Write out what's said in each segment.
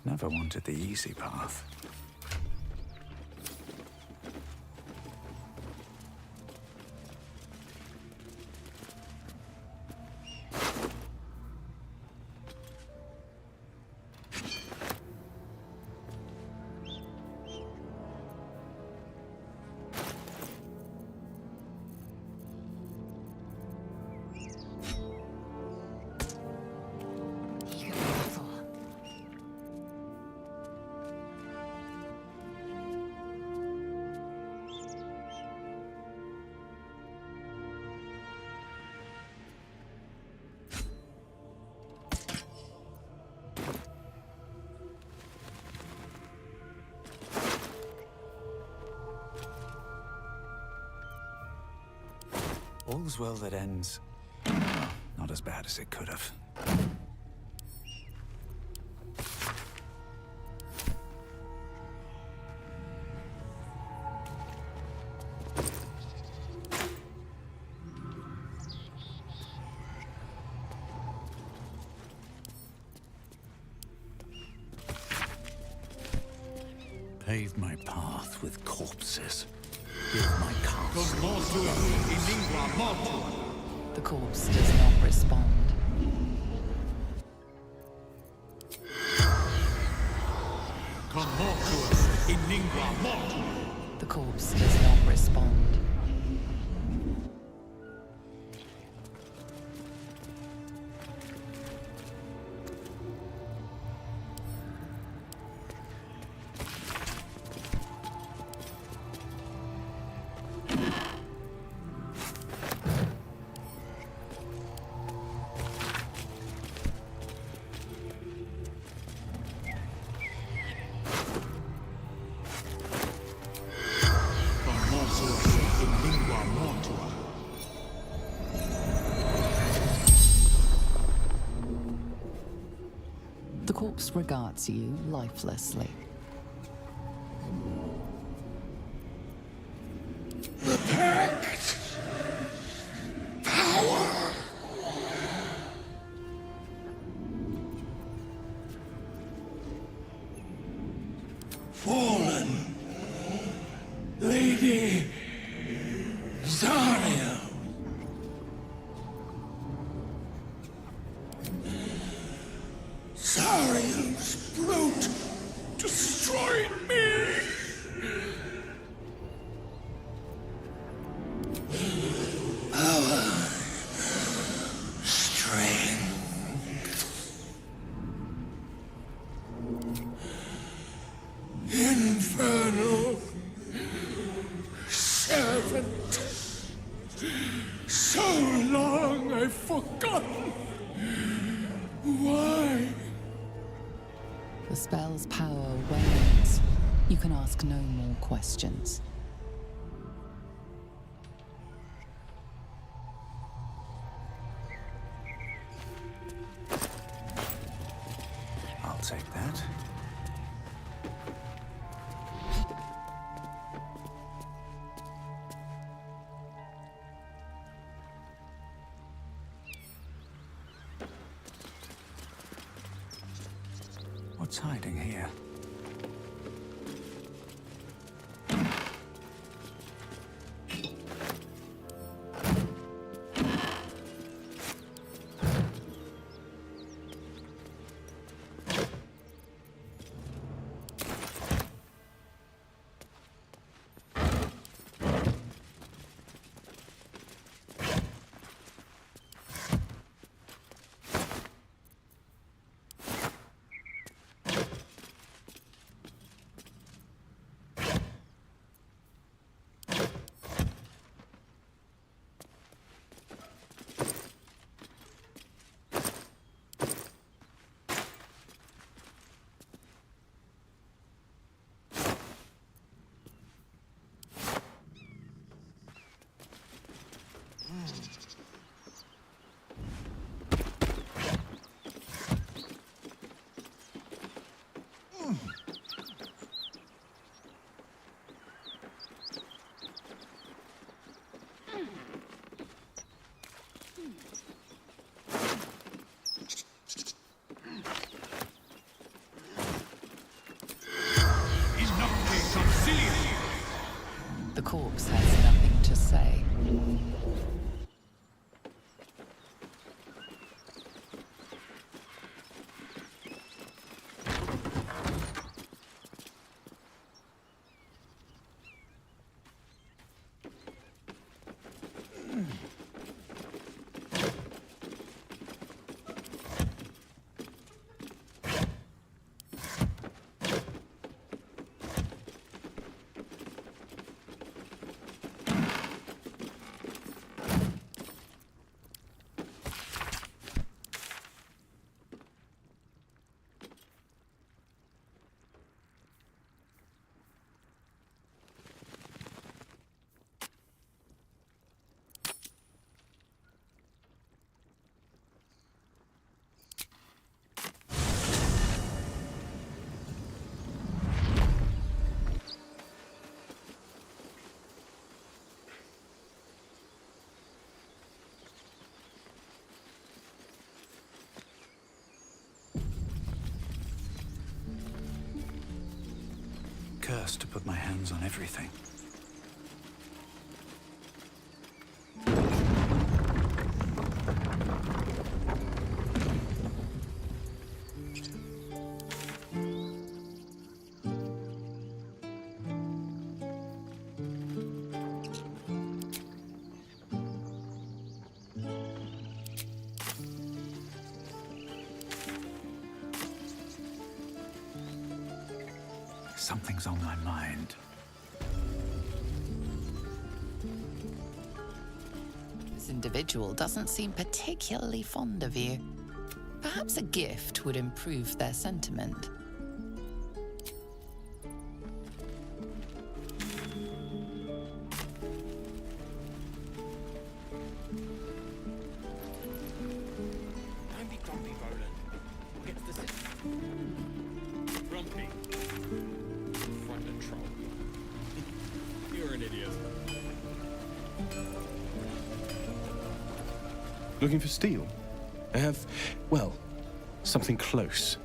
Never wanted the easy path. All's well that ends. Not as bad as it could have. Pave my path with corpses. Build my castle. The corpse does not respond. The corpse does not respond. The corpse regards you lifelessly. The pact! Power! Fallen! Lady Zarya! Zariel's brute destroyed me! Power. Strength. Infernal servant. So long I've forgotten. Why? The spell's power wanes. You can ask no more questions. I'll take that. What's hiding here? corpse has nothing to say. Cursed to put my hands on everything. Something's on my mind. This individual doesn't seem particularly fond of you. Perhaps a gift would improve their sentiment. Don't be grumpy, Roland. We'll get to the city. Grumpy? Friend and troll. You're an idiot. Looking for steel? I have, well, something close.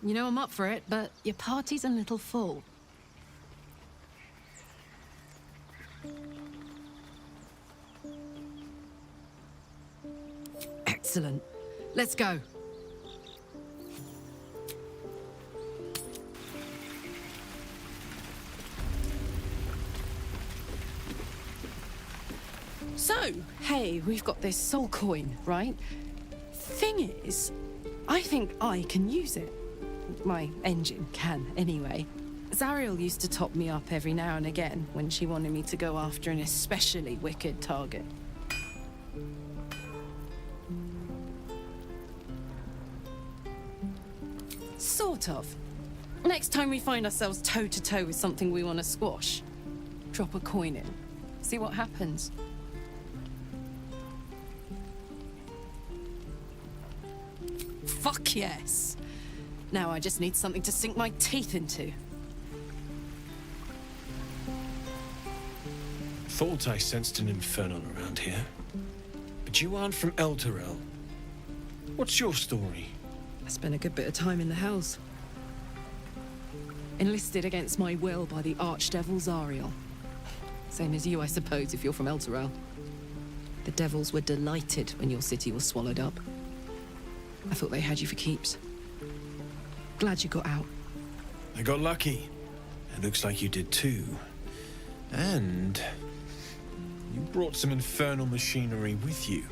You know I'm up for it, but your party's a little full. Excellent. Let's go. So, hey, we've got this soul coin, right? Thing is, I think I can use it. My engine can, anyway. Zariel used to top me up every now and again when she wanted me to go after an especially wicked target. Sort of. Next time we find ourselves toe-to-toe with something we want to squash, drop a coin in. See what happens. Fuck yes! Now I just need something to sink my teeth into. Thought I sensed an infernal around here. But you aren't from Elturel. What's your story? I spent a good bit of time in the Hells. Enlisted against my will by the Archdevil Zariel. Same as you, I suppose, if you're from Elturel. The devils were delighted when your city was swallowed up. I thought they had you for keeps. Glad you got out. I got lucky. It looks like you did too. And you brought some infernal machinery with you.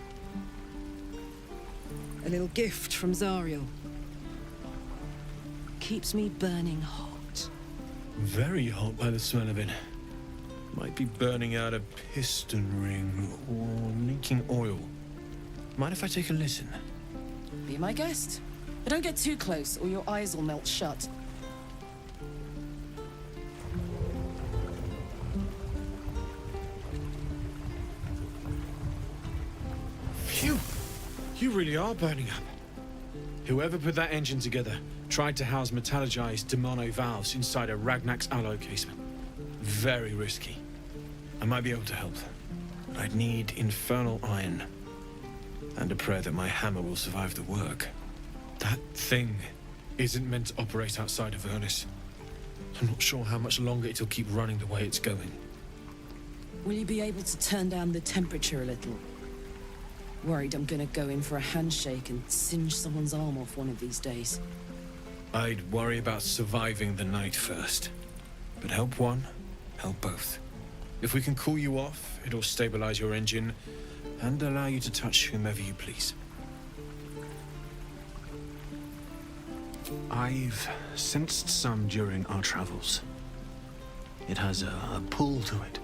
A little gift from Zariel. Keeps me burning hot. Very hot by the smell of it. Might be burning out a piston ring or leaking oil. Mind if I take a listen? Be my guest. But don't get too close or your eyes will melt shut. Phew! You really are burning up. Whoever put that engine together tried to house metallurgized demono valves inside a Ragnak's alloy casement. Very risky. I might be able to help. But I'd need infernal iron. And a prayer that my hammer will survive the work. That thing isn't meant to operate outside of Ernest. I'm not sure how much longer it'll keep running the way it's going. Will you be able to turn down the temperature a little? Worried I'm gonna go in for a handshake and singe someone's arm off one of these days. I'd worry about surviving the night first. But help one, help both. If we can cool you off, it'll stabilize your engine and allow you to touch whomever you please. I've sensed some during our travels. It has a pull to it.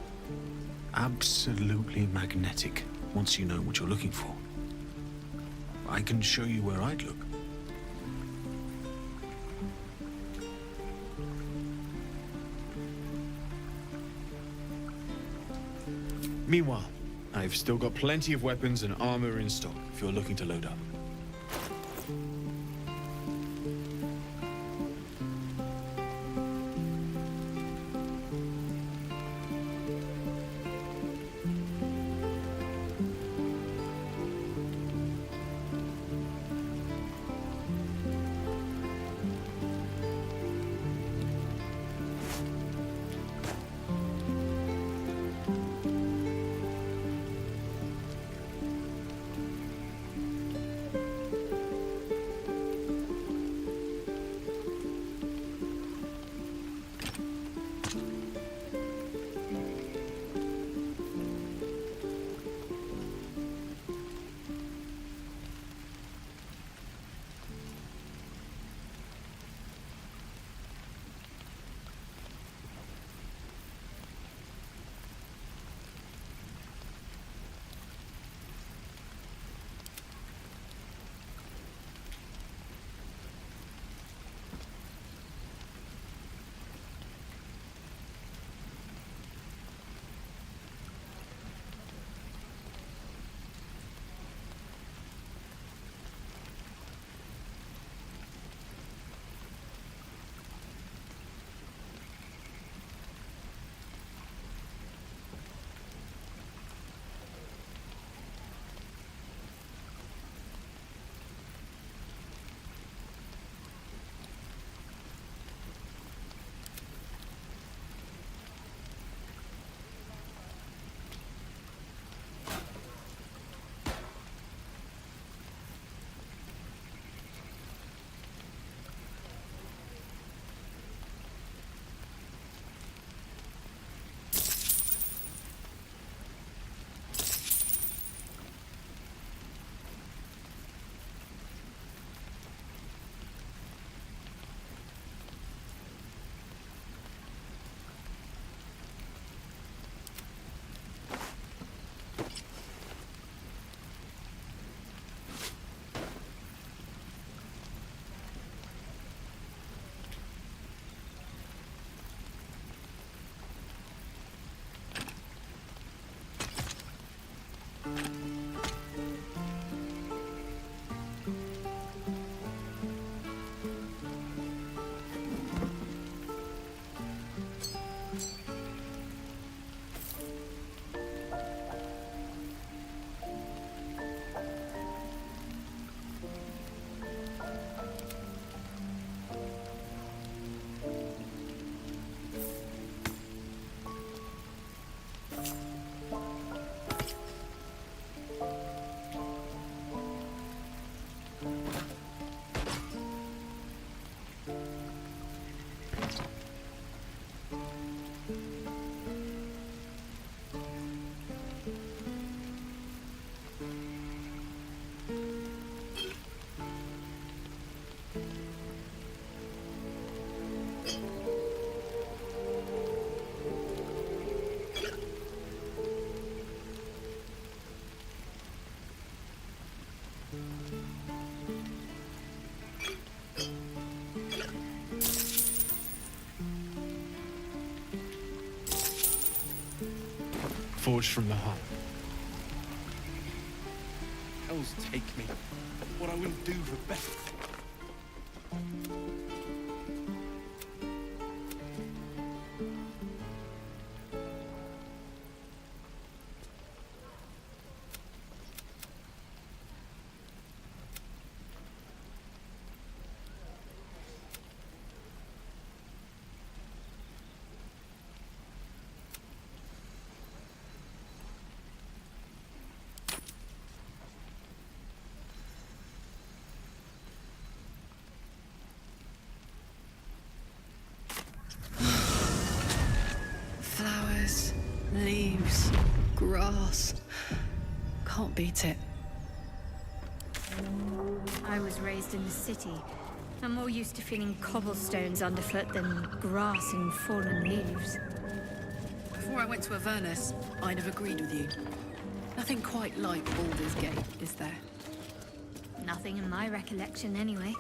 Absolutely magnetic, once you know what you're looking for. I can show you where I'd look. Meanwhile, I've still got plenty of weapons and armor in stock if you're looking to load up. forged from the heart. Hells take me. What I wouldn't do for Beth. Flowers, leaves, grass. Can't beat it. I was raised in the city. I'm more used to feeling cobblestones underfoot than grass and fallen leaves. Before I went to Avernus, I'd have agreed with you. Nothing quite like Baldurs Gate, is there? Nothing in my recollection, anyway.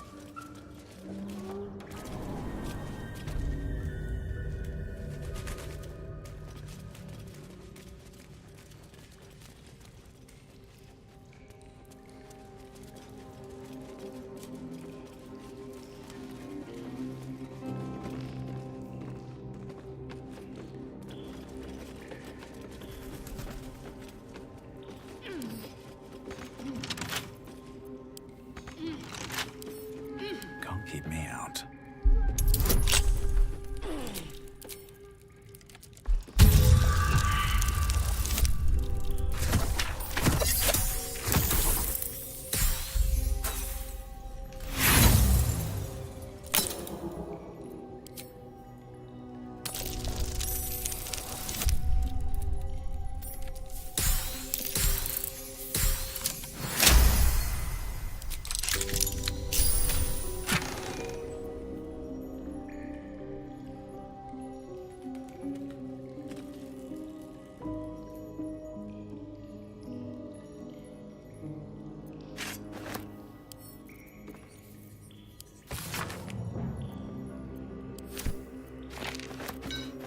Can't keep me out.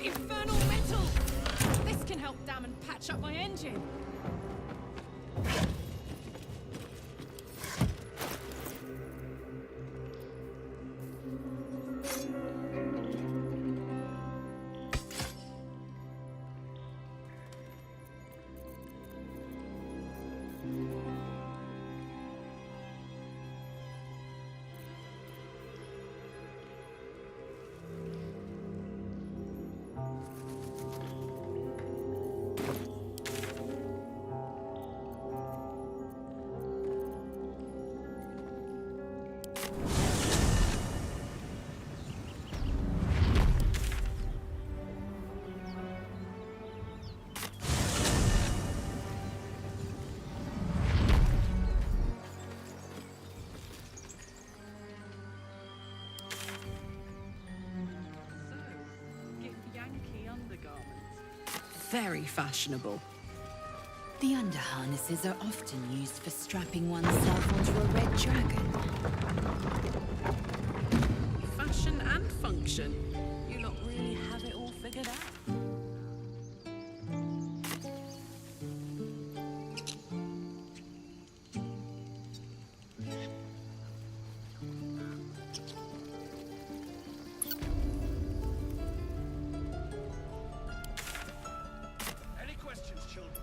Infernal metal! This can help dam and patch up my engine. Very fashionable. The underharnesses are often used for strapping oneself onto a red dragon. Fashion and function. You lot really have it all figured out. Any questions, children?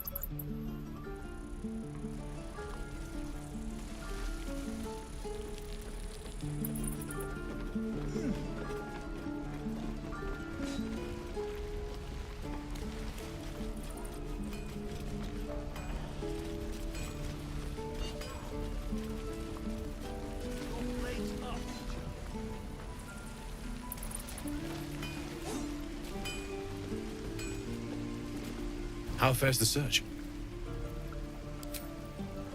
How fares the search?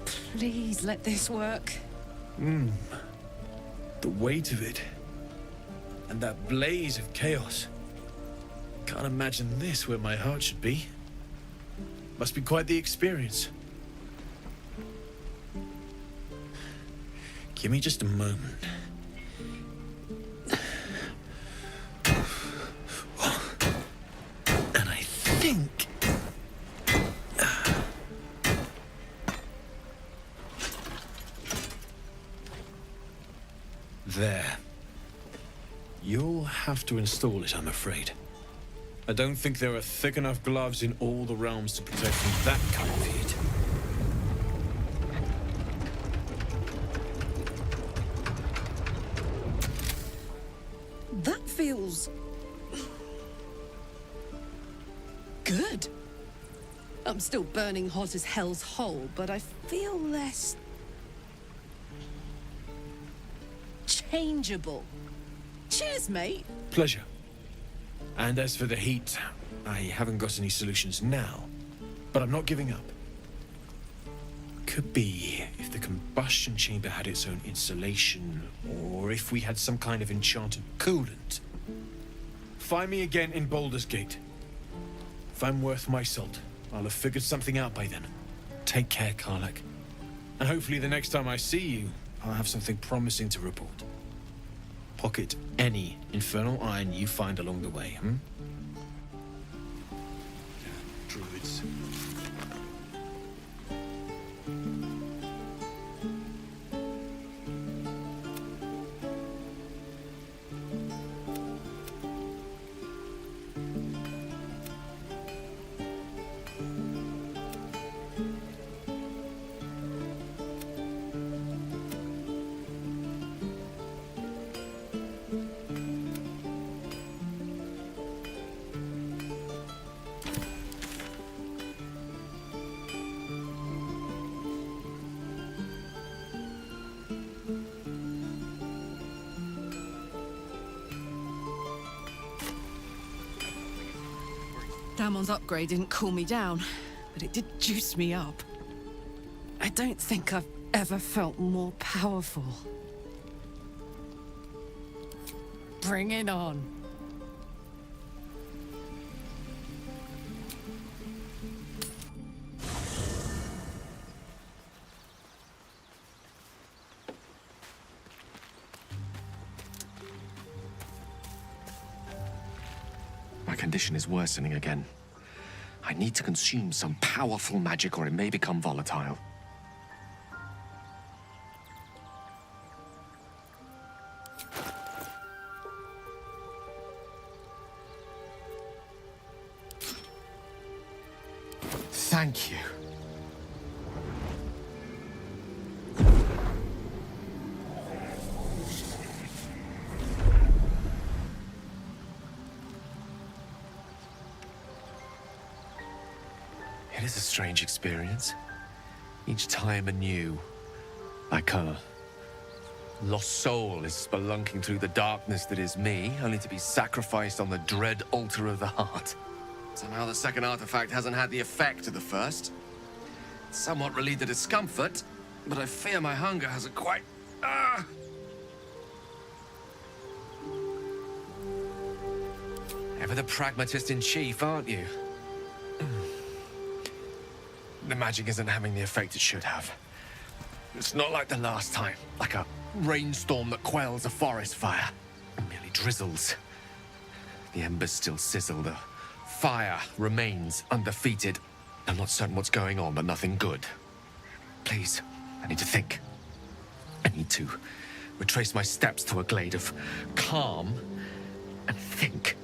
Please let this work. The weight of it. And that blaze of chaos. Can't imagine this where my heart should be. Must be quite the experience. Give me just a moment. And I think There. You'll have to install it, I'm afraid. I don't think there are thick enough gloves in all the realms to protect from that kind of heat. That feels... good. I'm still burning hot as hell's hole, but I feel less... changeable. Cheers, mate. Pleasure. And as for the heat, I haven't got any solutions now, but I'm not giving up. Could be if the combustion chamber had its own insulation, or if we had some kind of enchanted coolant. Find me again in Baldurs Gate. If I'm worth my salt, I'll have figured something out by then. Take care, Karlach. And hopefully the next time I see you, I'll have something promising to report. Pocket any infernal iron you find along the way, Druids. Damon's upgrade didn't cool me down, but it did juice me up. I don't think I've ever felt more powerful. Bring it on. My condition is worsening again. I need to consume some powerful magic or it may become volatile. Thank you. It is a strange experience. Each time anew. Like a lost soul is spelunking through the darkness that is me, only to be sacrificed on the dread altar of the heart. Somehow the second artifact hasn't had the effect of the first. It's somewhat relieved the discomfort, but I fear my hunger hasn't quite... Ever the pragmatist in chief, aren't you? The magic isn't having the effect it should have. It's not like the last time, like a rainstorm that quells a forest fire. It merely drizzles. The embers still sizzle, the fire remains undefeated. I'm not certain what's going on, but nothing good. Please, I need to think. I need to retrace my steps to a glade of calm and think.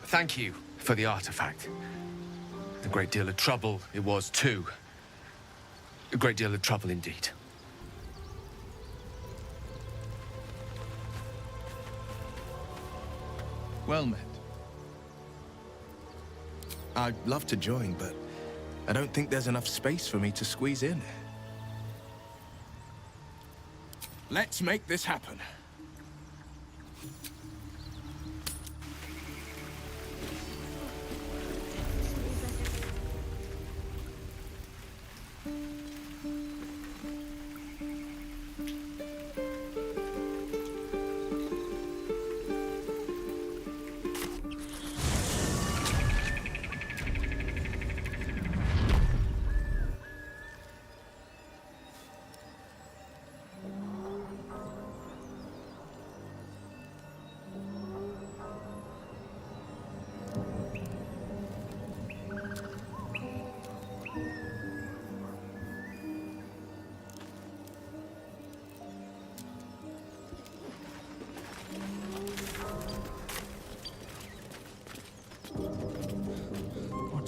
Thank you for the artifact. A great deal of trouble it was, too. A great deal of trouble indeed. Well met. I'd love to join, but I don't think there's enough space for me to squeeze in. Let's make this happen.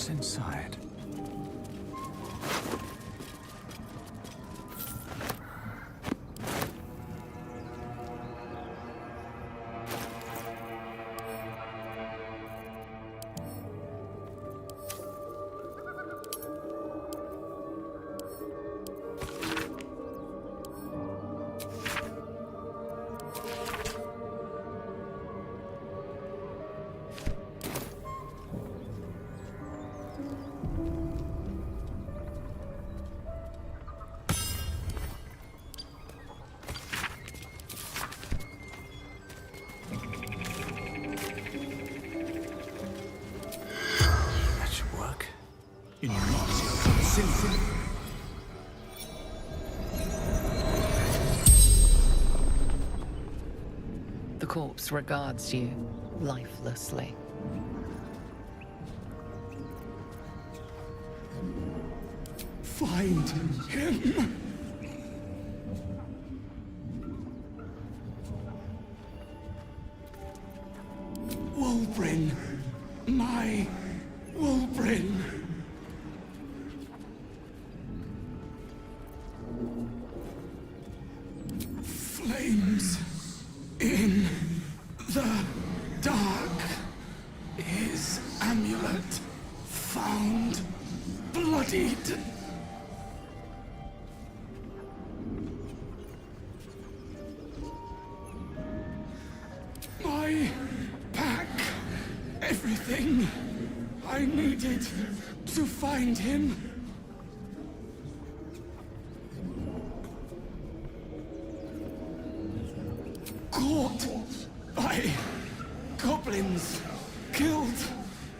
What's inside? That should work. You not silly. The corpse regards you lifelessly. Find him. Wulbrin. My Wulbrin. Flames in the dark. His amulet found bloodied. My pack. Everything I needed to find him. Caught by goblins. Killed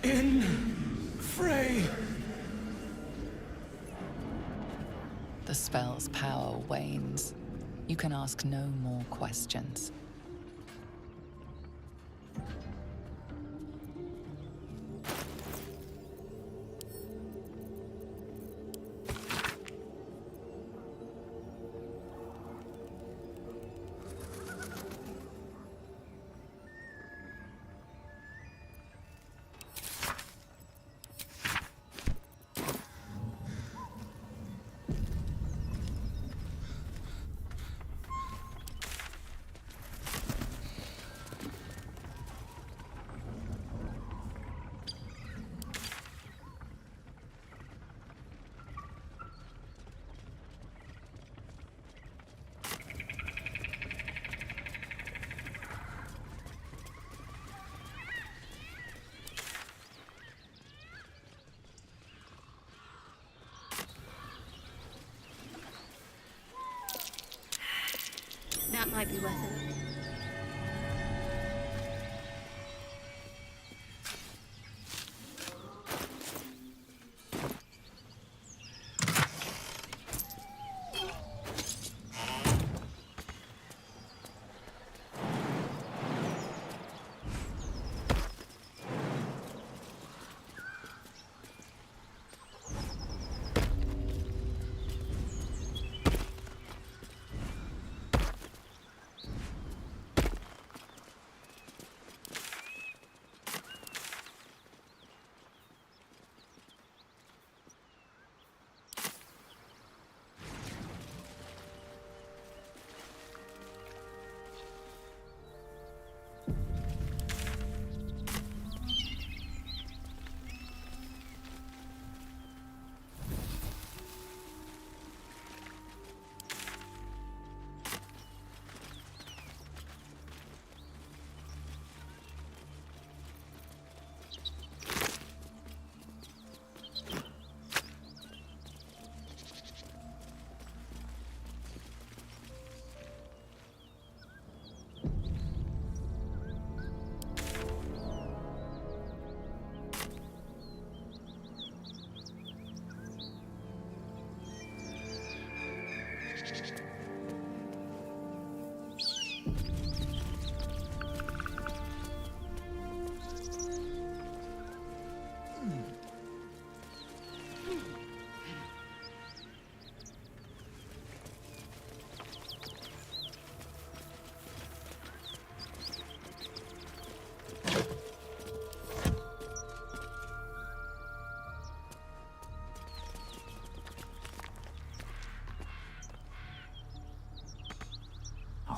in fray. The spell's power wanes. You can ask no more questions. That might be worth a look.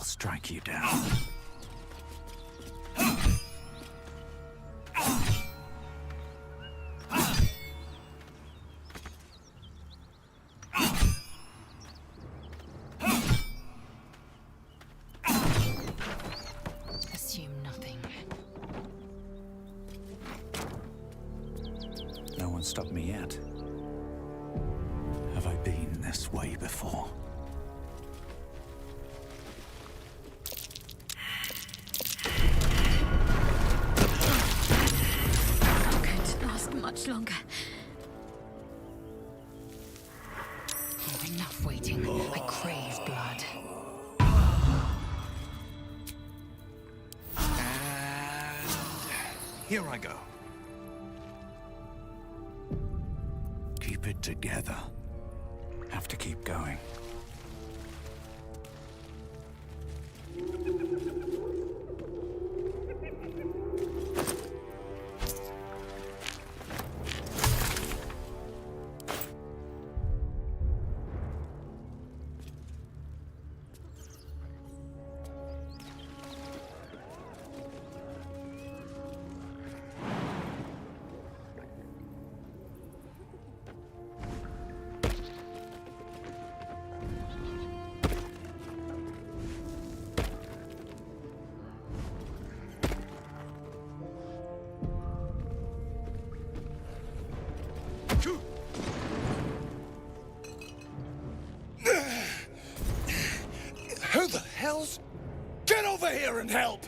I'll strike you down. Assume nothing. No one stopped me yet. Have I been this way before? Not going to last much longer. Oh, enough waiting. I crave blood. And here I go. Keep it together. Have to keep going. Who the hell's... Get over here and help!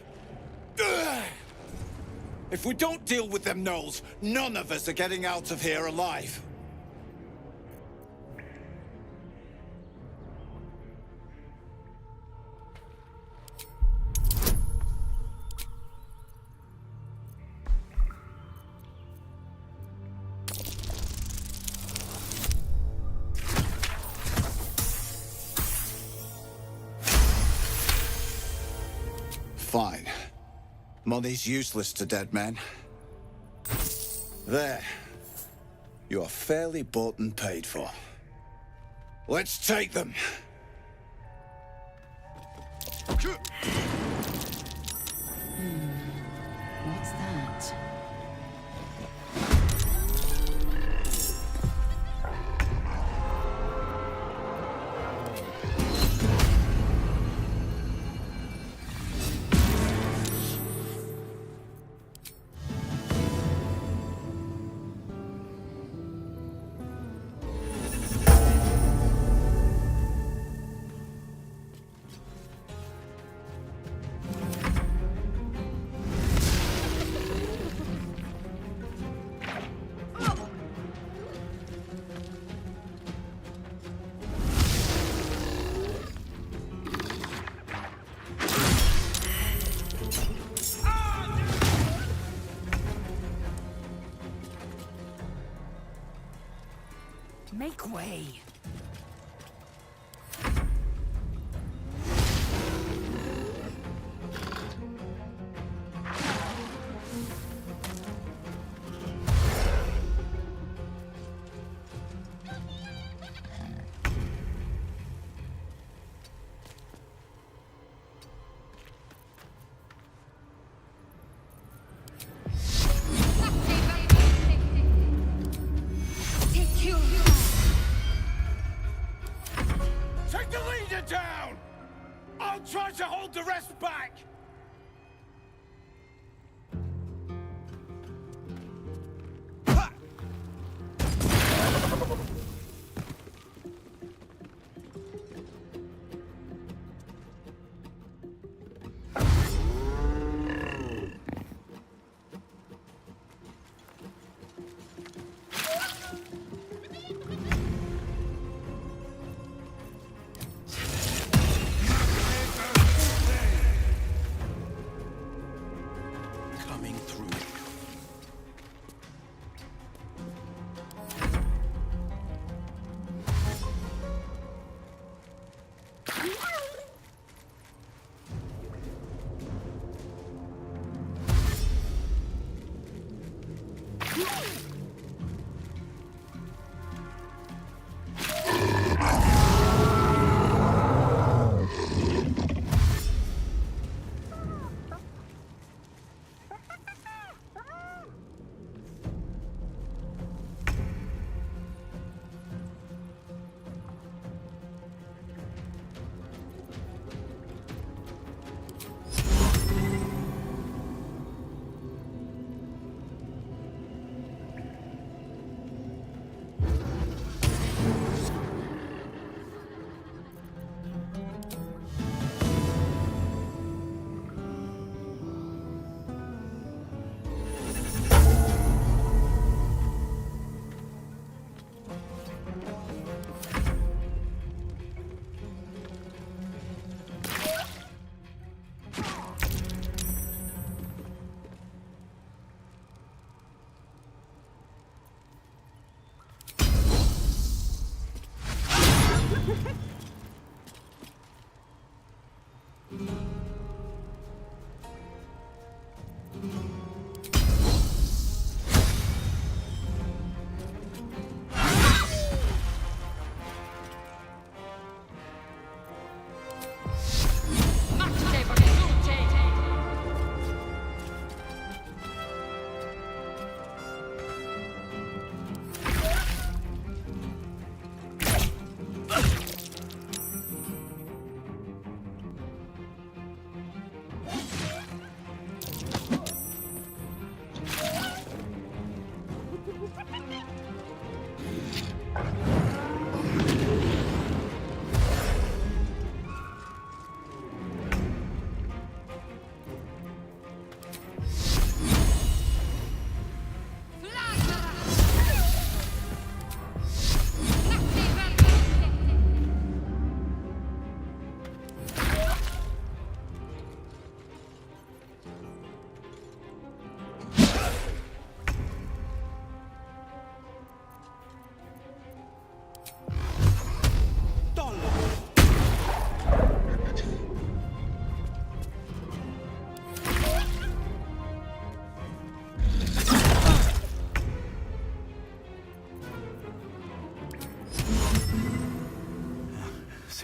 If we don't deal with them gnolls, none of us are getting out of here alive. Fine. Money's useless to dead men. There. You are fairly bought and paid for. Let's take them! What's that? Make way. Take the leader down! I'll try to hold the rest back!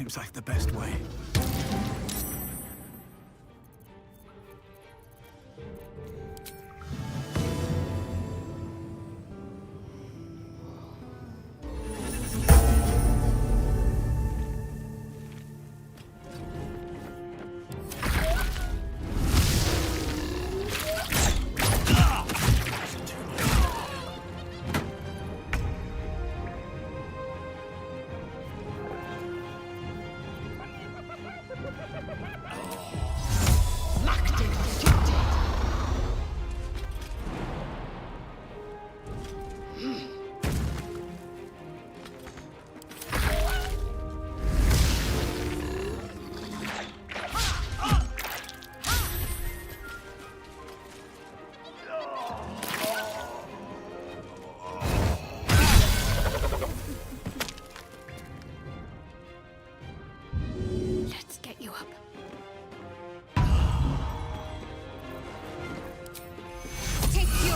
Seems like the best way. Let's get you up. Take you.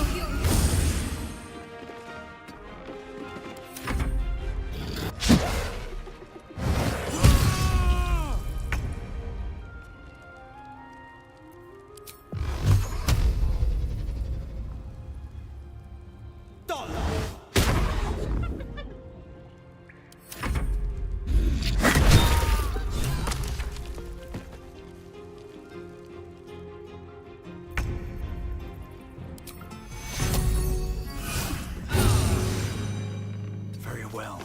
Very well.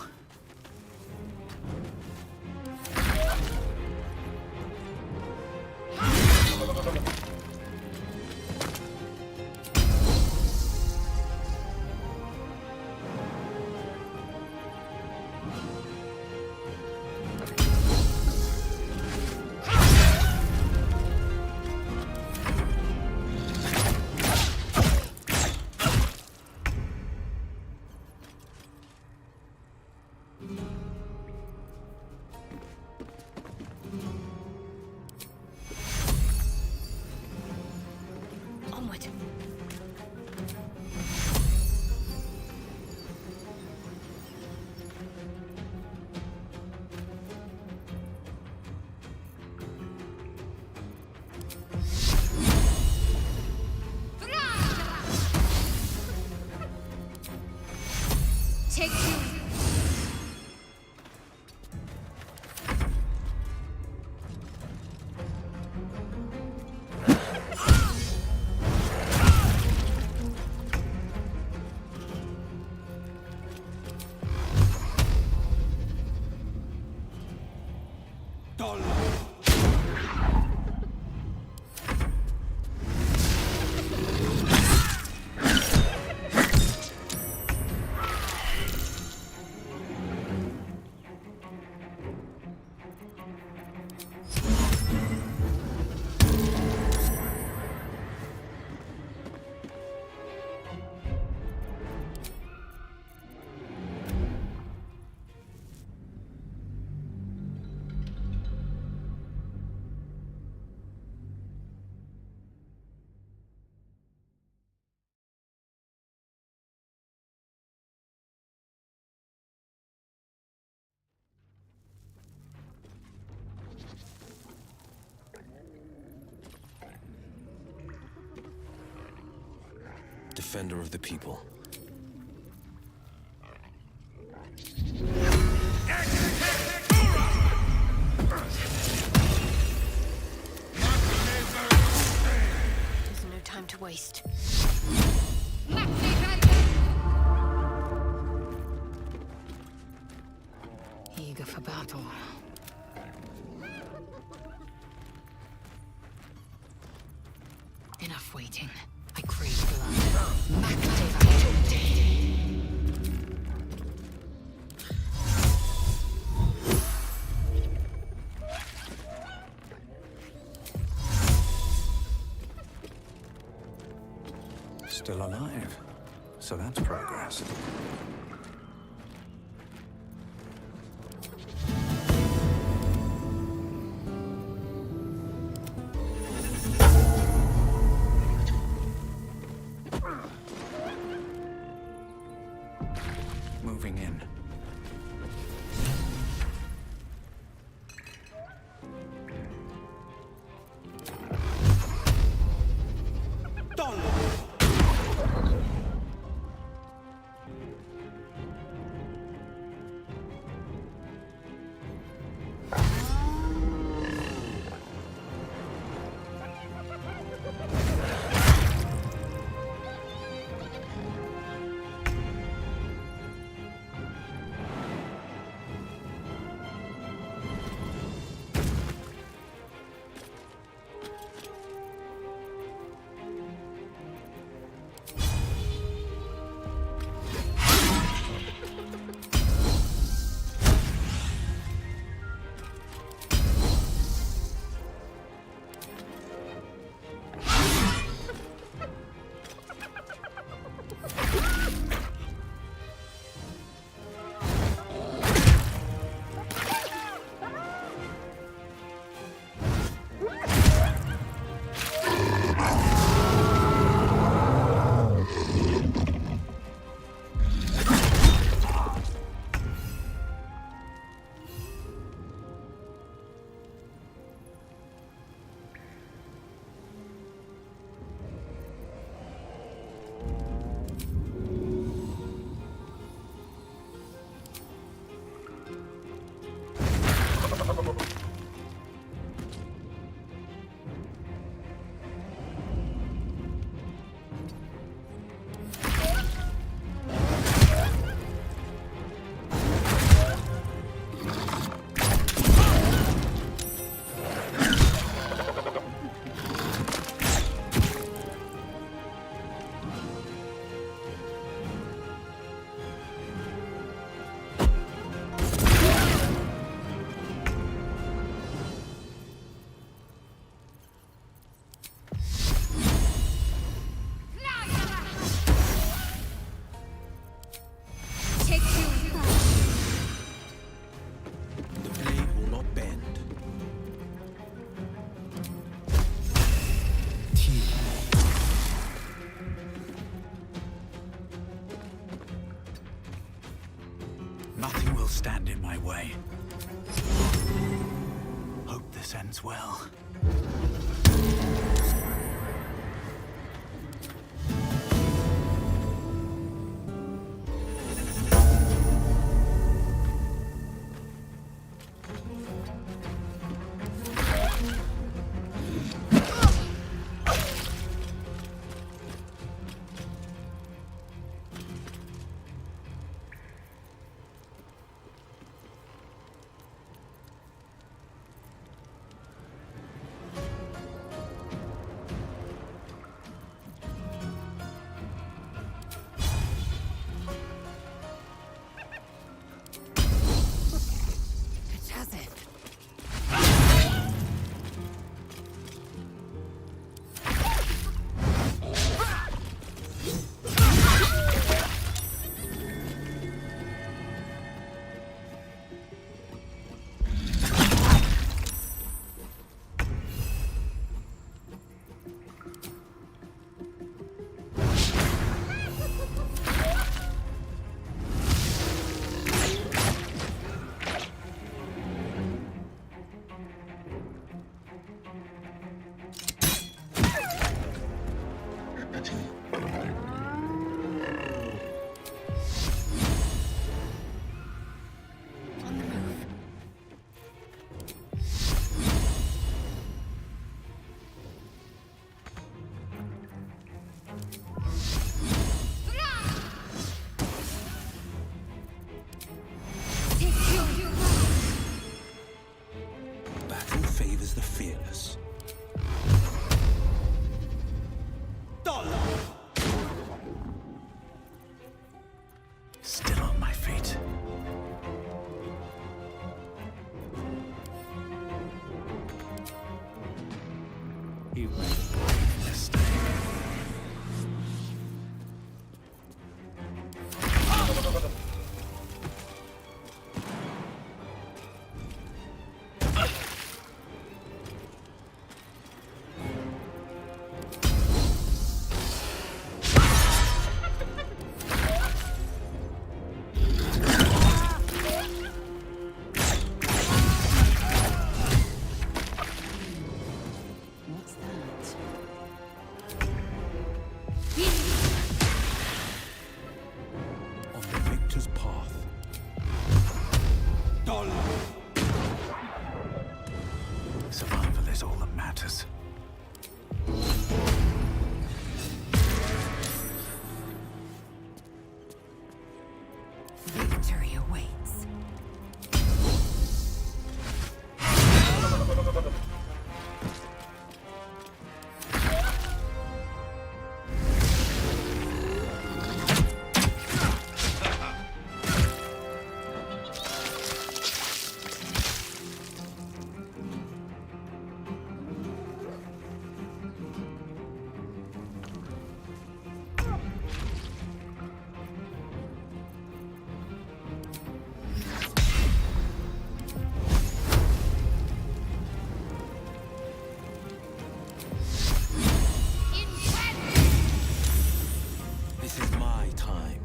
Onward. Take you. Defender of the people. There's no time to waste. Eager for battle. Enough waiting. I crave blood. Still alive. So that's progress. Moving in. my way. Hope this ends well. Battle favors the fearless. Still on my feet. You made a brave mistake. What's that? On the victor's path. Survival is all that matters. Victory awaits. This is my time.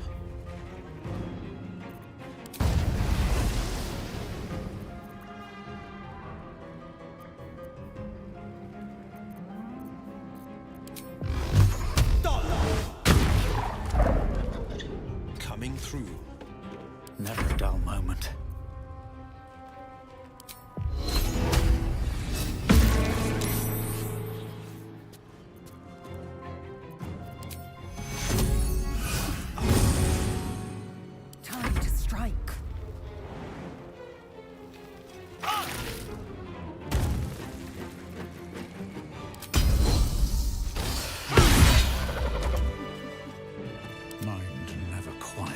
Coming through. Never a dull moment. Time to strike. Mind never quiet.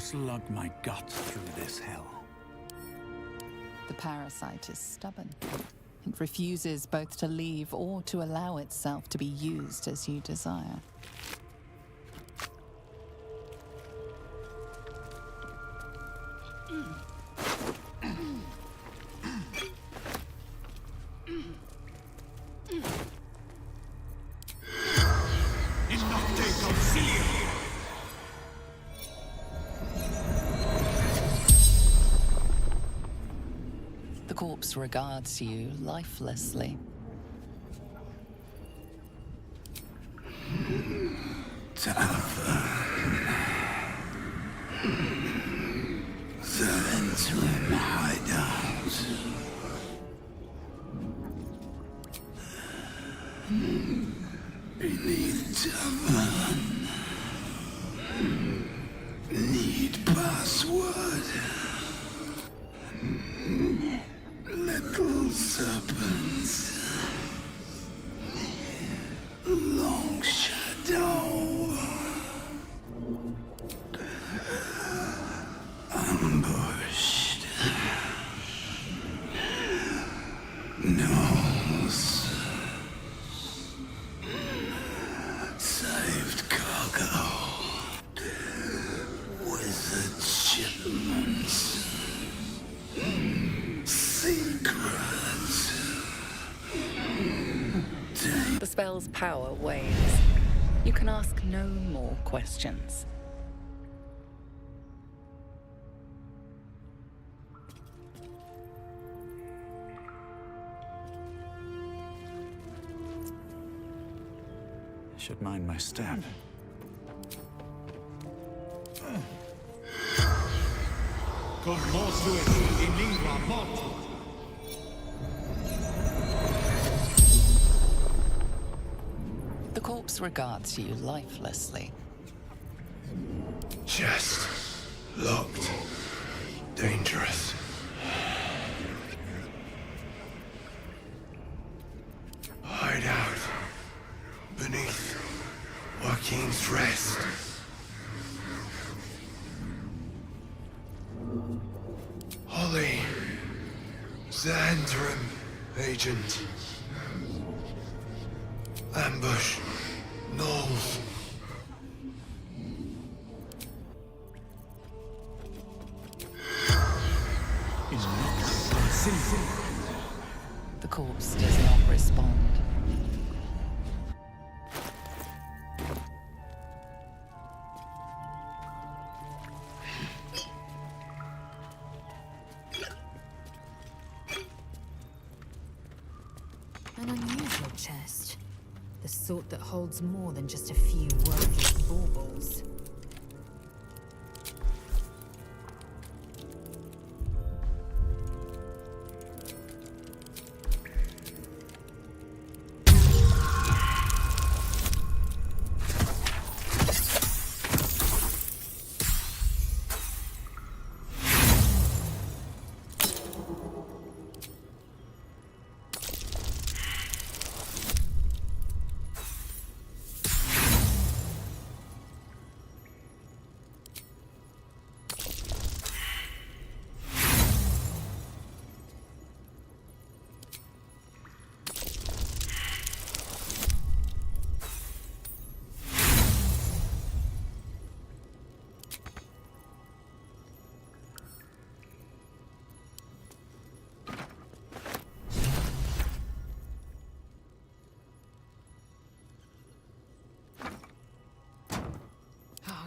slug my guts through this hell. The parasite is stubborn. It refuses both to leave or to allow itself to be used as you desire. The corpse regards you lifelessly. Interim hideout. Beneath tavern. Need password. Little serpents. Long shadow. Ambushed. Nose. Saved cargo. Wizard shipments. Secrets. The spell's power wanes. You can ask no more questions. Should mind my step. The corpse regards you lifelessly. Chest locked. Dangerous. Hideout. Beneath Joaquin's Rest. Holly. Xandrim agent. Ambush. Knowles. The corpse does not respond. An unusual chest. The sort that holds more than just a few worthless baubles.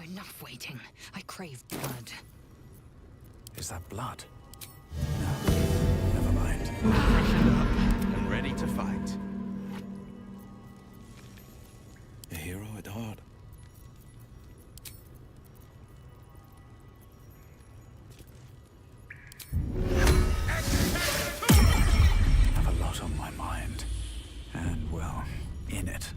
Enough waiting. I crave blood. Is that blood? No. Never mind. Freshened up and ready to fight. A hero at heart. Have a lot on my mind. And, well, in it.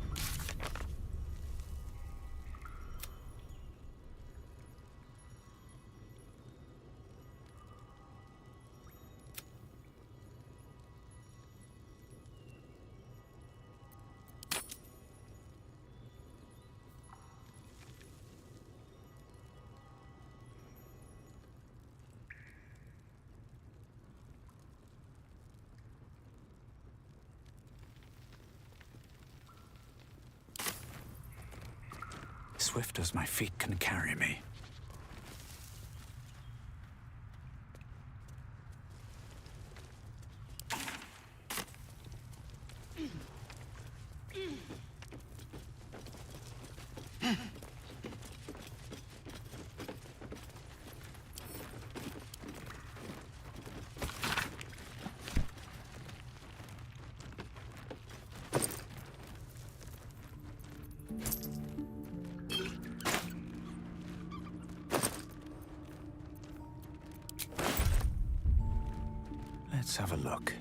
swift as my feet can carry me. Let's have a look.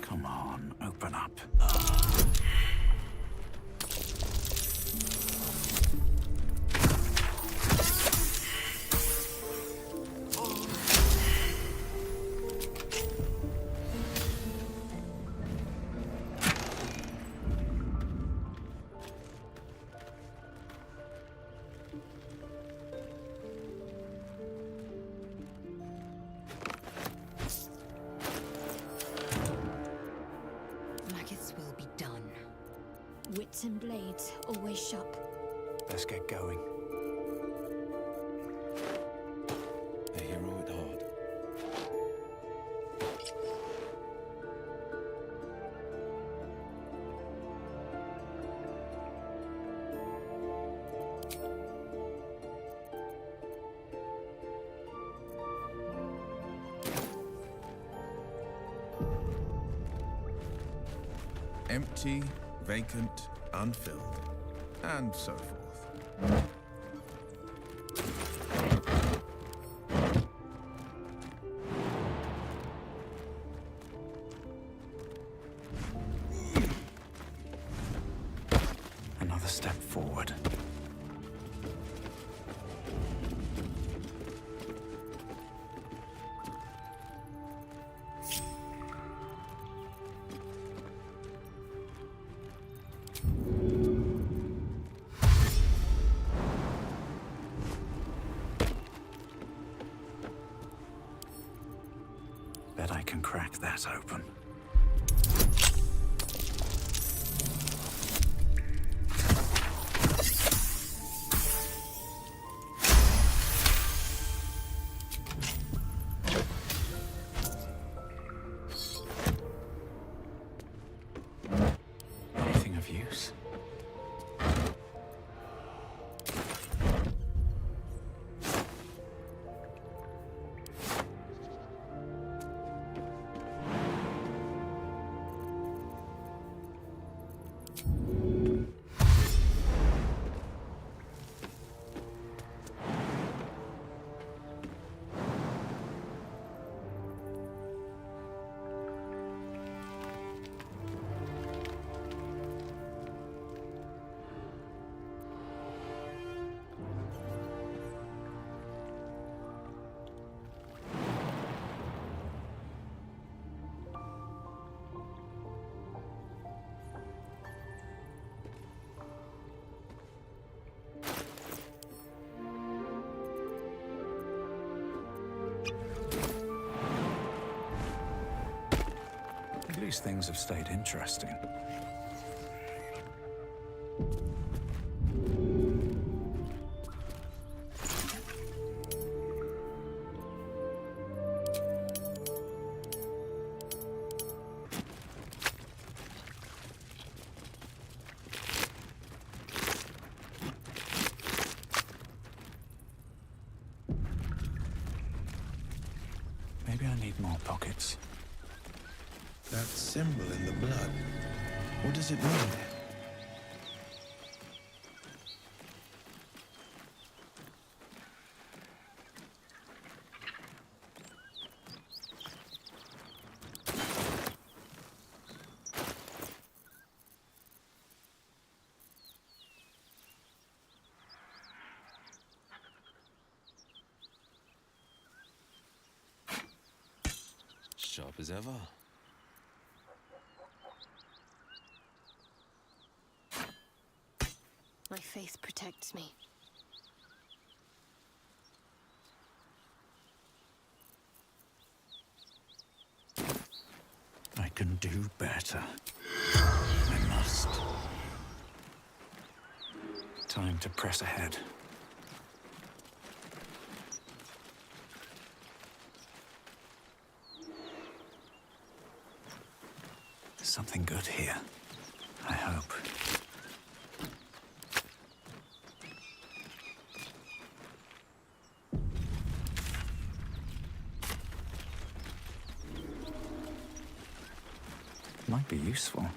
Come on, open up. Maggots will be done. Wits and blades always sharp. Let's get going. A hero at heart. Empty, vacant, unfilled, and so forth. Another step forward. Bet I can crack that open. Anything of use? At least things have stayed interesting. Maybe I need more pockets. That symbol in the blood, what does it mean? sharp as ever. My faith protects me. I can do better. I must. Time to press ahead. Something good here, I hope. Might be useful.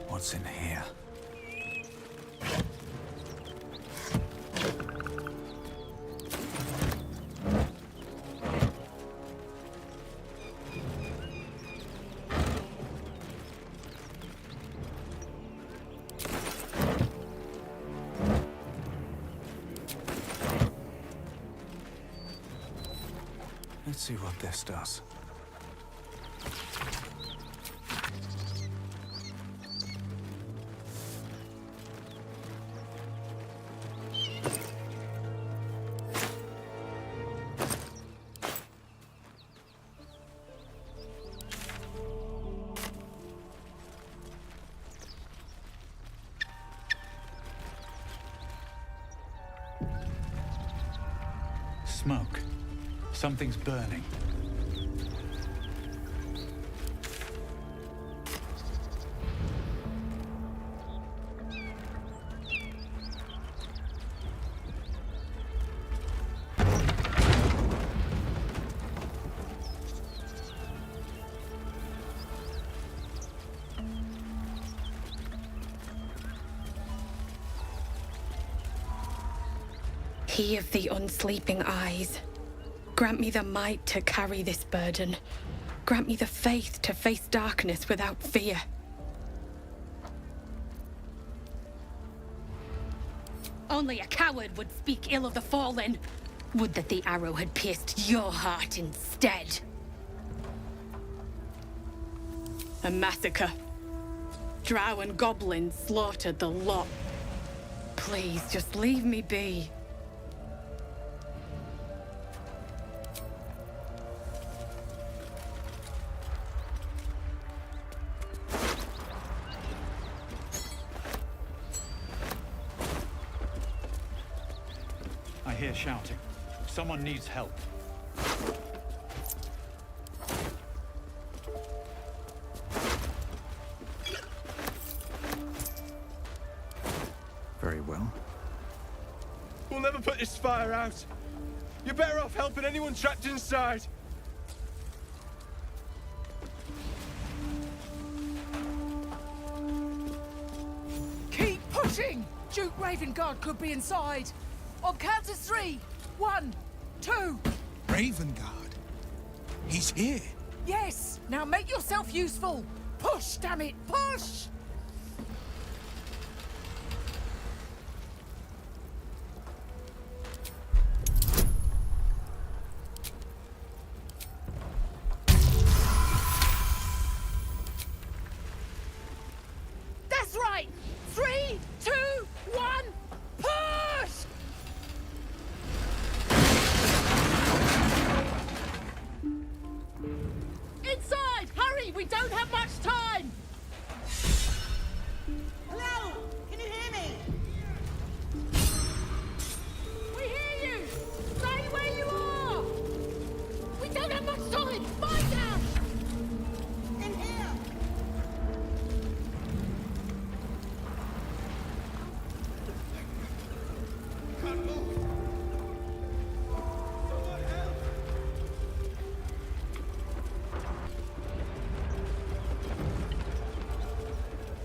What's in here? Let's see what this does. Smoke. Something's burning. He of the unsleeping eyes, grant me the might to carry this burden. Grant me the faith to face darkness without fear. Only a coward would speak ill of the fallen. Would that the arrow had pierced your heart instead. A massacre. Drow and goblins slaughtered the lot. Please, just leave me be. I hear shouting. Someone needs help. Very well. We'll never put this fire out. You're better off helping anyone trapped inside. pushing! Duke Ravengard could be inside. On count of 3. 1, 2. Ravengard? He's here. Yes! Now make yourself useful! Push, damn it! Push! That's right! 3, 2, 1, push! Inside! Hurry! We don't have much time! Hello? Can you hear me? We hear you! Stay where you are! We don't have much time! Find out! In here! Can't move. Someone help!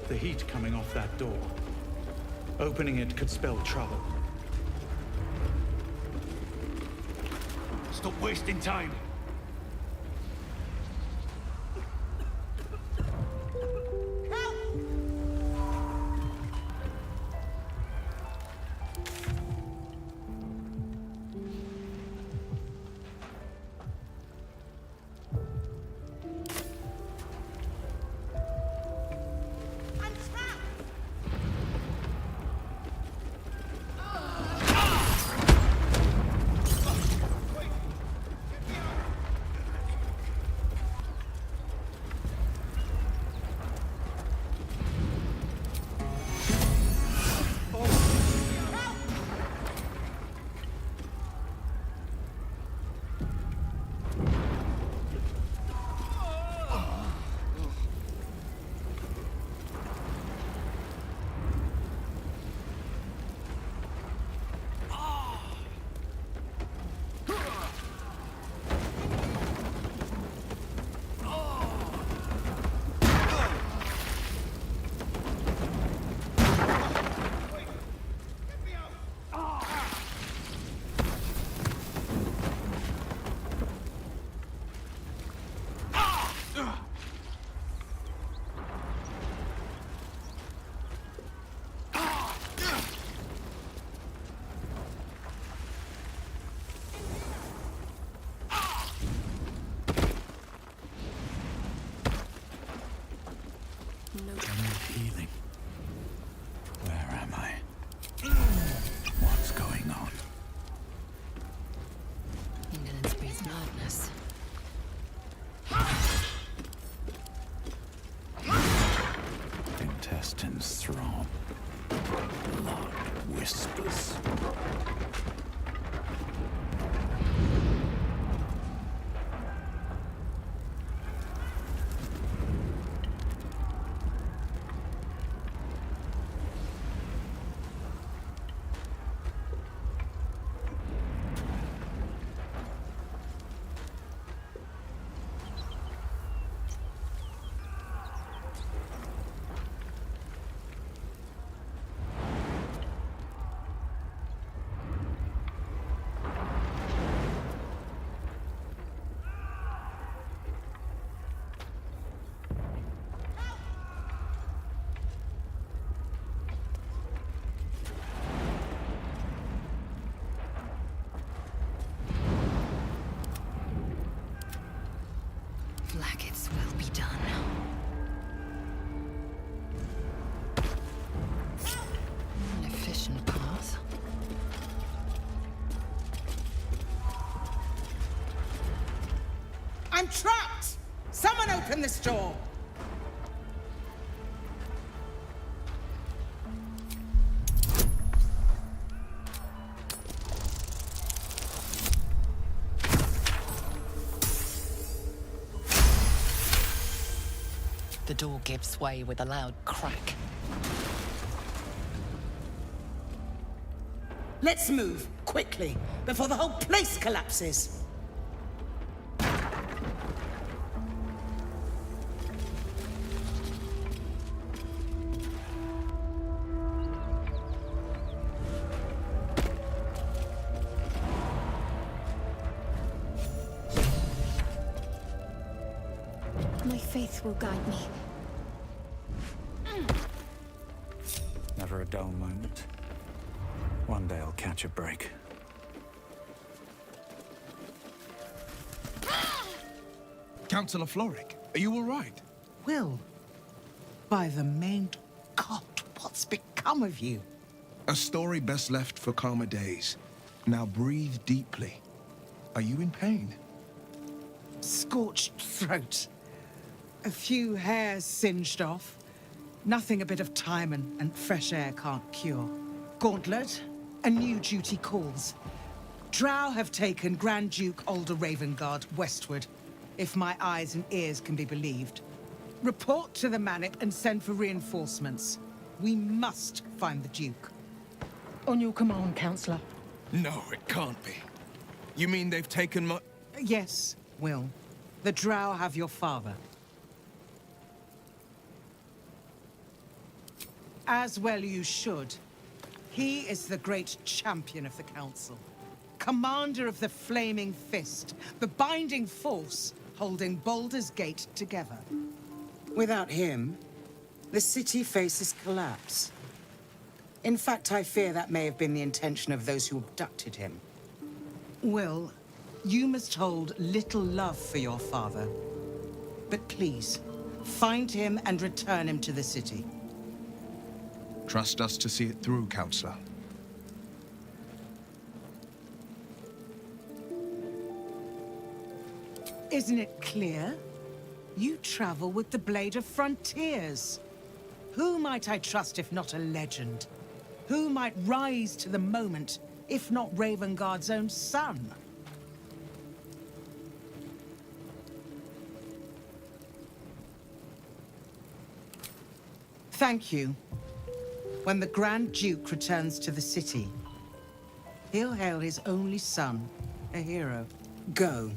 The heat coming off that door. Opening it could spell trouble. Stop wasting time. I'm trapped! General healing. Where am I? What's going on? England's breeds madness. Intestines throb. Blood whispers. Blacket's will be done. An efficient path. I'm trapped! Someone open this door! The door gives way with a loud crack. Let's move, quickly, before the whole place collapses. faith will guide me. Never a dull moment. One day I'll catch a break. Councillor Floric, are you all right? Will, by the main God, what's become of you? A story best left for calmer days. Now breathe deeply. Are you in pain? Scorched throat. A few hairs singed off. Nothing a bit of time and fresh air can't cure. Gauntlet, a new duty calls. Drow have taken Grand Duke Alder Ravengard westward, if my eyes and ears can be believed. Report to the Manip and send for reinforcements. We must find the Duke. On your command, Councillor. No, it can't be. You mean they've taken my... Yes, Will. The Drow have your father. As well you should. He is the great champion of the Council. Commander of the Flaming Fist, the binding force holding Baldurs Gate together. Without him, the city faces collapse. In fact, I fear that may have been the intention of those who abducted him. Will, you must hold little love for your father. But please, find him and return him to the city. Trust us to see it through, Councillor. Isn't it clear? You travel with the Blade of Frontiers. Who might I trust if not a legend? Who might rise to the moment if not Ravengard's own son? Thank you. When the Grand Duke returns to the city, he'll hail his only son, a hero. Go.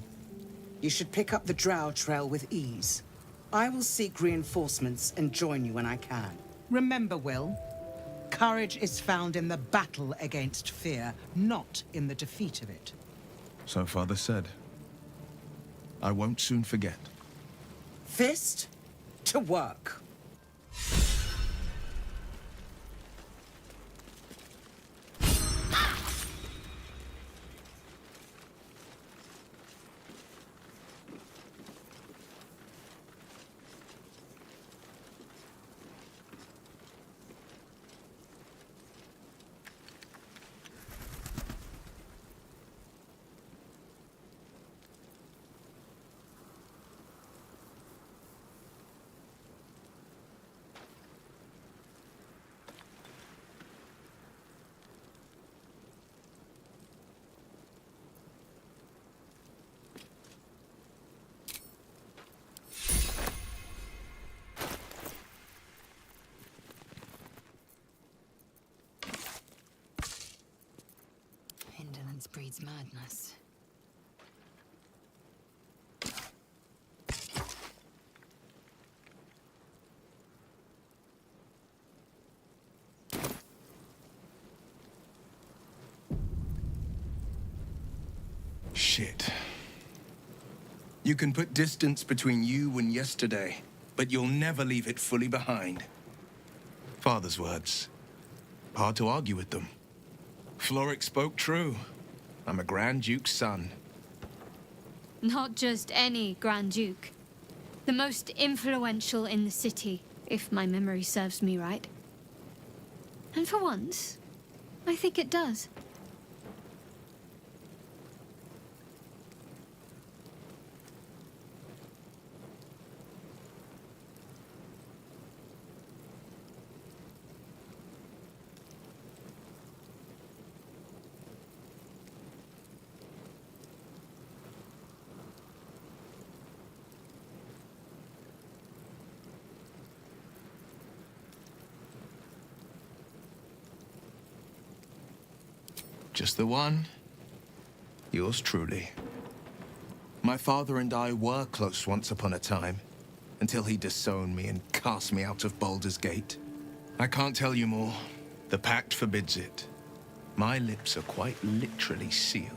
You should pick up the Drow trail with ease. I will seek reinforcements and join you when I can. Remember, Will, courage is found in the battle against fear, not in the defeat of it. So Father said. I won't soon forget. Fist to work. Indolence breeds madness. Shit. You can put distance between you and yesterday, but you'll never leave it fully behind. Father's words. Hard to argue with them. Floric spoke true. I'm a Grand Duke's son. Not just any Grand Duke. The most influential in the city, if my memory serves me right. And for once, I think it does. Just the one. Yours truly. My father and I were close once upon a time, until he disowned me and cast me out of Baldurs Gate. I can't tell you more. The pact forbids it. My lips are quite literally sealed.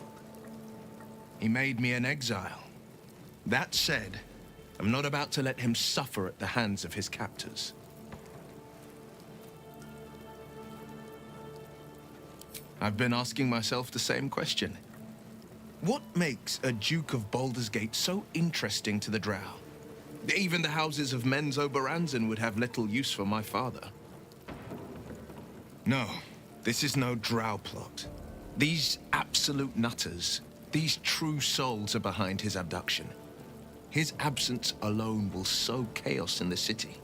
He made me an exile. That said, I'm not about to let him suffer at the hands of his captors. I've been asking myself the same question. What makes a Duke of Baldurs Gate so interesting to the Drow? Even the houses of Men's Oberanzen would have little use for my father. No, this is no Drow plot. These absolute nutters, these true souls are behind his abduction. His absence alone will sow chaos in the city.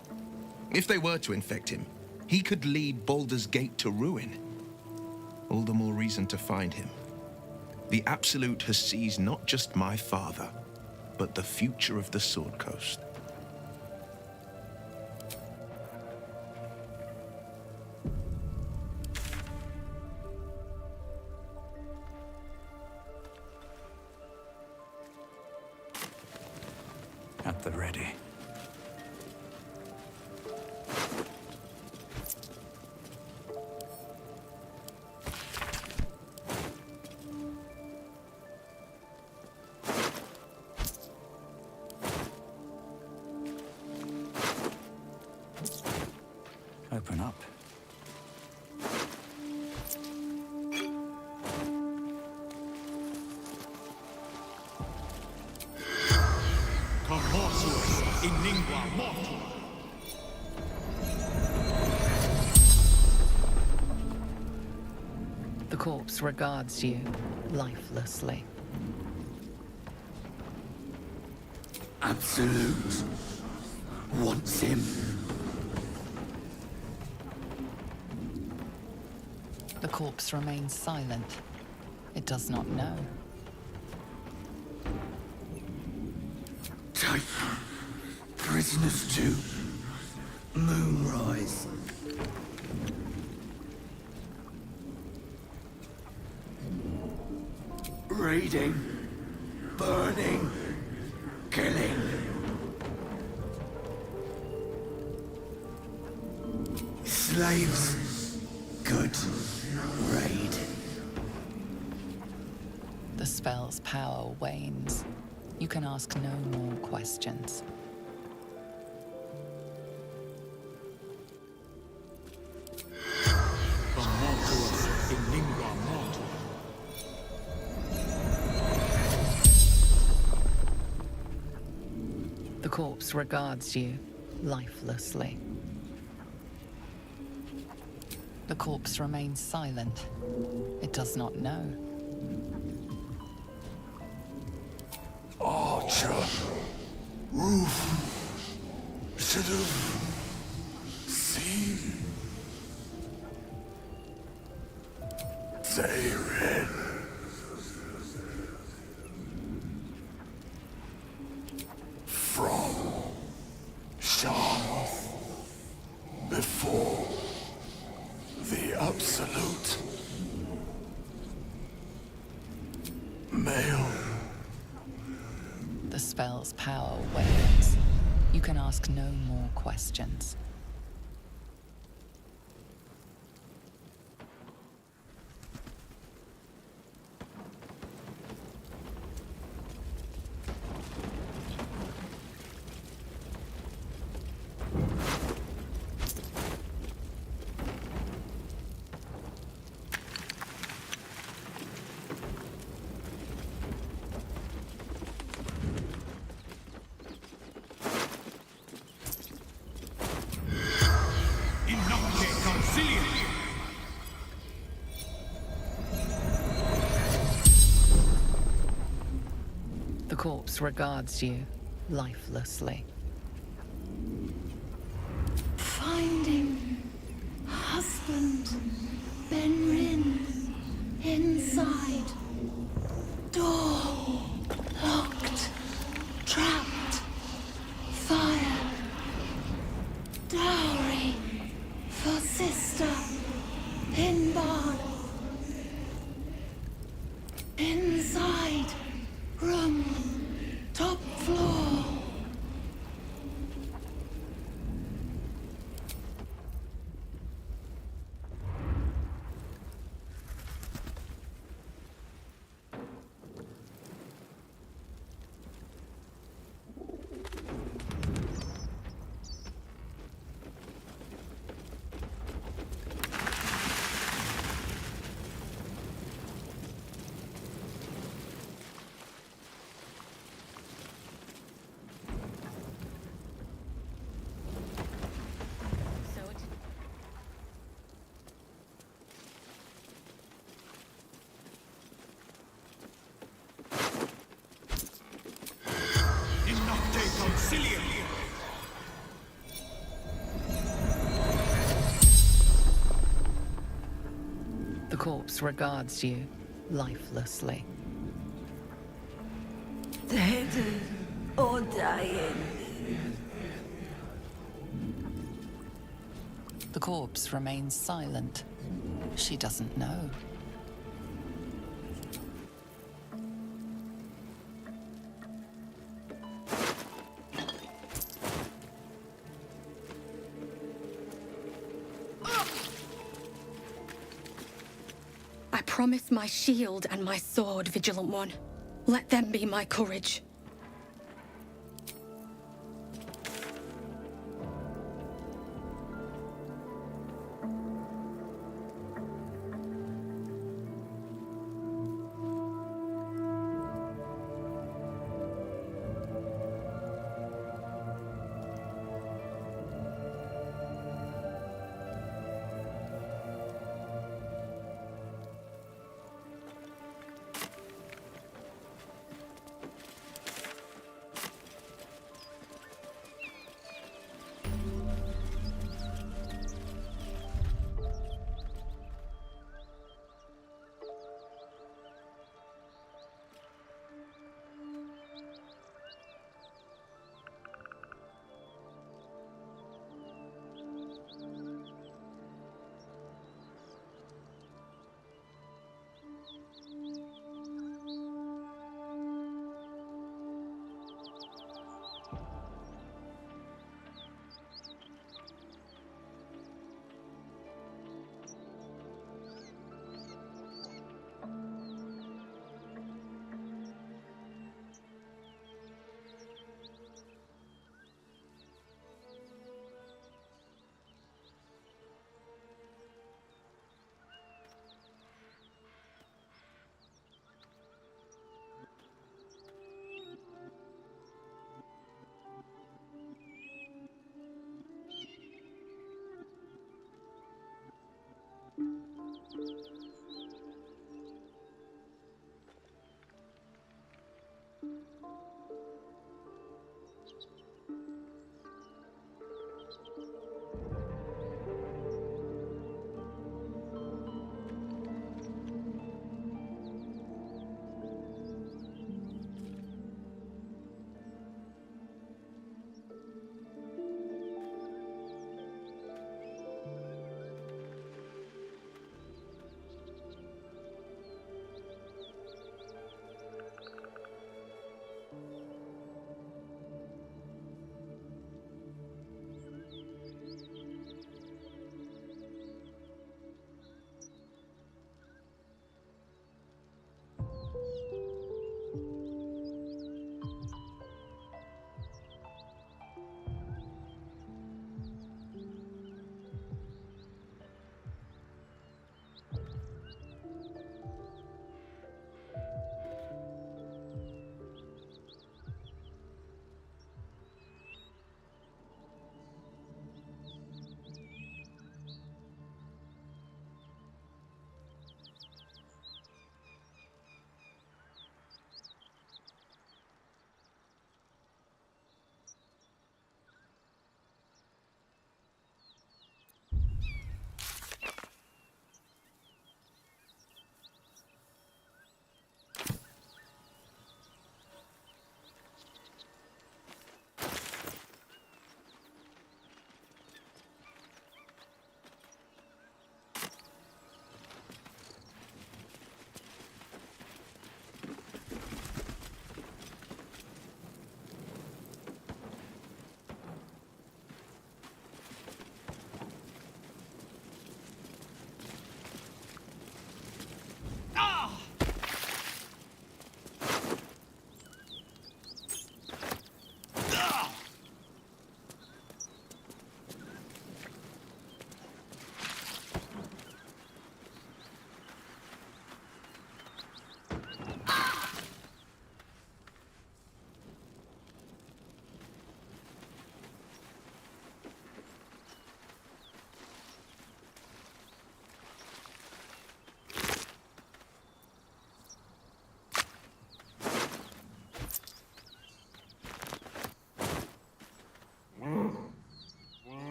If they were to infect him, he could lead Baldur's Gate to ruin. All the more reason to find him. The Absolute has seized not just my father, but the future of the Sword Coast. At the ready. Open up. In lingua mortum. The corpse regards you lifelessly. Absolute wants him. The corpse remains silent. It does not know. Take prisoners to Moonrise. Raiding, burning, killing. Slaves, good raid. The spell's power wanes. You can ask no more questions. In lingua mortum. The corpse regards you lifelessly. The corpse remains silent. It does not know. Archer. Roof. Should have seen. Zayrin. From Sharth. Before the Absolute. Male. The spell's power wanes. You can ask no more questions. The corpse regards you lifelessly. Finding husband Benrin inside. Door locked. Trapped. Fire. Dowry for sister in barn. Inside room. Top floor. The corpse regards you lifelessly. Dead or dying? The corpse remains silent. She doesn't know. I promise my shield and my sword, Vigilant One. Let them be my courage.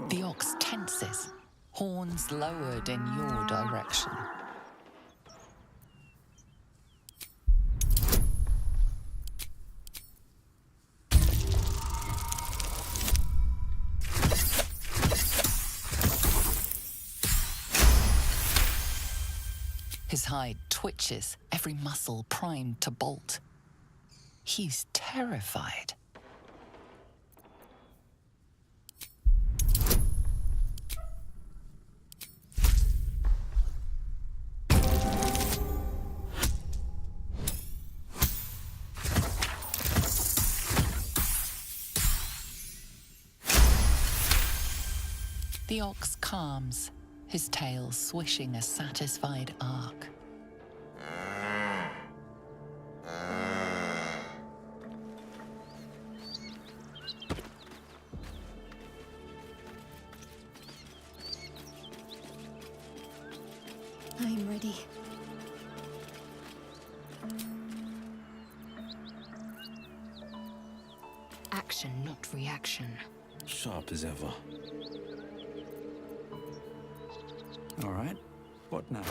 The ox tenses, horns lowered in your direction. His hide twitches, every muscle primed to bolt. He's terrified. The ox calms, his tail swishing a satisfied arc. I'm ready. Action, not reaction. Sharp as ever. All right. What now?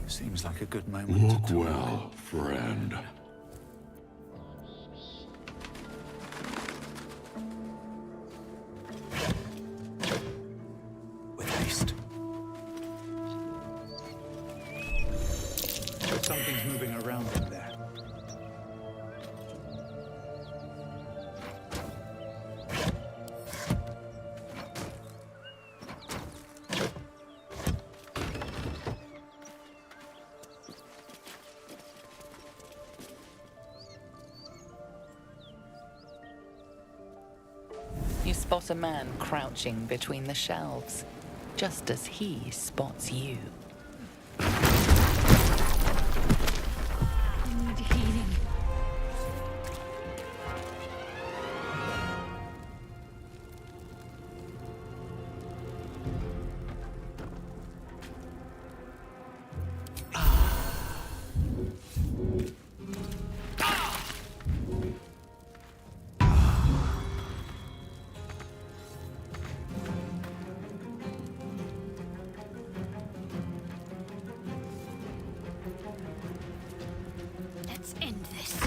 Seems like a good moment Look to talk. well, friend. With haste. Something's moving around in there. You spot a man crouching between the shelves, just as he spots you. I need healing. Let's end this.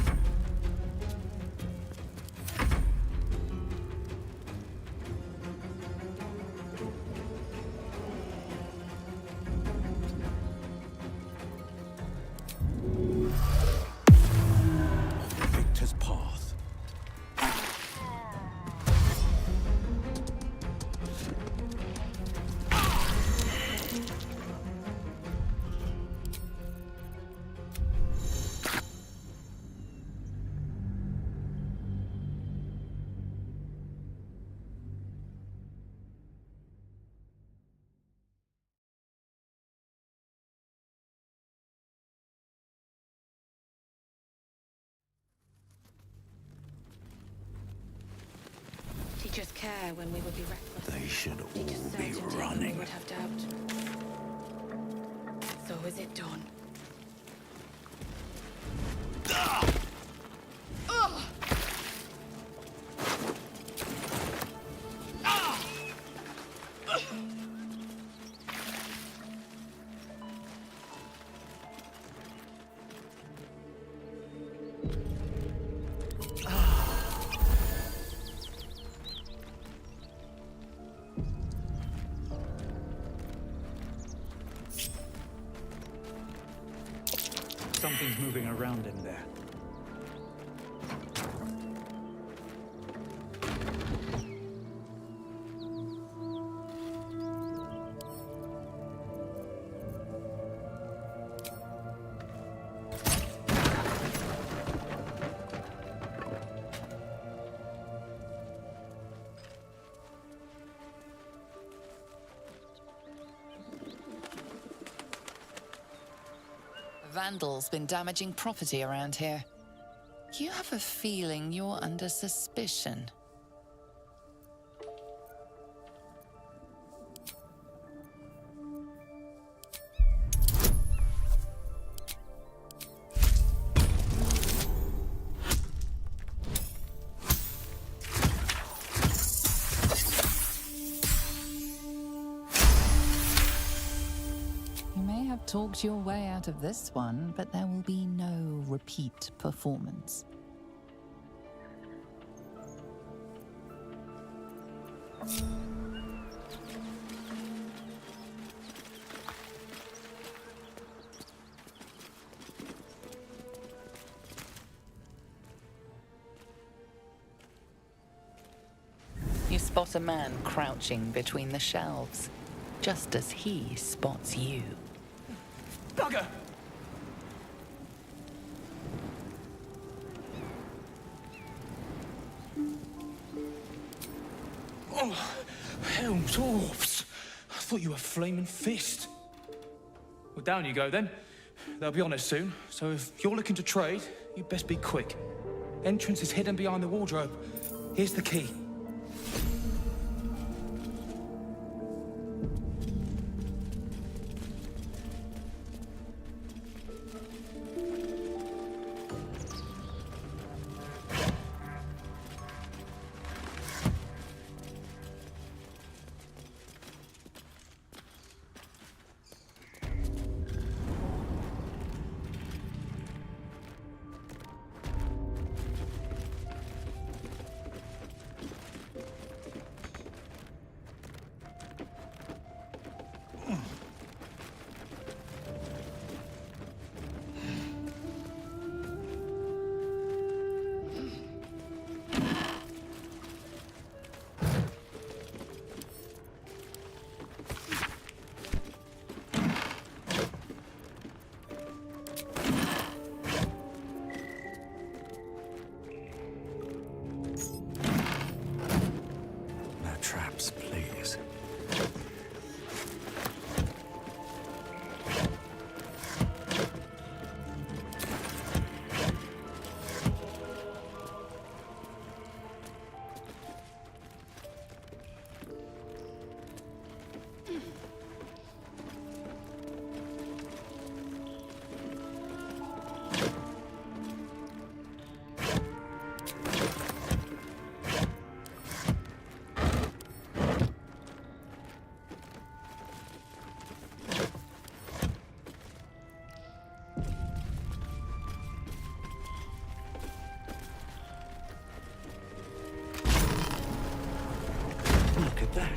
Victor's path. Did he just care when we would be reckless? They should all Did just be certainty when running. we would have doubt. So is it done? Something's moving around in there. Vandals been damaging property around here. You have a feeling you're under suspicion. talked your way out of this one, but there will be no repeat performance. You spot a man crouching between the shelves, just as he spots you. Bugger! Oh, hell, dwarves! I thought you were Flaming Fist. Well, down you go then. They'll be on us soon, so if you're looking to trade, you best be quick. Entrance is hidden behind the wardrobe. Here's the key. Traps, please. Look at that.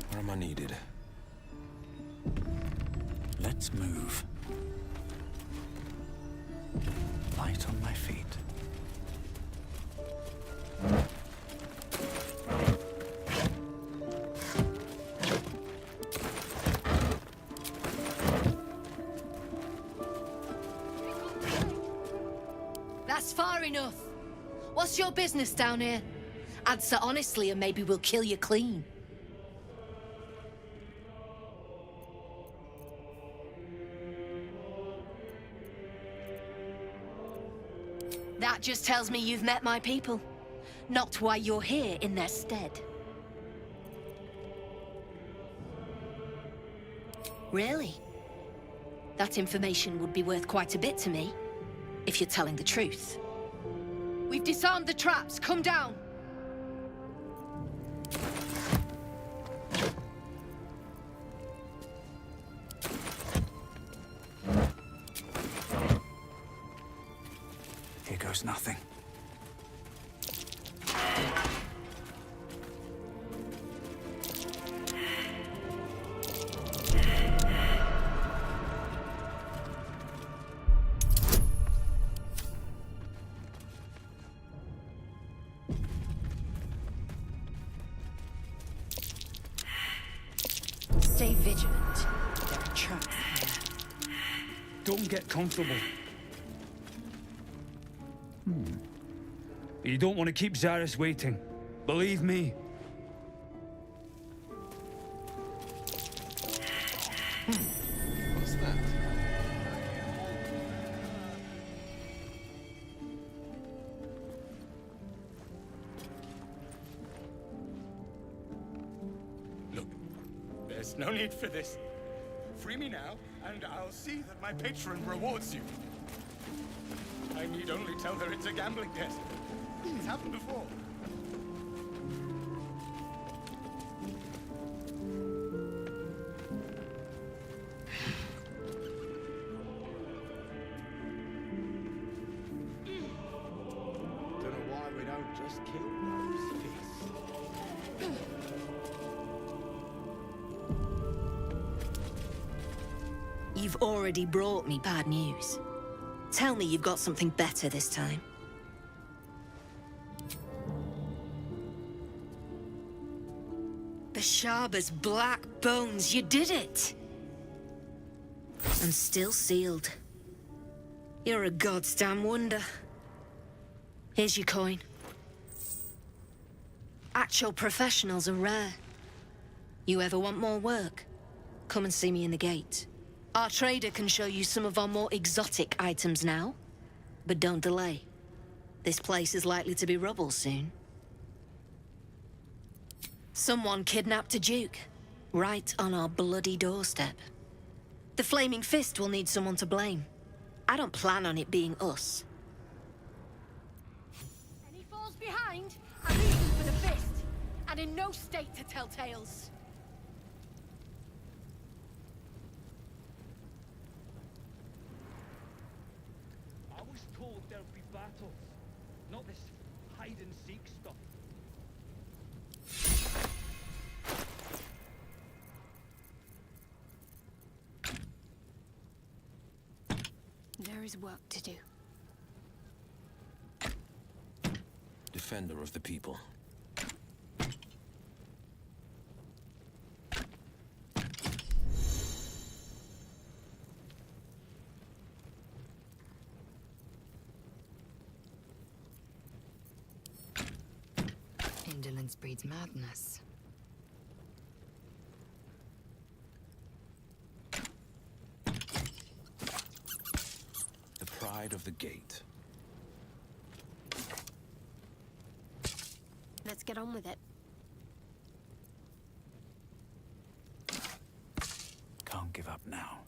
Where am I needed? Let's move. Light on my feet. That's far enough. What's your business down here? Answer honestly and maybe we'll kill you clean. That just tells me you've met my people. Not why you're here in their stead. Really? That information would be worth quite a bit to me, if you're telling the truth. We've disarmed the traps. Come down. Here goes nothing. Stay vigilant. There are traps here. Don't get comfortable. You don't want to keep Zaris waiting. Believe me. What's that? Look, there's no need for this. Free me now, and I'll see that my patron rewards you. I need only tell her it's a gambling desk. It's happened before. Just kill those fists. You've already brought me bad news. Tell me you've got something better this time. The Sharba's black bones, you did it! And still sealed. You're a goddamn wonder. Here's your coin. Actual professionals are rare. You ever want more work? Come and see me in the gate. Our trader can show you some of our more exotic items now. But don't delay. This place is likely to be rubble soon. Someone kidnapped a duke, right on our bloody doorstep. The Flaming Fist will need someone to blame. I don't plan on it being us. Any falls behind, I'm eating for the fist, and in no state to tell tales. I was told there'd be battles, not this hide-and-seek stuff. There is work to do. Defender of the people. Indolence breeds madness. The pride of the gate. Let's get on with it. Can't give up now.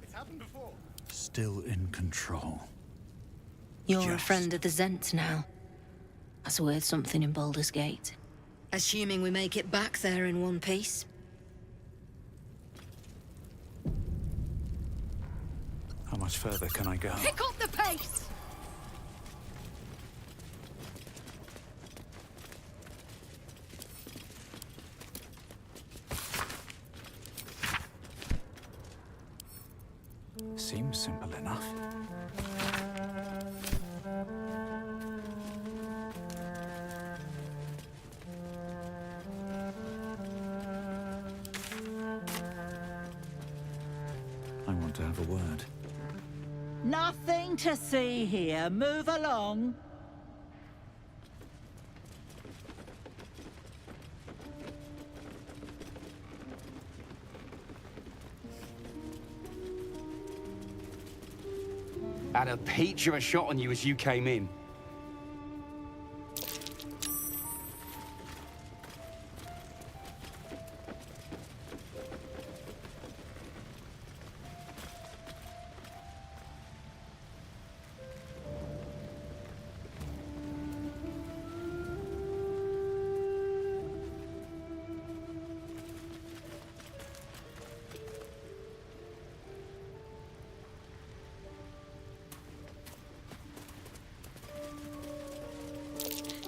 It's happened before. Still in control. You're a friend of the Zent now. That's worth something in Baldurs Gate. Assuming we make it back there in one piece. How much further can I go? Pick up the pace! Seems simple enough. I want to have a word. Nothing to see here. Move along. Had a peach of a shot on you as you came in.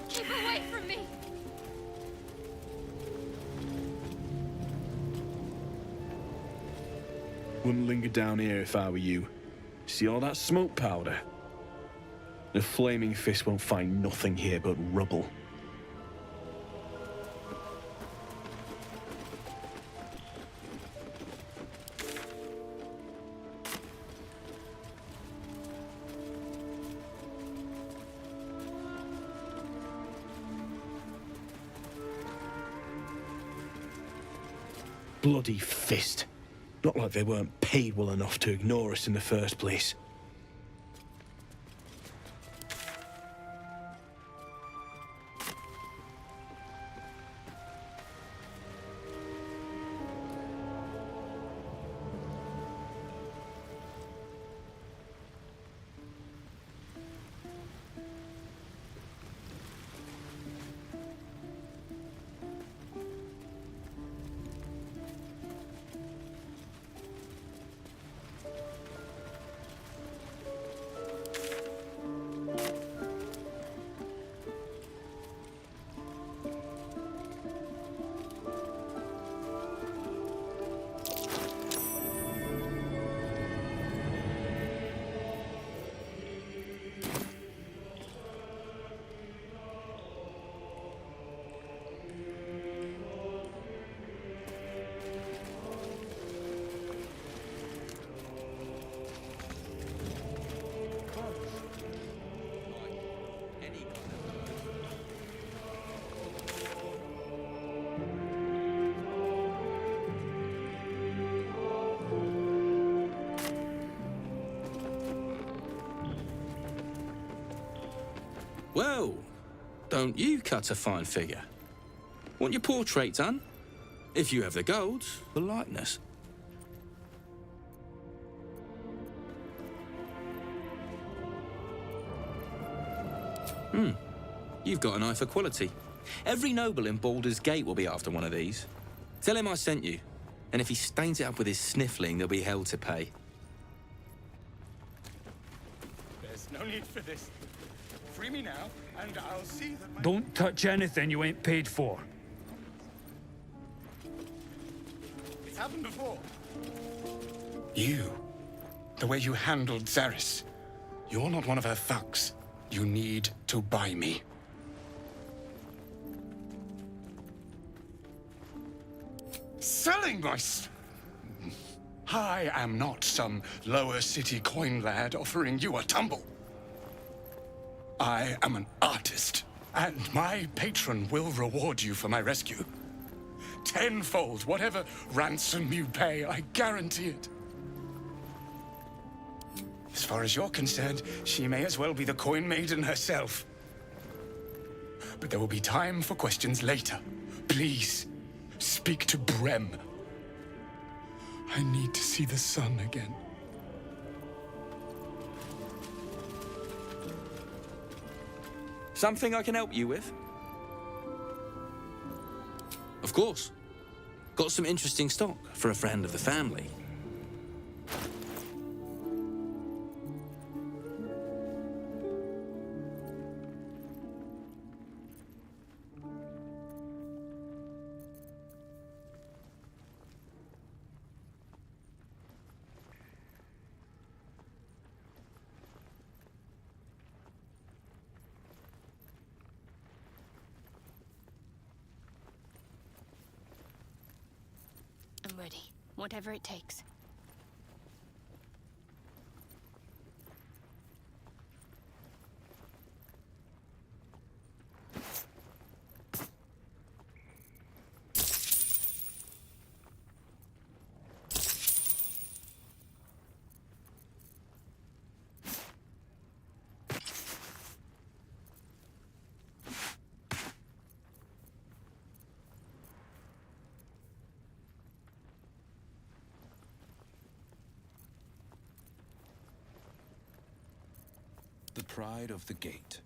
Keep away from me! Wouldn't linger down here if I were you. See all that smoke powder? The Flaming Fist won't find nothing here but rubble. Bloody Fist. Not like they weren't paid well enough to ignore us in the first place. Well, don't you cut a fine figure? Want your portrait done? If you have the gold, the likeness. You've got an eye for quality. Every noble in Baldurs Gate will be after one of these. Tell him I sent you. And if he stains it up with his sniffling, there'll be hell to pay. There's no need for this. Free me now, and I'll see that my... Don't touch anything you ain't paid for. It's happened before. You. The way you handled Zaris. You're not one of her thugs. You need to buy me. Selling my... I am not some lower city coin lad offering you a tumble. I am an artist, and my patron will reward you for my rescue. Tenfold, whatever ransom you pay, I guarantee it. As far as you're concerned, she may as well be the coin maiden herself. But there will be time for questions later. Please, speak to Brem. I need to see the sun again. Something I can help you with? Of course. Got some interesting stock for a friend of the family. I'm ready. Whatever it takes. The pride of the gate.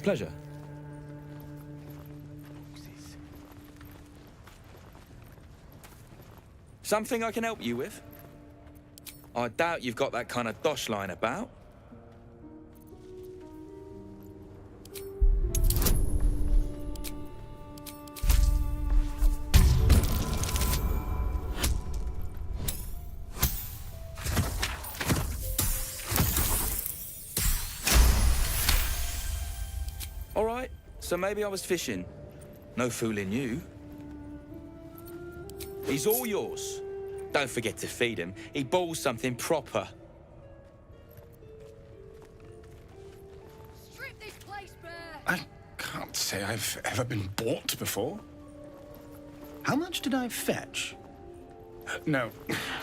Pleasure. Something I can help you with? I doubt you've got that kind of dosh line about. All right, so maybe I was fishing. No fooling you. He's all yours. Don't forget to feed him. He balls something proper. Strip this place bare! I can't say I've ever been bought before. How much did I fetch? No,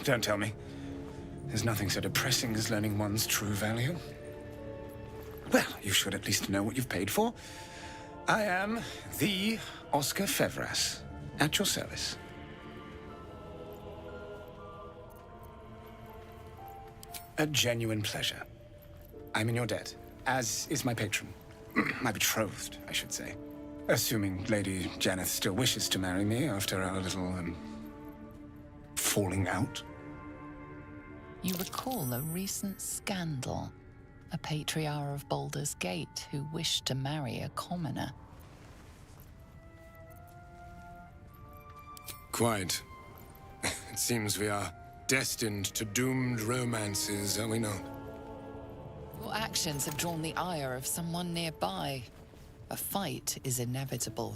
don't tell me. There's nothing so depressing as learning one's true value. Well, you should at least know what you've paid for. I am the Oscar Fevras, at your service. A genuine pleasure. I'm in your debt, as is my patron. My betrothed, I should say. Assuming Lady Janeth still wishes to marry me after our little, falling out. You recall a recent scandal. A patriarch of Baldurs Gate who wished to marry a commoner. Quite. It seems we are destined to doomed romances, are we not? Your actions have drawn the ire of someone nearby. A fight is inevitable.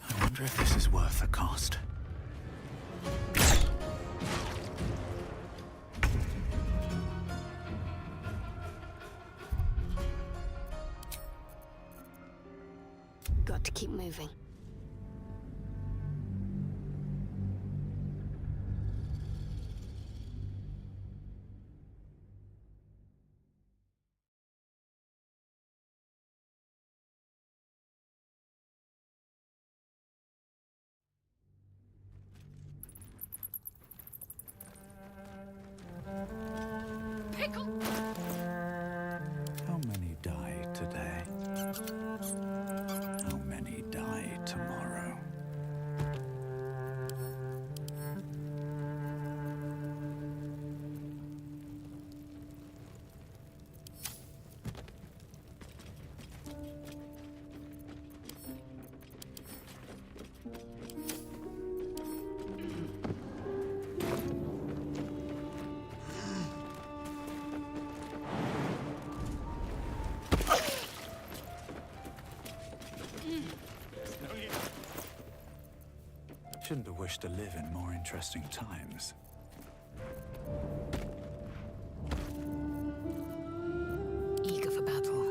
I wonder if this is worth the cost. Got to keep moving. Pickle! How many die today? How many die tomorrow? Shouldn't have wished to live in more interesting times. Eager for battle.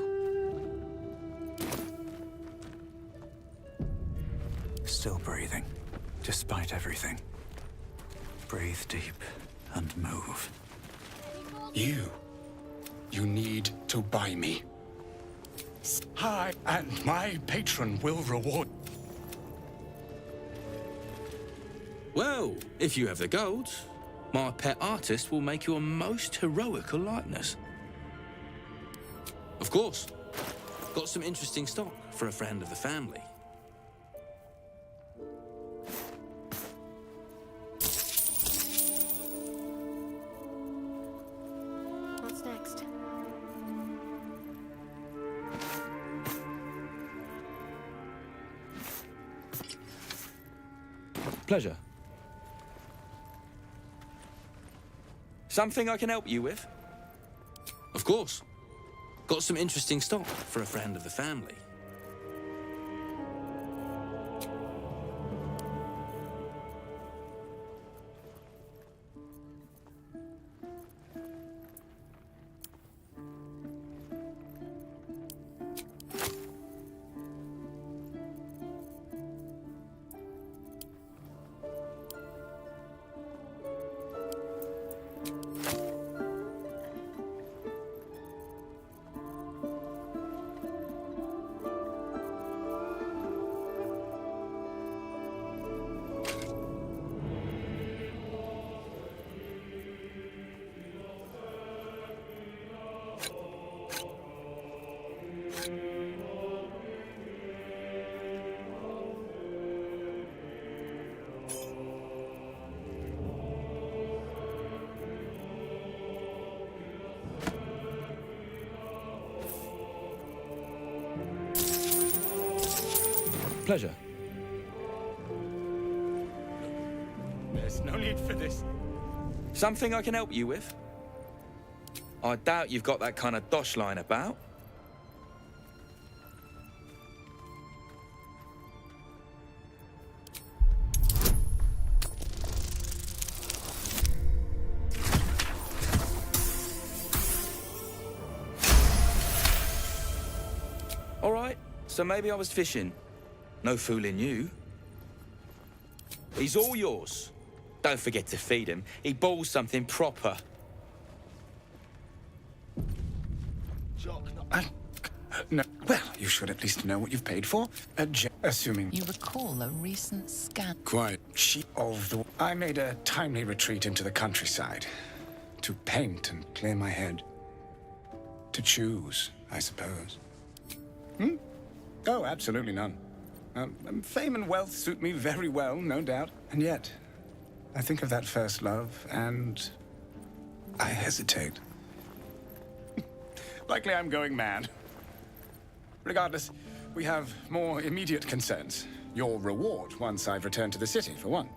Still breathing, despite everything. Breathe deep and move. You need to buy me. I and my patron will reward. Well, if you have the gold, my pet artist will make you a most heroical likeness. Of course. Got some interesting stock for a friend of the family. What's next? Pleasure. Something I can help you with? Of course. Got some interesting stock for a friend of the family. Pleasure. There's no need for this. Something I can help you with? I doubt you've got that kind of dosh lying about. All right, so maybe I was fishing. No fooling you. He's all yours. Don't forget to feed him. He balls something proper. No. Well, you should at least know what you've paid for. Assuming... You recall a recent scan. Quite. I made a timely retreat into the countryside. To paint and clear my head. To choose, I suppose. Hmm? Oh, absolutely none. Fame and wealth suit me very well, no doubt. And yet, I think of that first love, and I hesitate. Likely I'm going mad. Regardless, we have more immediate concerns. Your reward once I've returned to the city, for one.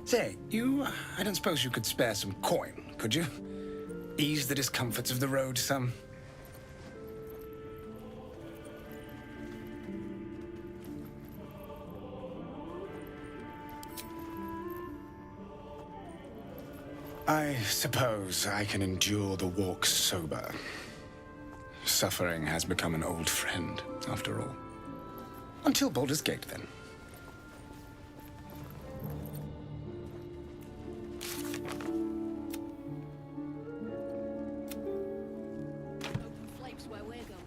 Say, I don't suppose you could spare some coin, could you? Ease the discomforts of the road some. I suppose I can endure the walk sober. Suffering has become an old friend, after all. Until Baldurs Gate, then. Open flames where we're going.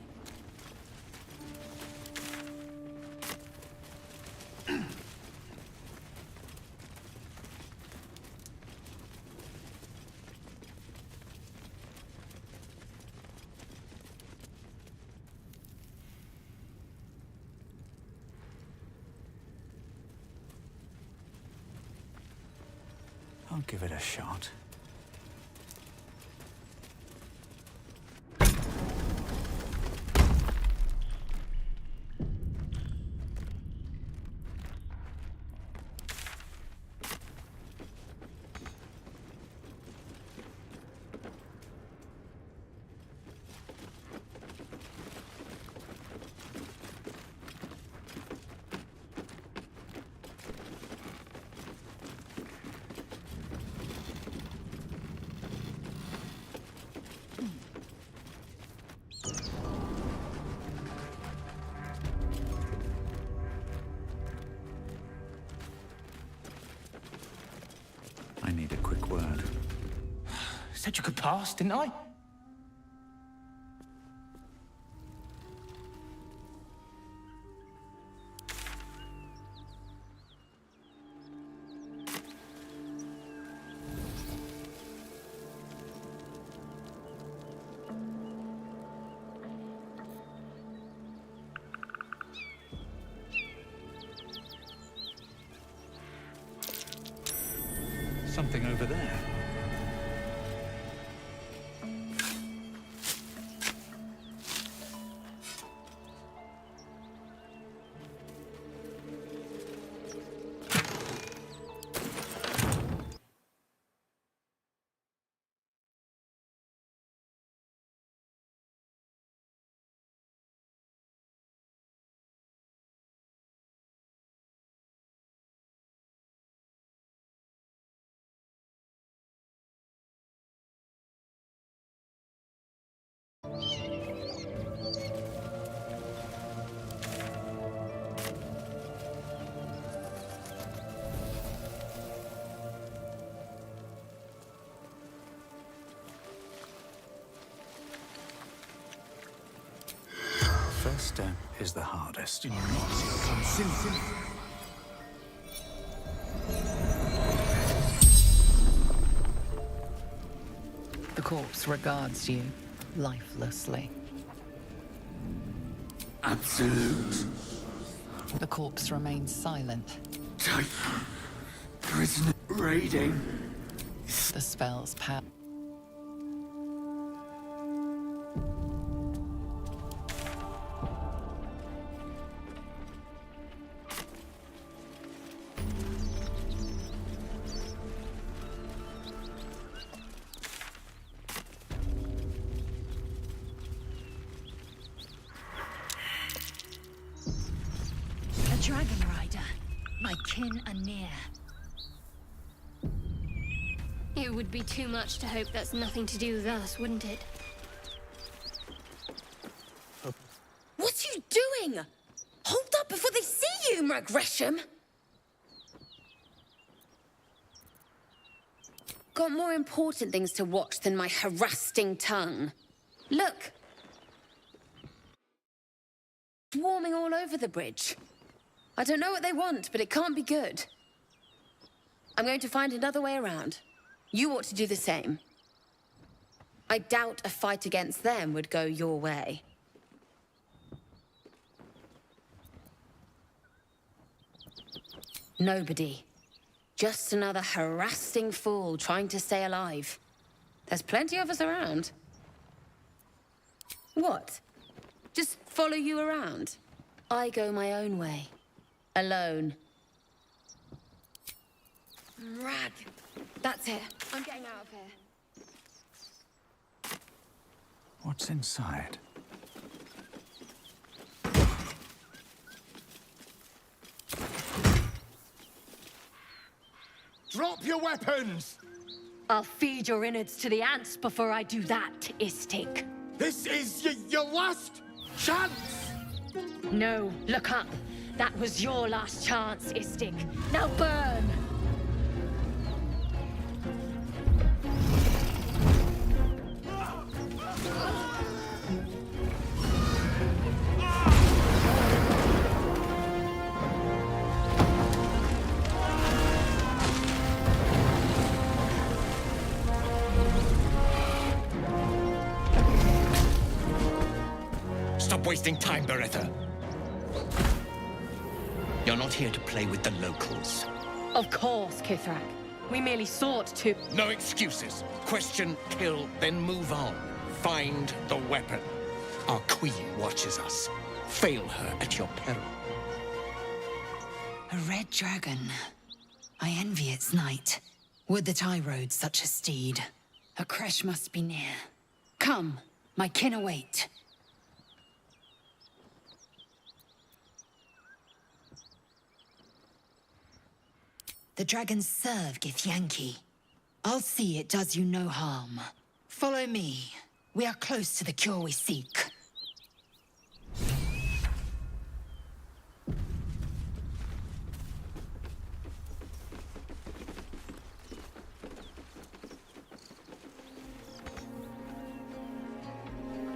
I'll give it a shot. I need a quick word. Said you could pass, didn't I? Something over there. First step is the hardest. The corpse regards you lifelessly. Absolute. The corpse remains silent. Type. Prisoner raiding. The spell's power. Dragon Rider. My kin are near. It would be too much to hope that's nothing to do with us, wouldn't it? What are you doing? Hold up before they see you, Gresham. Got more important things to watch than my harassing tongue. Look. Swarming all over the bridge. I don't know what they want, but it can't be good. I'm going to find another way around. You ought to do the same. I doubt a fight against them would go your way. Nobody. Just another harassing fool trying to stay alive. There's plenty of us around. What? Just follow you around? I go my own way. Alone. Rag. That's it. I'm getting out of here. What's inside? Drop your weapons! I'll feed your innards to the ants before I do that, Istik. This is your last chance! No, look up. That was your last chance, Istik. Now burn! Stop wasting time, Beretta. You're not here to play with the locals. Of course, Kithrak. We merely sought to... No excuses. Question, kill, then move on. Find the weapon. Our queen watches us. Fail her at your peril. A red dragon. I envy its knight. Would that I rode such a steed. A crash must be near. Come, my kin await. The dragons serve Githyanki. I'll see it does you no harm. Follow me. We are close to the cure we seek.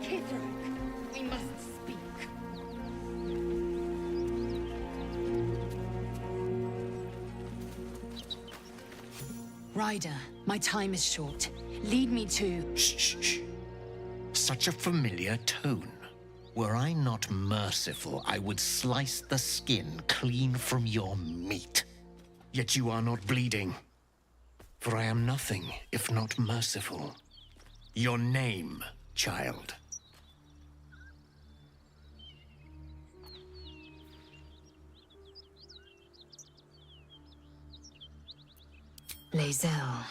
Kithrak, we must speak. Ryder, my time is short. Lead me to... Shh, shh, shh. Such a familiar tone. Were I not merciful, I would slice the skin clean from your meat. Yet you are not bleeding. For I am nothing if not merciful. Your name, child. Lae'zel.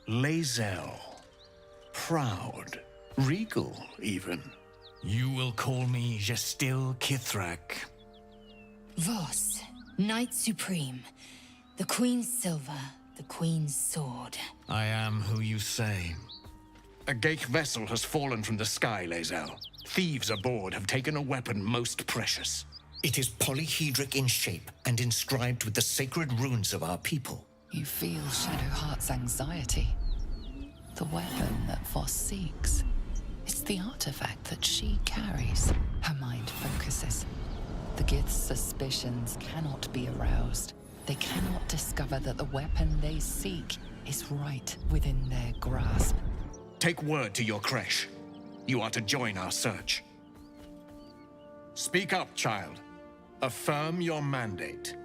Lae'zel. Proud. Regal, even. You will call me Gestil Kithrak. Voss, Knight Supreme. The Queen's silver, the Queen's sword. I am who you say. A Ghaik vessel has fallen from the sky, Lae'zel. Thieves aboard have taken a weapon most precious. It is polyhedric in shape and inscribed with the sacred runes of our people. You feel Shadowheart's anxiety. The weapon that Voss seeks. It's the artifact that she carries. Her mind focuses. The Gith's suspicions cannot be aroused. They cannot discover that the weapon they seek is right within their grasp. Take word to your creche. You are to join our search. Speak up, child. Affirm your mandate.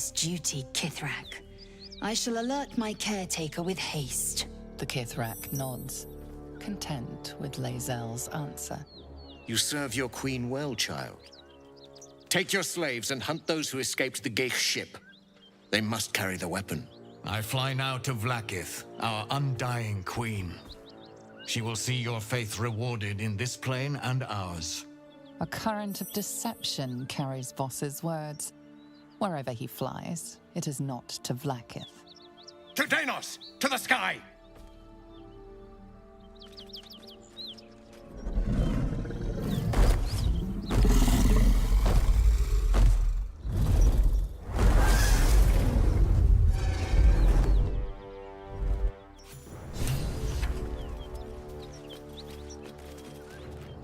this duty, Kithrak. I shall alert my caretaker with haste. The Kithrak nods, content with Lae'zel's answer. You serve your queen well, child. Take your slaves and hunt those who escaped the Geich ship. They must carry the weapon. I fly now to Vlaakith, our undying queen. She will see your faith rewarded in this plane and ours. A current of deception carries Voss's words. Wherever he flies, it is not to Vlaakith. To Danos! To the sky!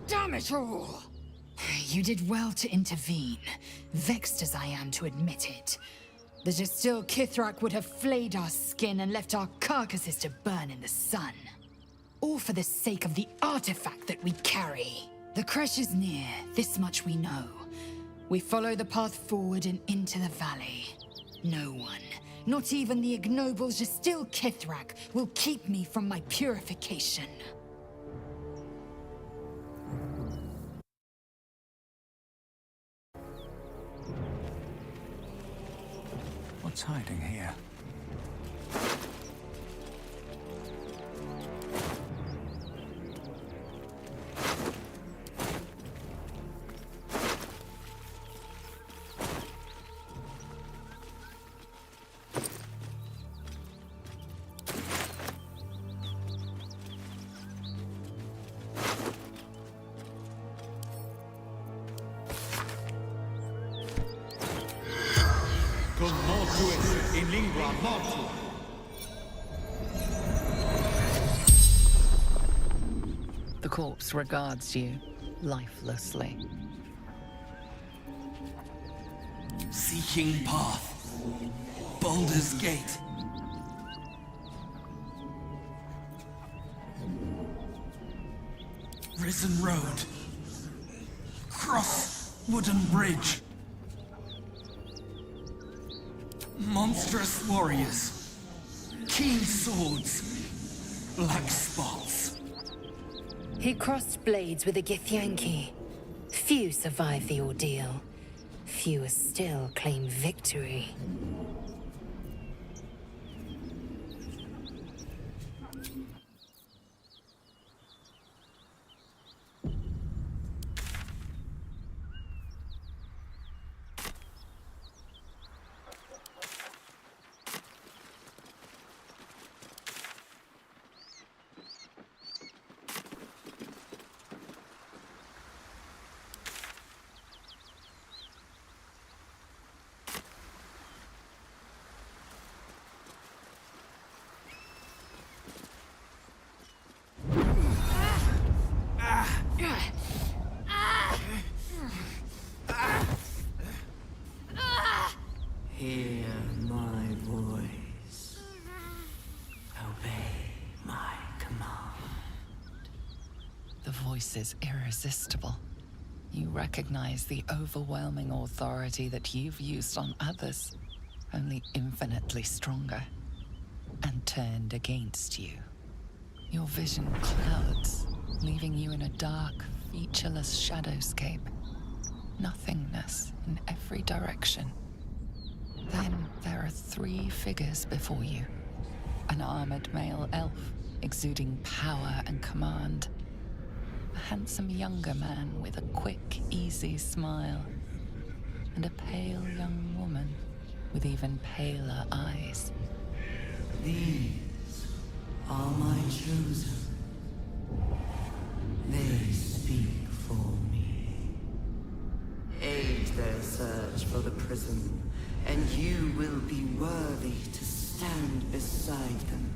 Damn it all! You did well to intervene, vexed as I am to admit it. The Gestil Kithrak would have flayed our skin and left our carcasses to burn in the sun. All for the sake of the artifact that we carry. The crash is near, this much we know. We follow the path forward and into the valley. No one, not even the ignoble Gestil Kithrak, will keep me from my purification. What's hiding here? In lingua mortuum. The corpse regards you lifelessly. Seeking path. Baldurs Gate. Risen road. Cross wooden bridge. Monstrous warriors. Keen swords. Black spots. He crossed blades with a Githyanki. Few survive the ordeal. Fewer still claim victory. Hear my voice. Obey my command. The voice is irresistible. You recognize the overwhelming authority that you've used on others, only infinitely stronger, and turned against you. Your vision clouds, leaving you in a dark, featureless shadowscape. Nothingness in every direction. Then there are 3 figures before you. An armored male elf, exuding power and command. A handsome younger man with a quick, easy smile. And a pale young woman with even paler eyes. These are my chosen. They speak for me. Aid their search for the prison, and you will be worthy to stand beside them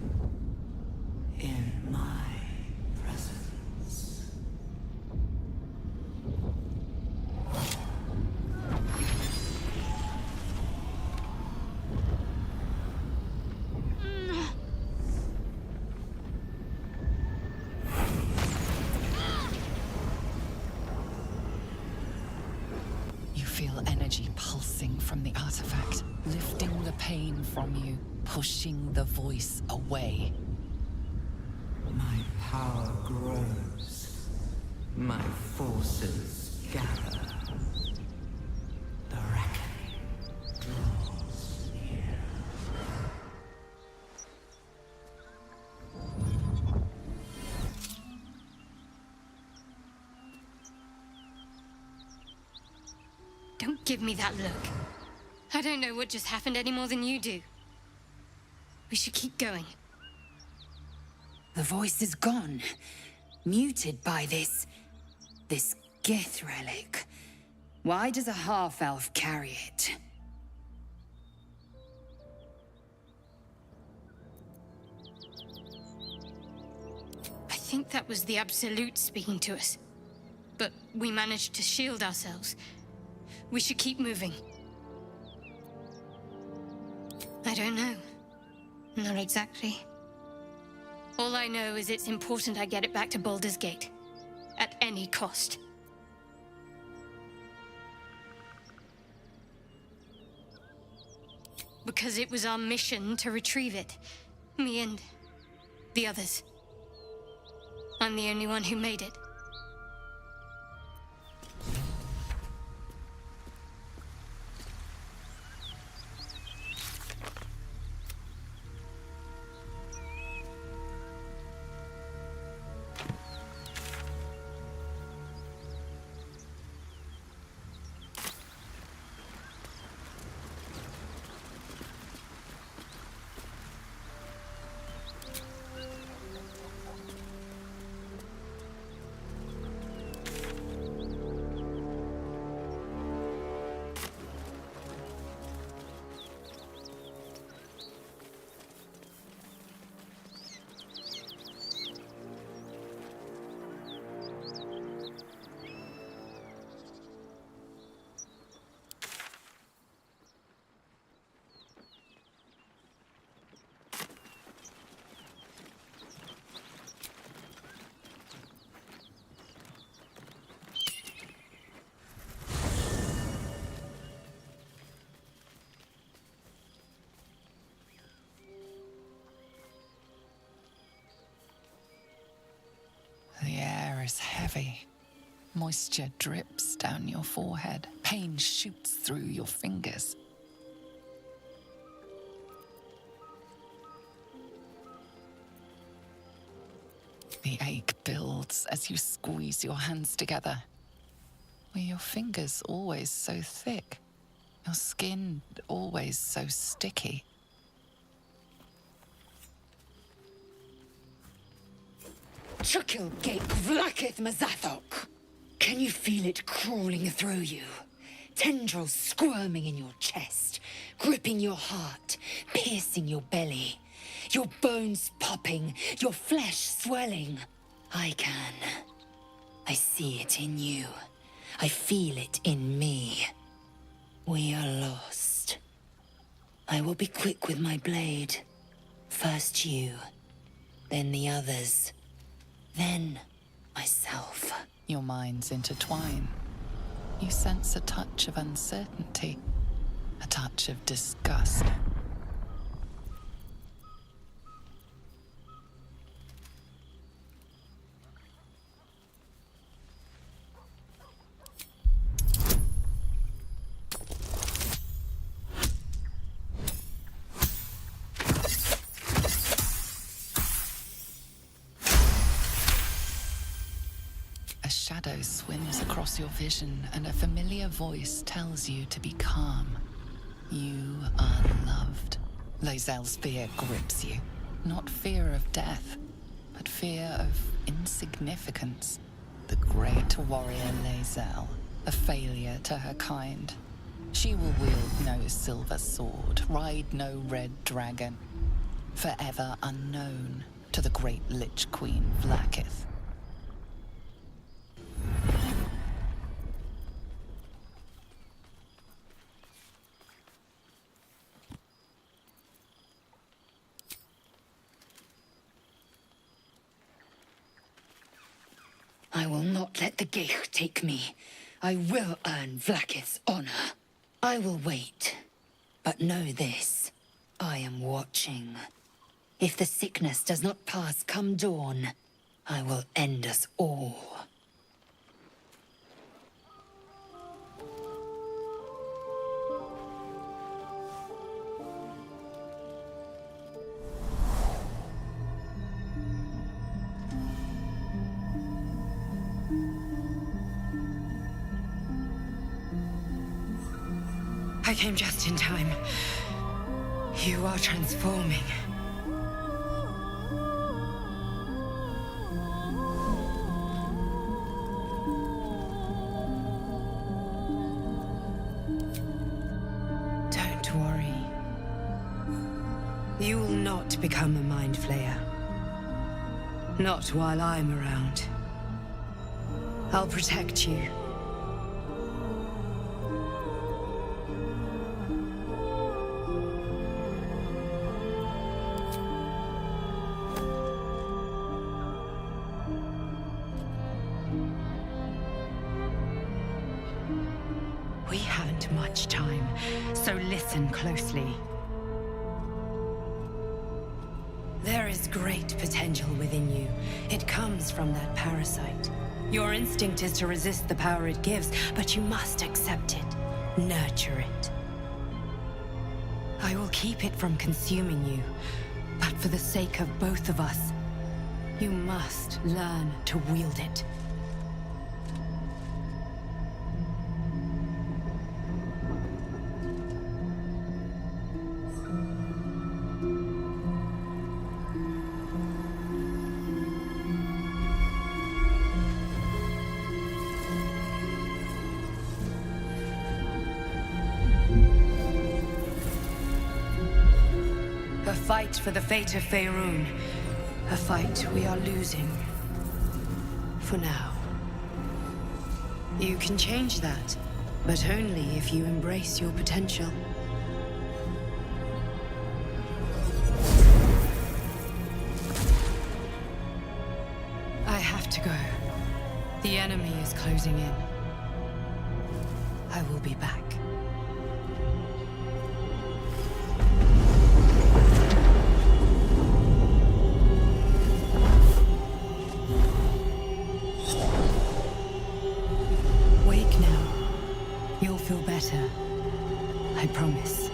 in my presence. You feel energy pulsing rising from the artifact, lifting the pain from you, pushing the voice away. My power grows. My forces gather. The reckoning draws near. Don't give me that look. I don't know what just happened any more than you do. We should keep going. The voice is gone. Muted by this Gith relic. Why does a half-elf carry it? I think that was the Absolute speaking to us. But we managed to shield ourselves. We should keep moving. I don't know. Not exactly. All I know is it's important I get it back to Baldurs Gate. At any cost. Because it was our mission to retrieve it. Me and the others. I'm the only one who made it. The air is heavy. Moisture drips down your forehead. Pain shoots through your fingers. The ache builds as you squeeze your hands together. Were your fingers always so thick? Your skin always so sticky? Chukil Gate Vlakith Mazathok! Can you feel it crawling through you? Tendrils squirming in your chest, gripping your heart, piercing your belly. Your bones popping, your flesh swelling. I can. I see it in you. I feel it in me. We are lost. I will be quick with my blade. First you, then the others, then myself. Your minds intertwine. You sense a touch of uncertainty, a touch of disgust. A shadow swims across your vision, and a familiar voice tells you to be calm. You are loved. Lae'zel's fear grips you. Not fear of death, but fear of insignificance. The great warrior Lae'zel, a failure to her kind. She will wield no silver sword, ride no red dragon. Forever unknown to the great Lich Queen Vlakith. I will not let the Ghaik take me. I will earn Vlakith's honor. I will wait. But know this. I am watching. If the sickness does not pass come dawn, I will end us all. I came just in time. You are transforming. Don't worry. You will not become a Mind Flayer. Not while I'm around. I'll protect you. We haven't much time, so listen closely. There is great potential within you. It comes from that parasite. Your instinct is to resist the power it gives, but you must accept it, nurture it. I will keep it from consuming you, but for the sake of both of us, you must learn to wield it. A fight for the fate of Faerun. A fight we are losing. For now. You can change that, but only if you embrace your potential. I have to go. The enemy is closing in. I will be back. Wake now. You'll feel better. I promise.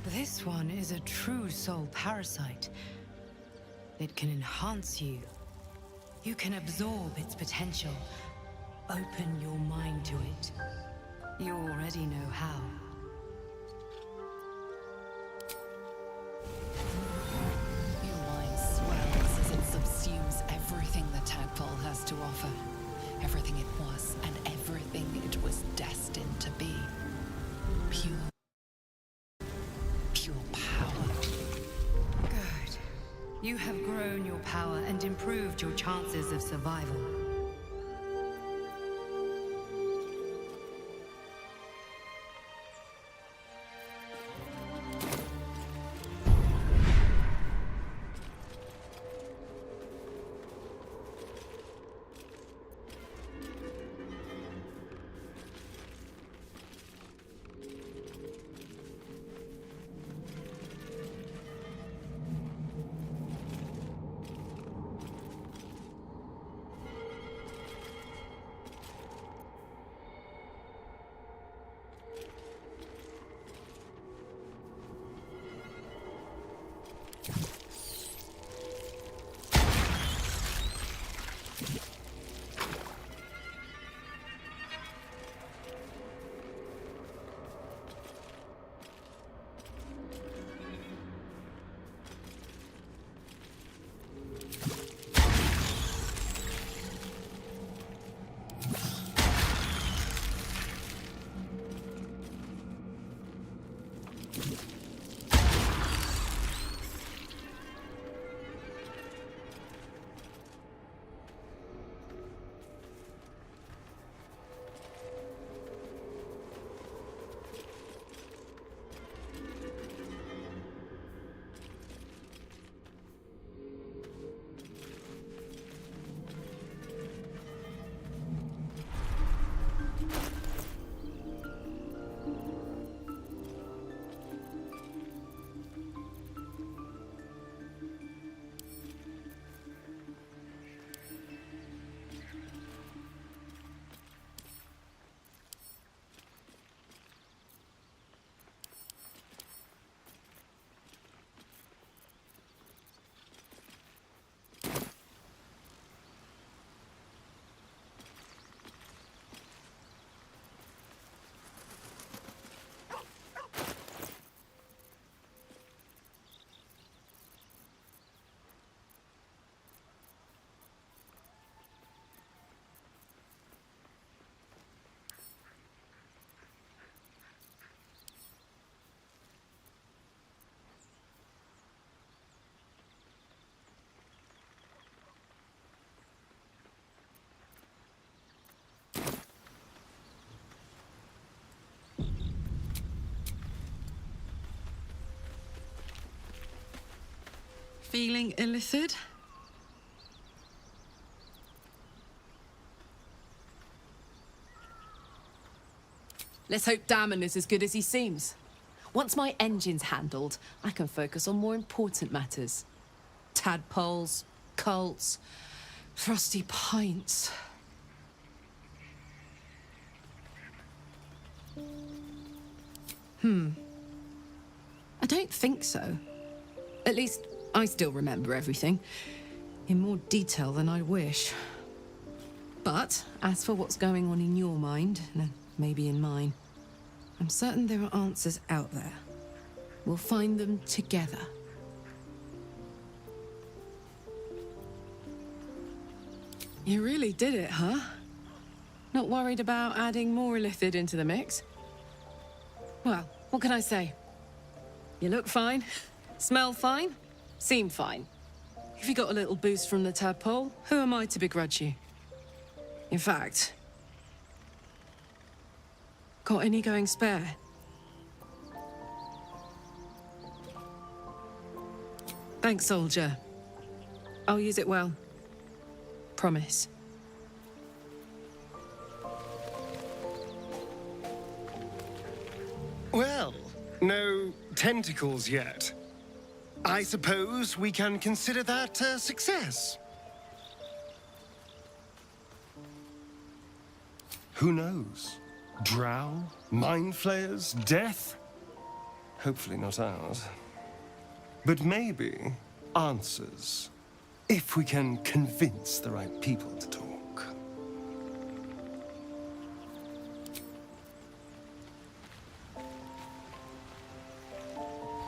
This one is a true soul parasite. It can enhance you. You can absorb its potential. Open your mind to it. You already know how. Your mind swells as it subsumes everything the tadpole has to offer. Everything it was and everything it was destined to be. Pure power. Good. You have grown your power and improved your chances of survival. feeling illithid? Let's hope Damon is as good as he seems. Once my engine's handled, I can focus on more important matters. Tadpoles, cults, frosty pints. I don't think so. At least, I still remember everything. In more detail than I wish. But, as for what's going on in your mind, and maybe in mine, I'm certain there are answers out there. We'll find them together. You really did it, huh? Not worried about adding more illithid into the mix? Well, what can I say? You look fine, smell fine, seem fine. If you got a little boost from the tadpole, who am I to begrudge you? In fact, got any going spare? Thanks, soldier. I'll use it well. Promise. Well, no tentacles yet. I suppose we can consider that a success. Who knows? Drow? Mind flayers? Death? Hopefully not ours. But maybe answers. If we can convince the right people to talk.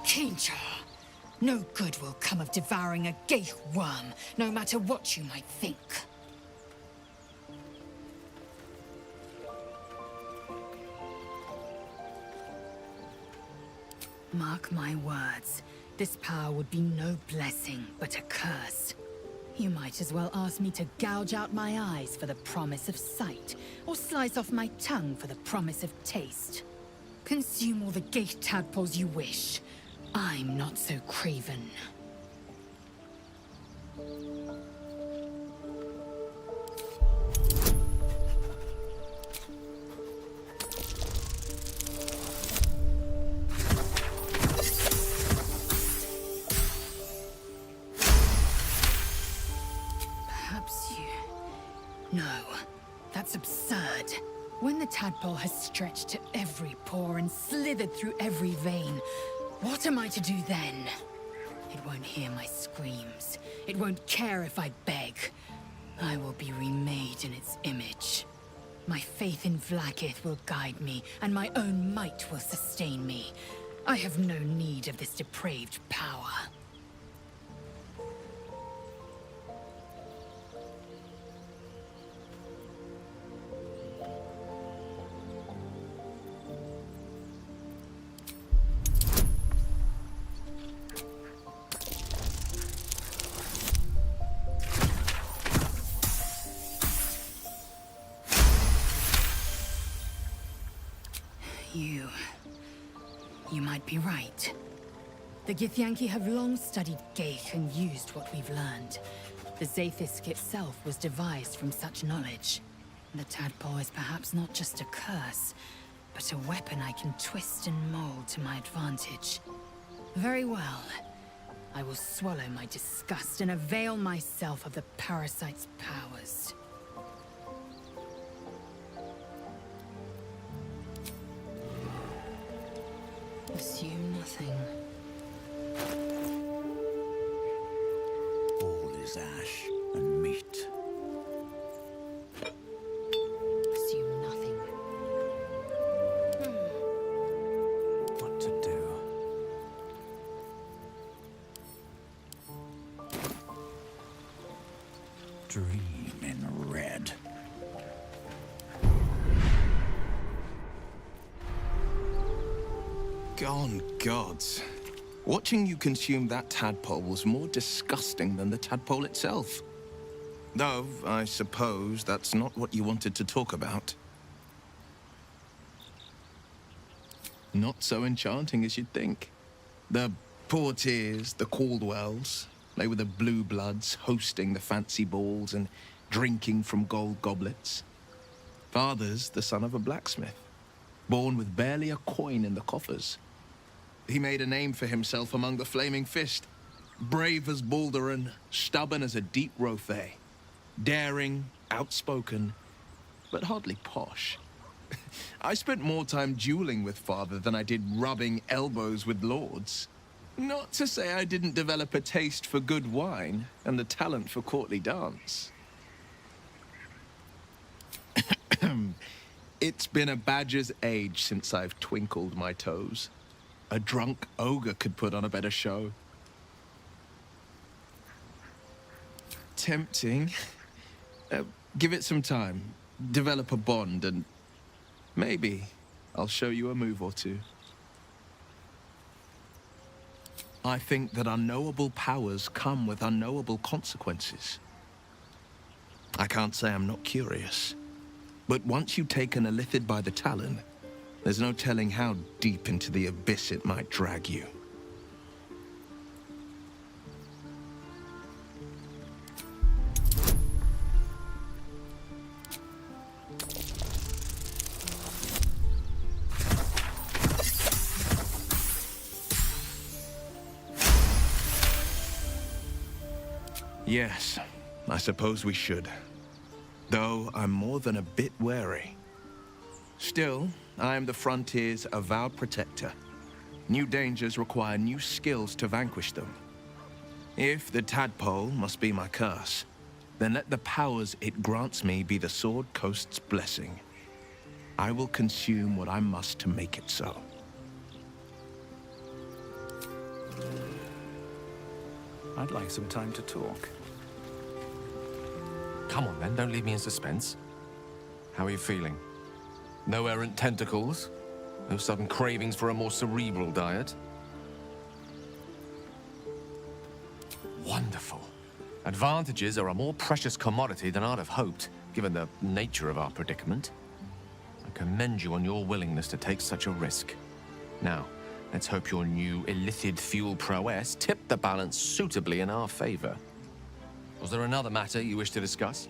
Kinja, no good will come of devouring a Ghaik worm, no matter what you might think. Mark my words, this power would be no blessing, but a curse. You might as well ask me to gouge out my eyes for the promise of sight, or slice off my tongue for the promise of taste. Consume all the Ghaik tadpoles you wish. I'm not so craven. No, that's absurd. When the tadpole has stretched to every pore and slithered through every vein, what am I to do then? It won't hear my screams. It won't care if I beg. I will be remade in its image. My faith in Vlaakith will guide me, and my own might will sustain me. I have no need of this depraved power. You might be right. The Githyanki have long studied Ghaik and used what we've learned. The Zaithisk itself was devised from such knowledge. The tadpole is perhaps not just a curse, but a weapon I can twist and mold to my advantage. Very well. I will swallow my disgust and avail myself of the parasite's powers. Assume nothing. All is ash and meat. Assume nothing. What to do? Dream in red. Gone gods. Watching you consume that tadpole was more disgusting than the tadpole itself. Though, I suppose that's not what you wanted to talk about. Not so enchanting as you'd think. The Portiers, the Caldwells, They were the blue bloods hosting the fancy balls and drinking from gold goblets. Father's the son of a blacksmith, born with barely a coin in the coffers. He made a name for himself among the Flaming Fist. Brave as Balduran, stubborn as a deep Rothay. Daring, outspoken, but hardly posh. I spent more time dueling with Father than I did rubbing elbows with lords. Not to say I didn't develop a taste for good wine and the talent for courtly dance. It's been a badger's age since I've twinkled my toes. A drunk ogre could put on a better show. Tempting. Give it some time. Develop a bond, and maybe I'll show you a move or two. I think that unknowable powers come with unknowable consequences. I can't say I'm not curious, but once you take an illithid by the talon, there's no telling how deep into the abyss it might drag you. Yes, I suppose we should. Though I'm more than a bit wary. Still, I am the frontier's avowed protector. New dangers require new skills to vanquish them. If the tadpole must be my curse, then let the powers it grants me be the Sword Coast's blessing. I will consume what I must to make it so. I'd like some time to talk. Come on, then. Don't leave me in suspense. How are you feeling? No errant tentacles? No sudden cravings for a more cerebral diet? Wonderful. Advantages are a more precious commodity than I'd have hoped, given the nature of our predicament. I commend you on your willingness to take such a risk. Now, let's hope your new illithid fuel prowess tipped the balance suitably in our favor. Was there another matter you wish to discuss?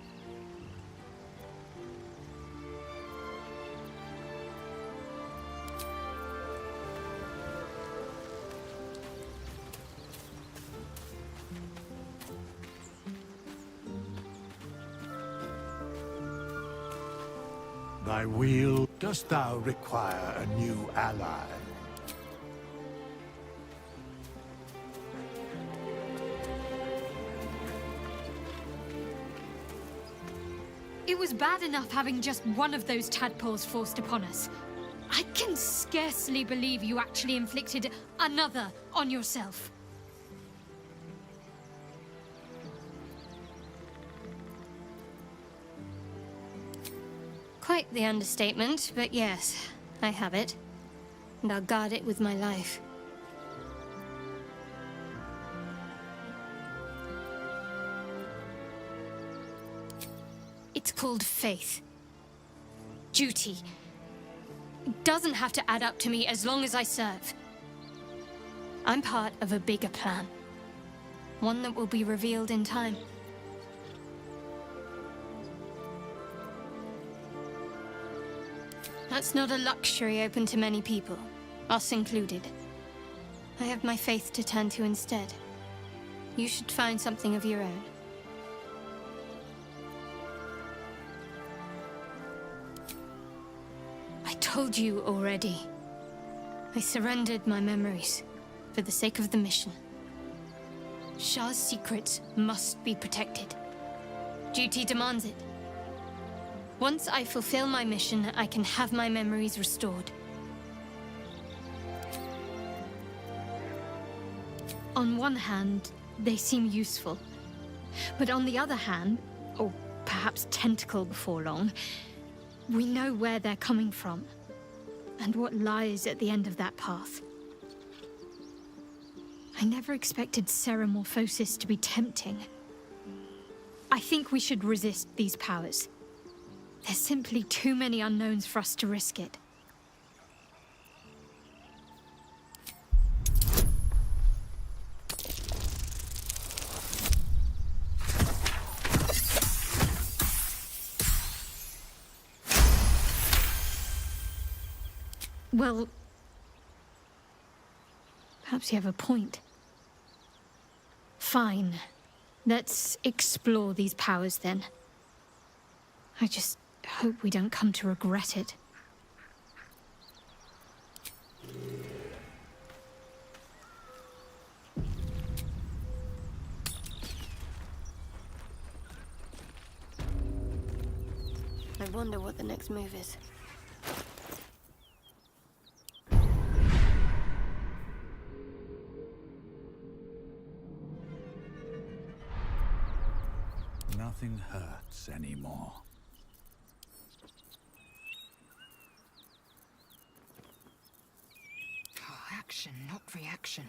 Thy wheel, dost thou require a new ally? It was bad enough having just one of those tadpoles forced upon us. I can scarcely believe you actually inflicted another on yourself. Quite the understatement, but yes, I have it. And I'll guard it with my life. It's called faith. Duty. It doesn't have to add up to me as long as I serve. I'm part of a bigger plan. One that will be revealed in time. That's not a luxury open to many people, us included. I have my faith to turn to instead. You should find something of your own. I told you already. I surrendered my memories for the sake of the mission. Shah's secrets must be protected. Duty demands it. Once I fulfill my mission, I can have my memories restored. On one hand, they seem useful. But on the other hand, or perhaps tentacle before long, we know where they're coming from, and what lies at the end of that path. I never expected Ceramorphosis to be tempting. I think we should resist these powers. There's simply too many unknowns for us to risk it. Well, perhaps you have a point. Fine. Let's explore these powers then. I just hope we don't come to regret it. I wonder what the next move is. Nothing hurts anymore. Oh, action, not reaction.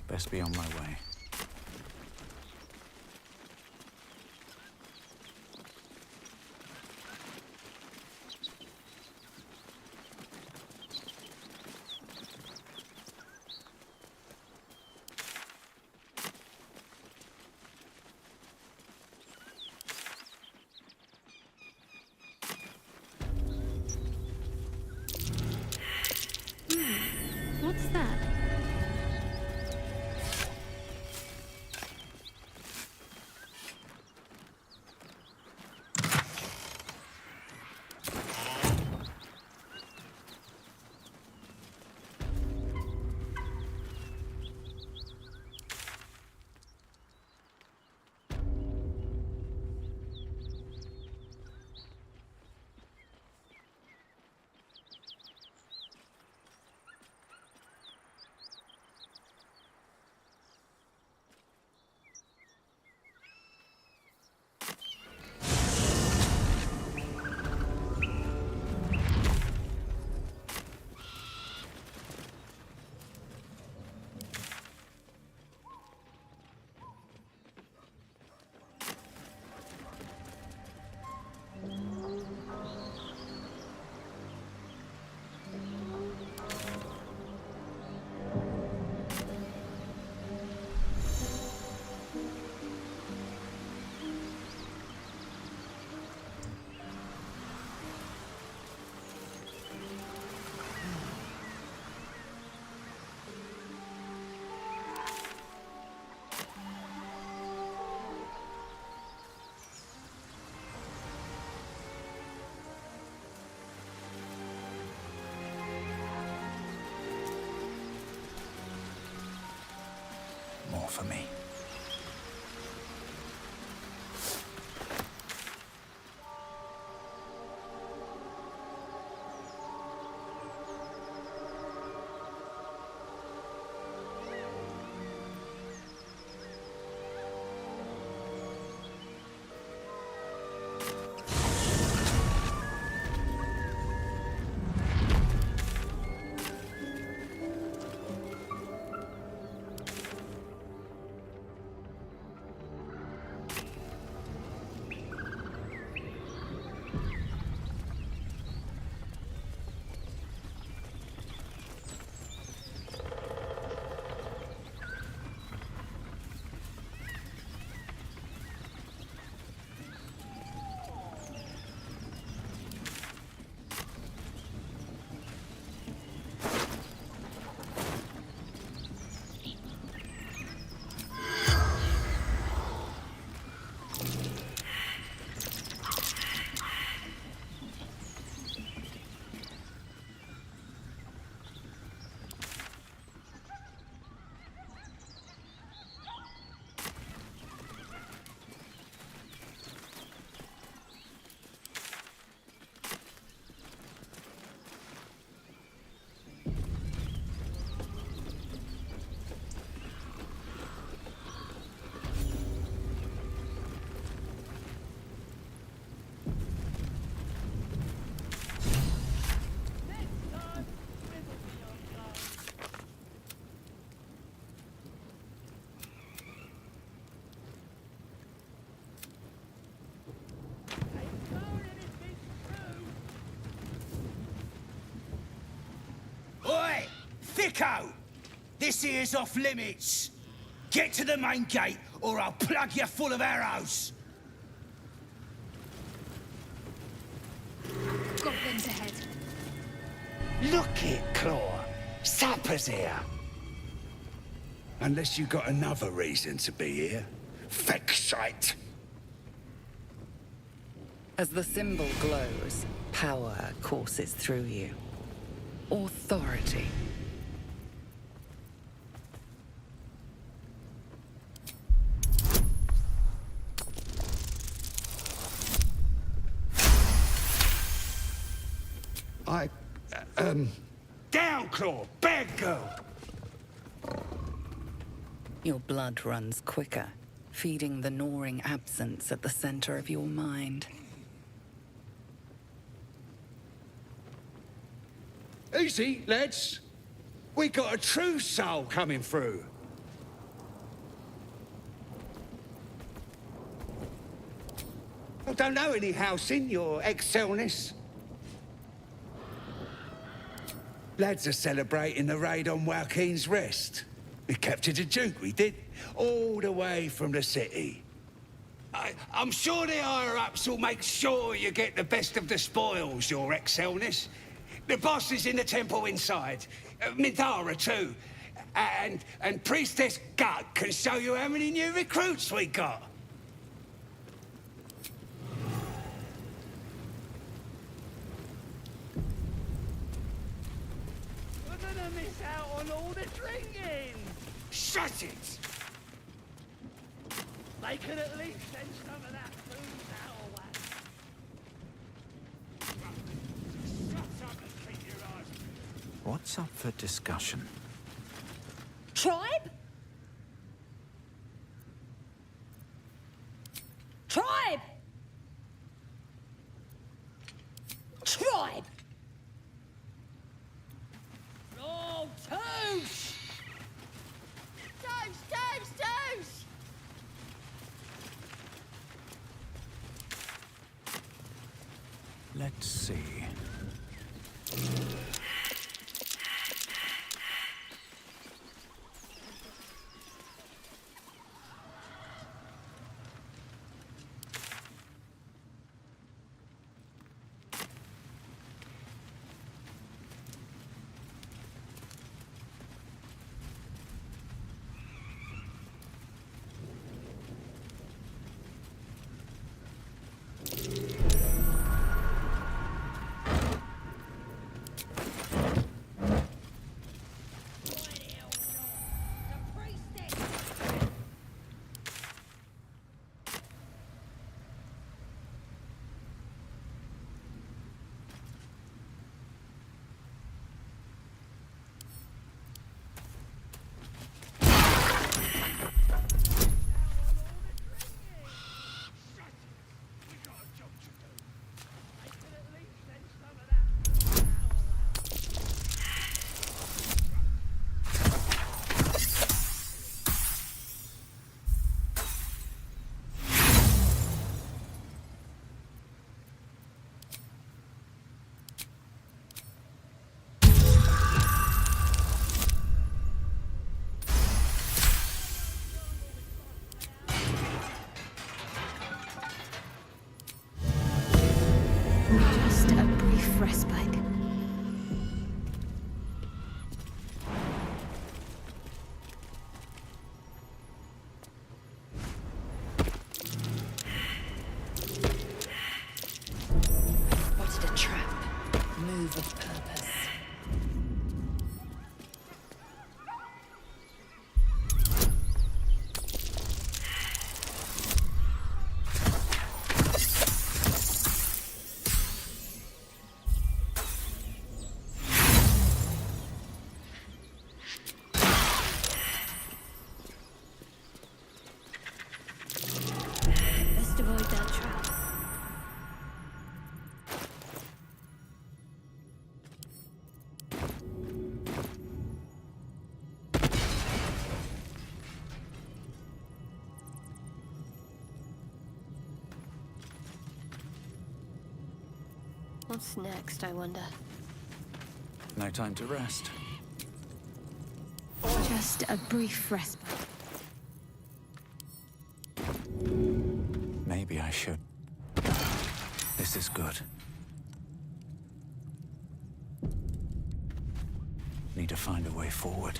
Best be on my way. What's that? More for me. Echo! This here's off limits. Get to the main gate, or I'll plug you full of arrows. Goblins ahead. Look it, Claw. Sapper's here. Unless you got another reason to be here. Vexite. As the symbol glows, power courses through you. Authority. Down, Claw! Bad girl! Your blood runs quicker, feeding the gnawing absence at the center of your mind. Easy, lads. We got a true soul coming through. I don't know any house in your excelness. Lads are celebrating the raid on Joaquin's Rest. We captured a Duke, we did, all the way from the city. I'm sure the higher-ups will make sure you get the best of the spoils, your excelness. The boss is in the temple inside. Midara, too. And Priestess Gut can show you how many new recruits we got. We're gonna miss out on all the drinking! Shut it! They could at least send some of that food our way. Shut up and keep your eyes. What's up for discussion? Tribe? Tribe! Tribe! Oh, Toos! Toos, Toos, Toos! Let's see. Just a brief respite. Spotted a trap. Move with purpose. Best avoid that trap. What's next, I wonder? No time to rest. Just a brief respite. Maybe I should. This is good. Need to find a way forward.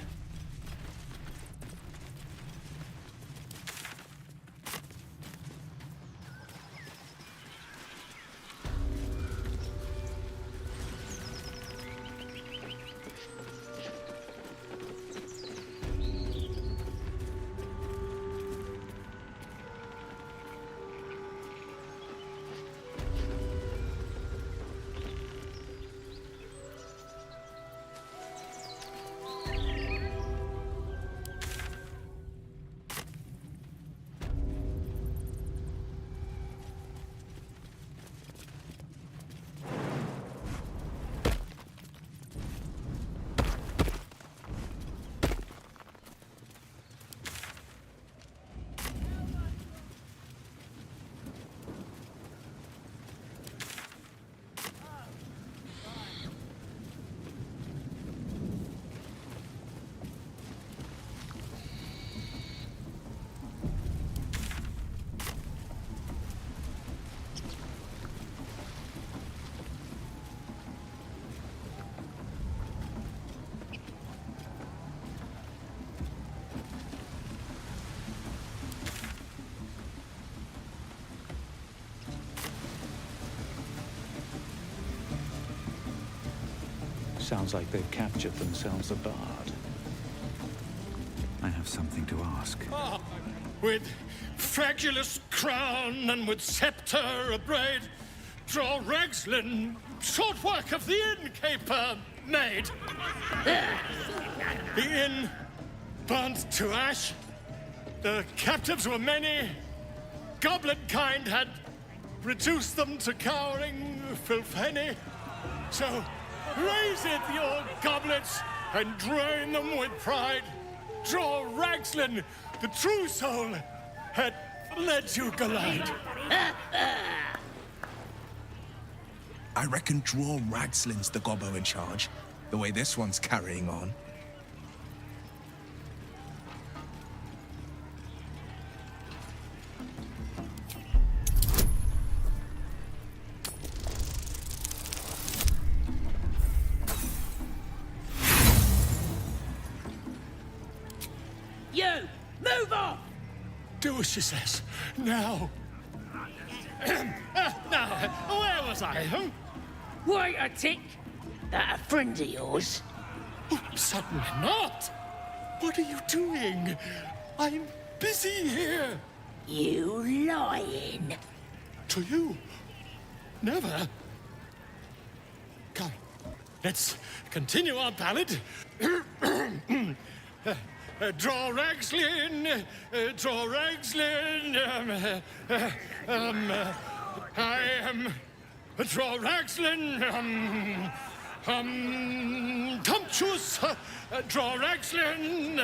Sounds like they've captured themselves a bard. I have something to ask. Ah, with fragulous crown and with scepter abraid, draw Ragslin, short work of the innkeeper made. The inn burnt to ash. The captives were many. Goblin kind had reduced them to cowering filtheny. So raise it, your goblets, and drain them with pride. Draw Ragslin, the true soul, had led you glide. I reckon Draw Ragslin's the gobbo in charge, the way this one's carrying on. You! Move off! Do as she says. Now. Now, where was I? Wait a tick. That a friend of yours? Oh, certainly not. What are you doing? I'm busy here. You lying. To you? Never. Come, let's continue our ballad. Draw Ragslin, draw Ragslin. I am draw Ragslin. Tumptuous, draw Ragslin.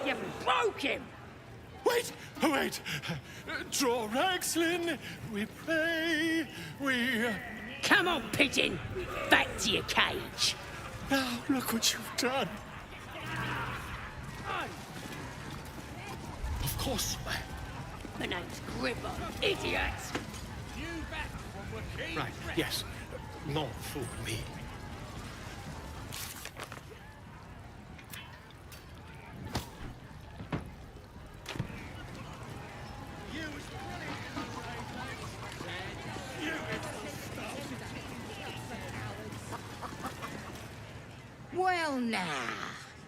You broke him. Wait, wait. Draw Ragslin. We pray. We. Come on, pigeon. Back to your cage. Now, look what you've done. Of course. My name's Gripper, idiot. Right, yes. Not fool me. Well, now,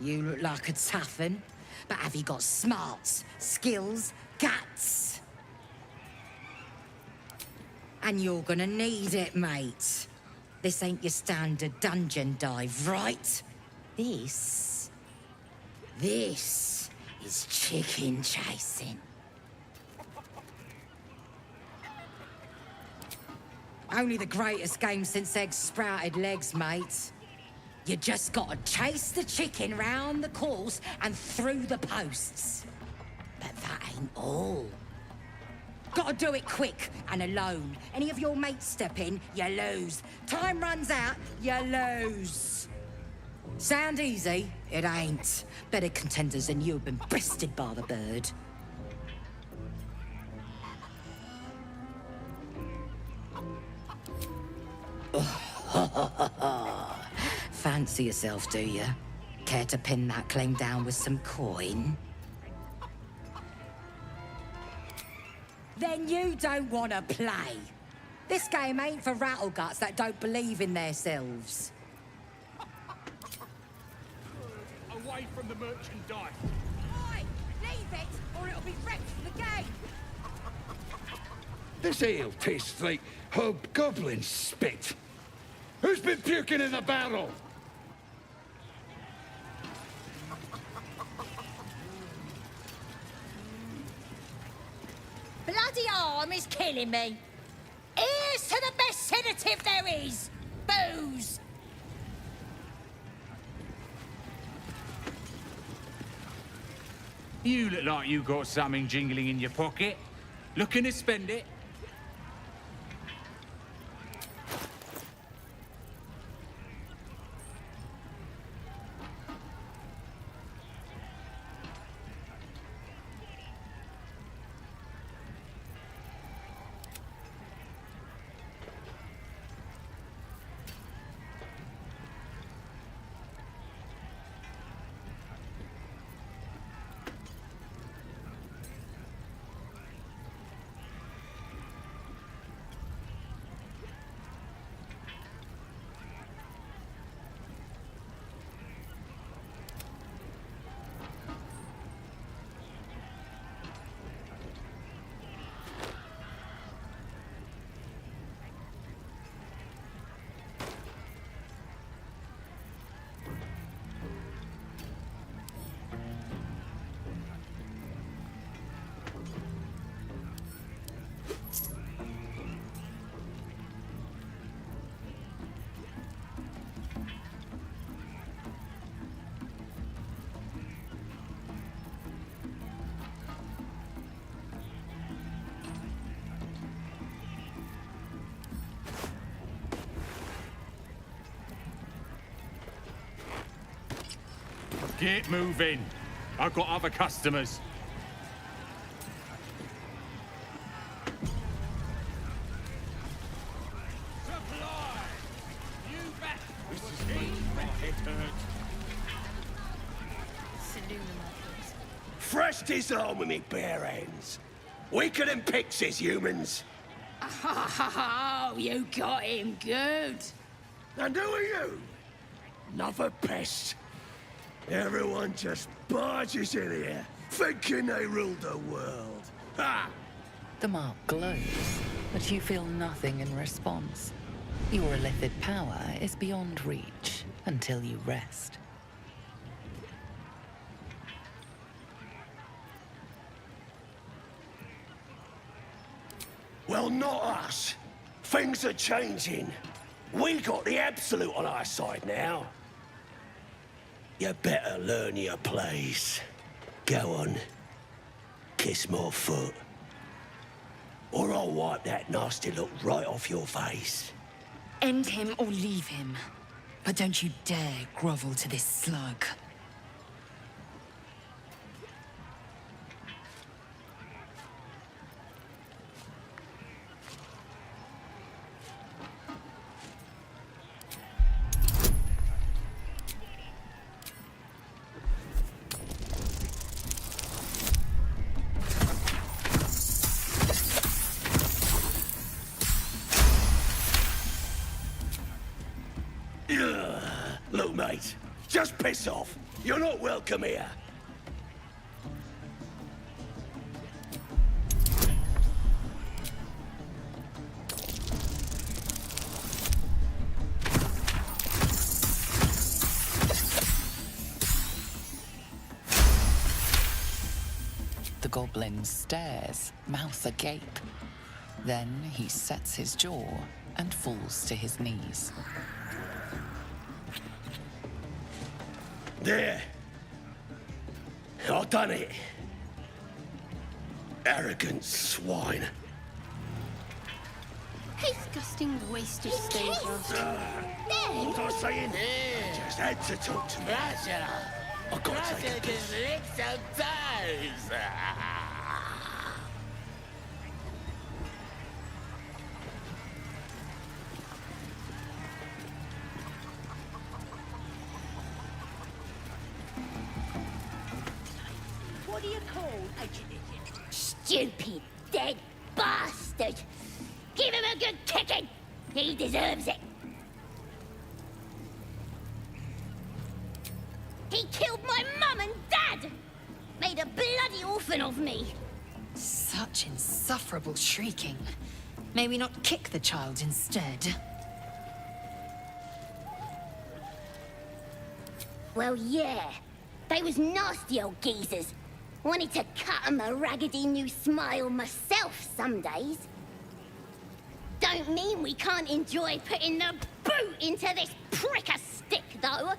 you look like a tough un, but have you got smarts, skills, guts? And you're gonna need it, mate. This ain't your standard dungeon dive, right? This is chicken chasing. Only the greatest game since eggs sprouted legs, mate. You just gotta chase the chicken round the course and through the posts. But that ain't all. Gotta do it quick and alone. Any of your mates step in, you lose. Time runs out, you lose. Sound easy? It ain't. Better contenders than you have been bested by the bird. Fancy yourself, do you? Care to pin that claim down with some coin? Then you don't want to play. This game ain't for rattleguts that don't believe in themselves. Away from the merchandise. Oi! Leave it, or it'll be wrecked for the game! This ale tastes like hobgoblin spit. Who's been puking in the barrel? Bloody arm is killing me. Here's to the best sedative there is. Booze. You look like you got something jingling in your pocket. Looking to spend it? Get moving. I've got other customers. Supply! You bet! This is Fresh disarm with me bare hands. Weaker than pixies, humans. Oh, you got him good. And who are you? Another pest. Everyone just barges in here, thinking they rule the world. Ha! The mark glows, but you feel nothing in response. Your illithid power is beyond reach until you rest. Well, not us. Things are changing. We got the Absolute on our side now. You better learn your place. Go on. Kiss my foot. Or I'll wipe that nasty look right off your face. End him or leave him. But don't you dare grovel to this slug. Look, mate, just piss off. You're not welcome here. The goblin stares, mouth agape. Then he sets his jaw and falls to his knees. There. I've done it. Arrogant swine. Disgusting waste of stage last What was I saying? Just had to talk to me. I gotta take a piss. What do you call a stupid, dead bastard? Give him a good kicking. He deserves it. He killed my mum and dad! Made a bloody orphan of me! Such insufferable shrieking. May we not kick the child instead? Well, yeah. They was nasty old geezers. Wanted to cut 'em a raggedy new smile myself some days. Don't mean we can't enjoy putting the boot into this prick a stick, though.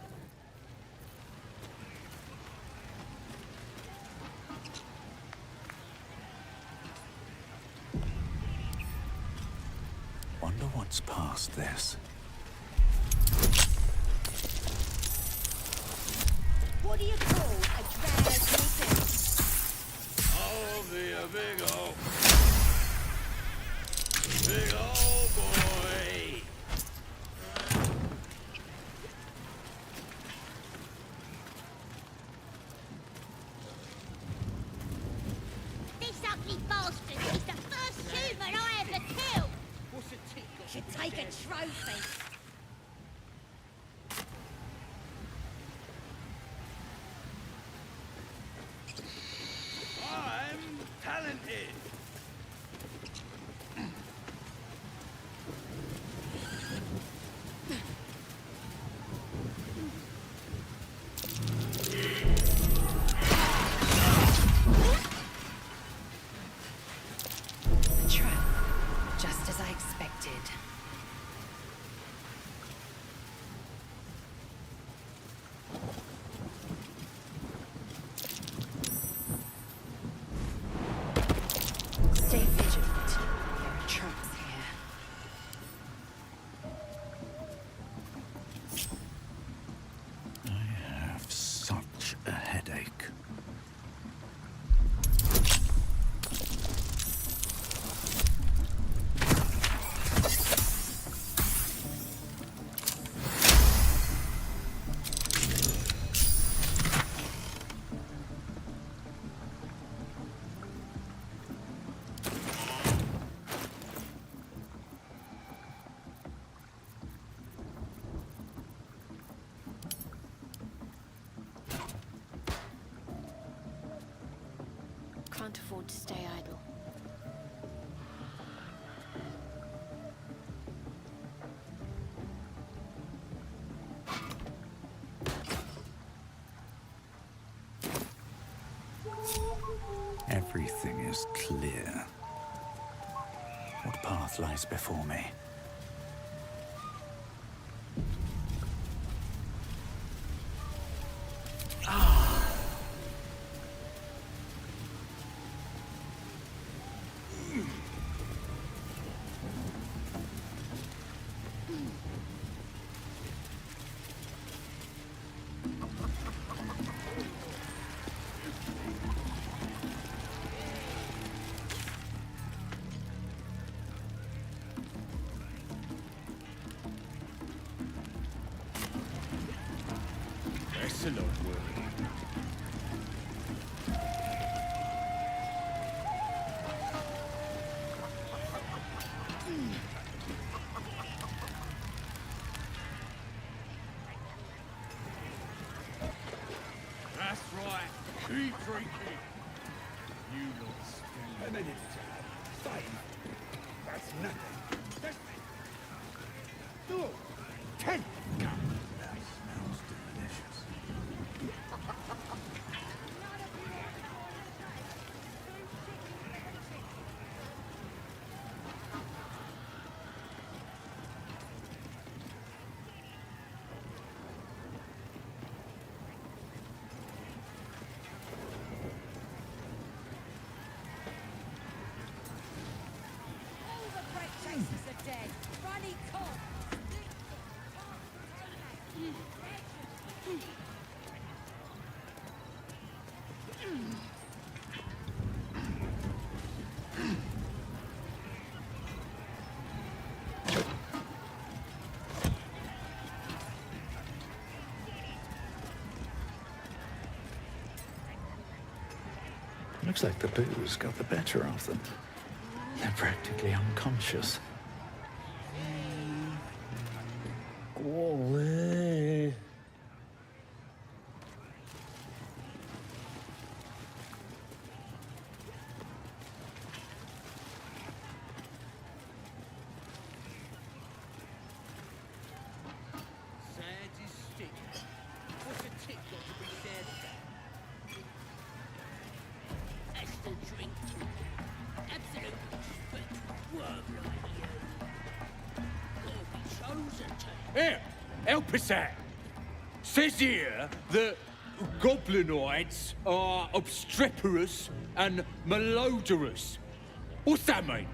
Wonder what's past this. What do you call a drag meeting? I'll be a big old boy. This ugly bastard is the first human I ever killed. Should take a trophy. I'm talented. Trap. Just as I expected. Stay vigilant. There are traps here. I have such a headache. Can't afford to stay idle. Everything is clear. What path lies before me? Excellent work. That's right. Keep drinking. You lot spend. A minute, Five. That's nothing. That's... Oh, 10. That smells delicious. All the great chasers are dead. Runny cock. Looks like the booze got the better of them. They're practically unconscious. Golly. Here, help us out. Says here that goblinoids are obstreperous and malodorous. What's that mean?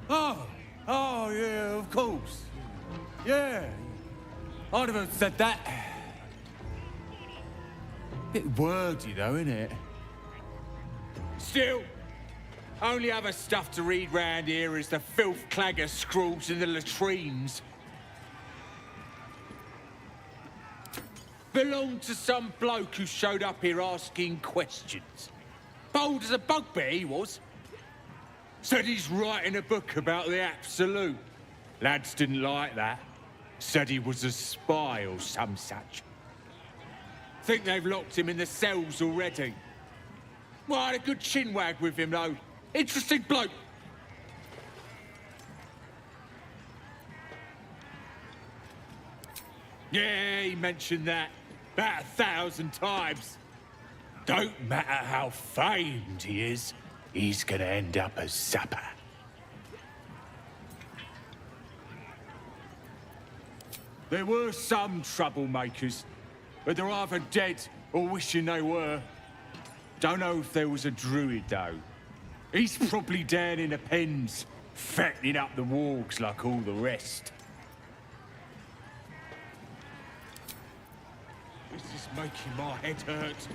Oh, yeah, of course. Yeah, I'd have said that. Bit wordy though, innit? Still, only other stuff to read round here is the filth clagger scrawls in the latrines. Belonged to some bloke who showed up here asking questions. Bold as a bugbear, he was. Said he's writing a book about the Absolute. Lads didn't like that. Said he was a spy or some such. Think they've locked him in the cells already. Well, I had a good chinwag with him, though. Interesting bloke. Yeah, he mentioned that about 1,000 times. Don't matter how famed he is, he's gonna end up as supper. There were some troublemakers, but they're either dead or wishing they were. Don't know if there was a druid, though. He's probably down in the pens, fattening up the wargs like all the rest. This is making my head hurt.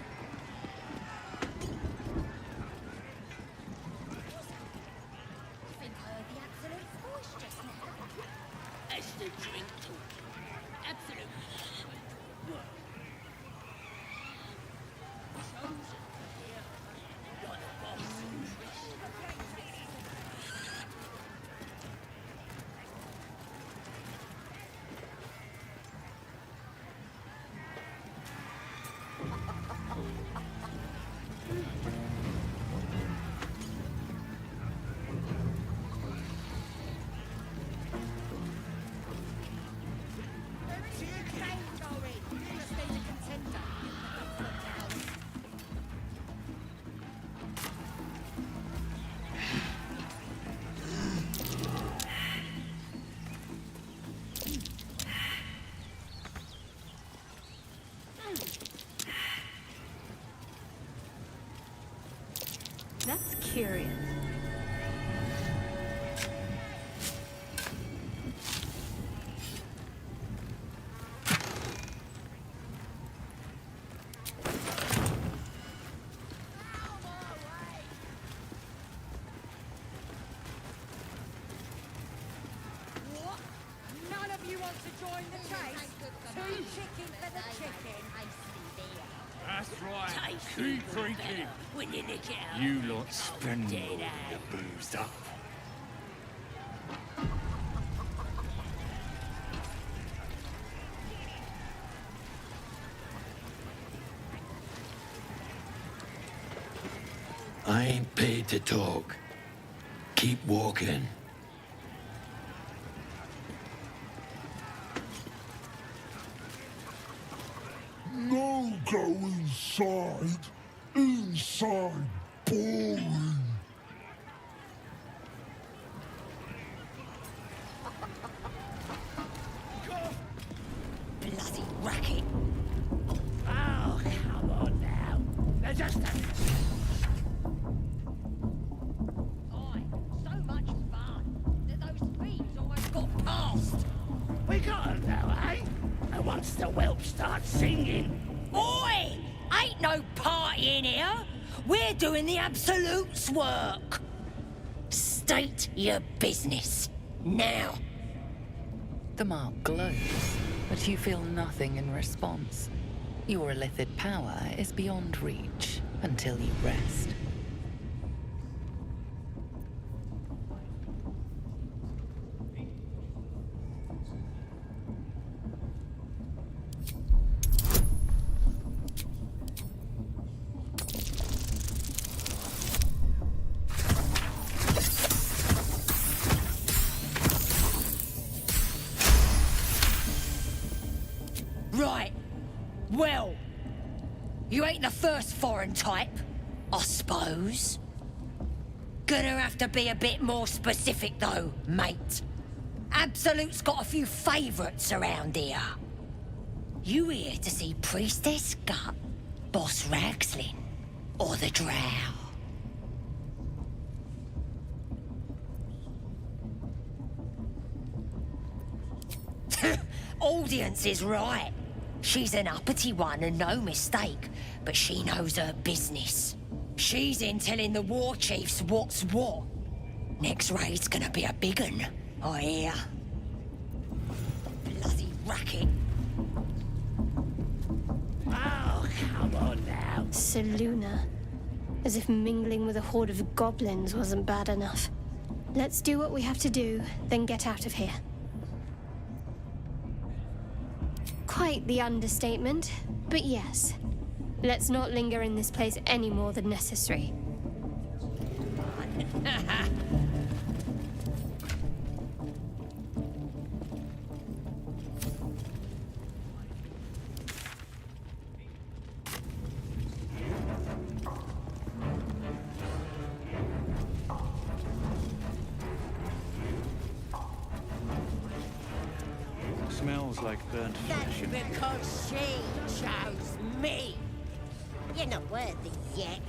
That's curious. What? None of you want to join the chase? Two chicken for the chicken. That's right. Keep drinking. When you nick it out. You lot spend all your booze up. I ain't paid to talk. Keep walking. No go inside. Inside. Boring. Bloody racket. Oh, come on now. They're just a... Oi, so much fun that those thieves almost got past. We got them now, eh? And once the whelp starts singing... Oi! Ain't no party in here. We're doing the Absolute's work. State your business. Now. The mark glows, but you feel nothing in response. Your illithid power is beyond reach until you rest. Right. Well, you ain't the first foreign type, I suppose. Gonna have to be a bit more specific though, mate. Absolute's got a few favourites around here. You here to see Priestess Gut, Boss Ragslin, or the Drow? Audience is right. She's an uppity one and no mistake, but she knows her business. She's in telling the war chiefs what's what. Next raid's gonna be a big un, I hear. Bloody racket. Oh, come on now. Seluna. As if mingling with a horde of goblins wasn't bad enough. Let's do what we have to do, then get out of here. Quite the understatement, but yes. Let's not linger in this place any more than necessary. Smells like burnt That's flesh. because she chose me. You're not worthy yet.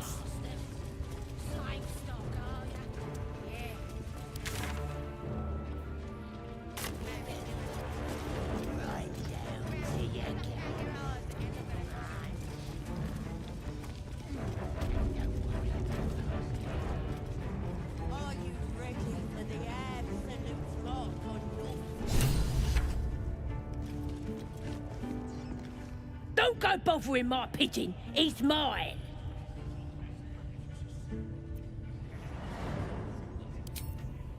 Are you ready for the absolute lock on your... Don't go bothering my pigeon. He's mine.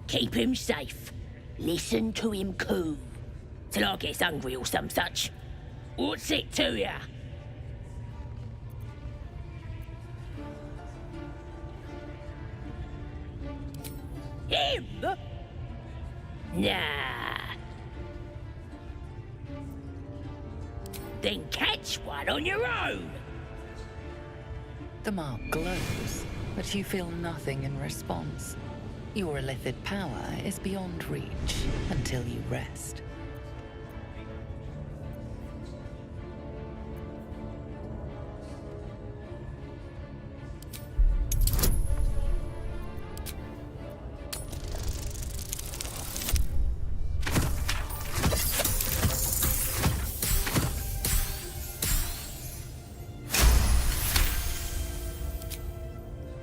Keep him safe. Listen to him coo. Till I gets hungry or some such. What's it to ya? Him? Nah. Then catch one on your own. The mark glows, but you feel nothing in response. Your illithid power is beyond reach until you rest.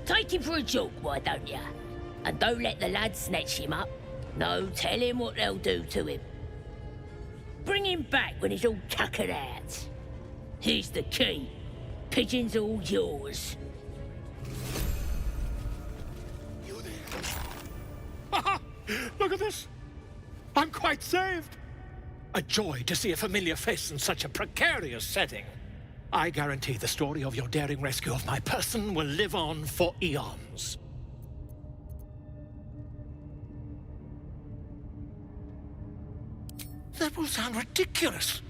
Take him for a joke, why don't ya? And don't let the lads snatch him up. No, tell him what they'll do to him. Bring him back when he's all tuckered out. Here's the key. Pigeon's all yours. Look at this. I'm quite saved. A joy to see a familiar face in such a precarious setting. I guarantee the story of your daring rescue of my person will live on for eons. That will sound ridiculous.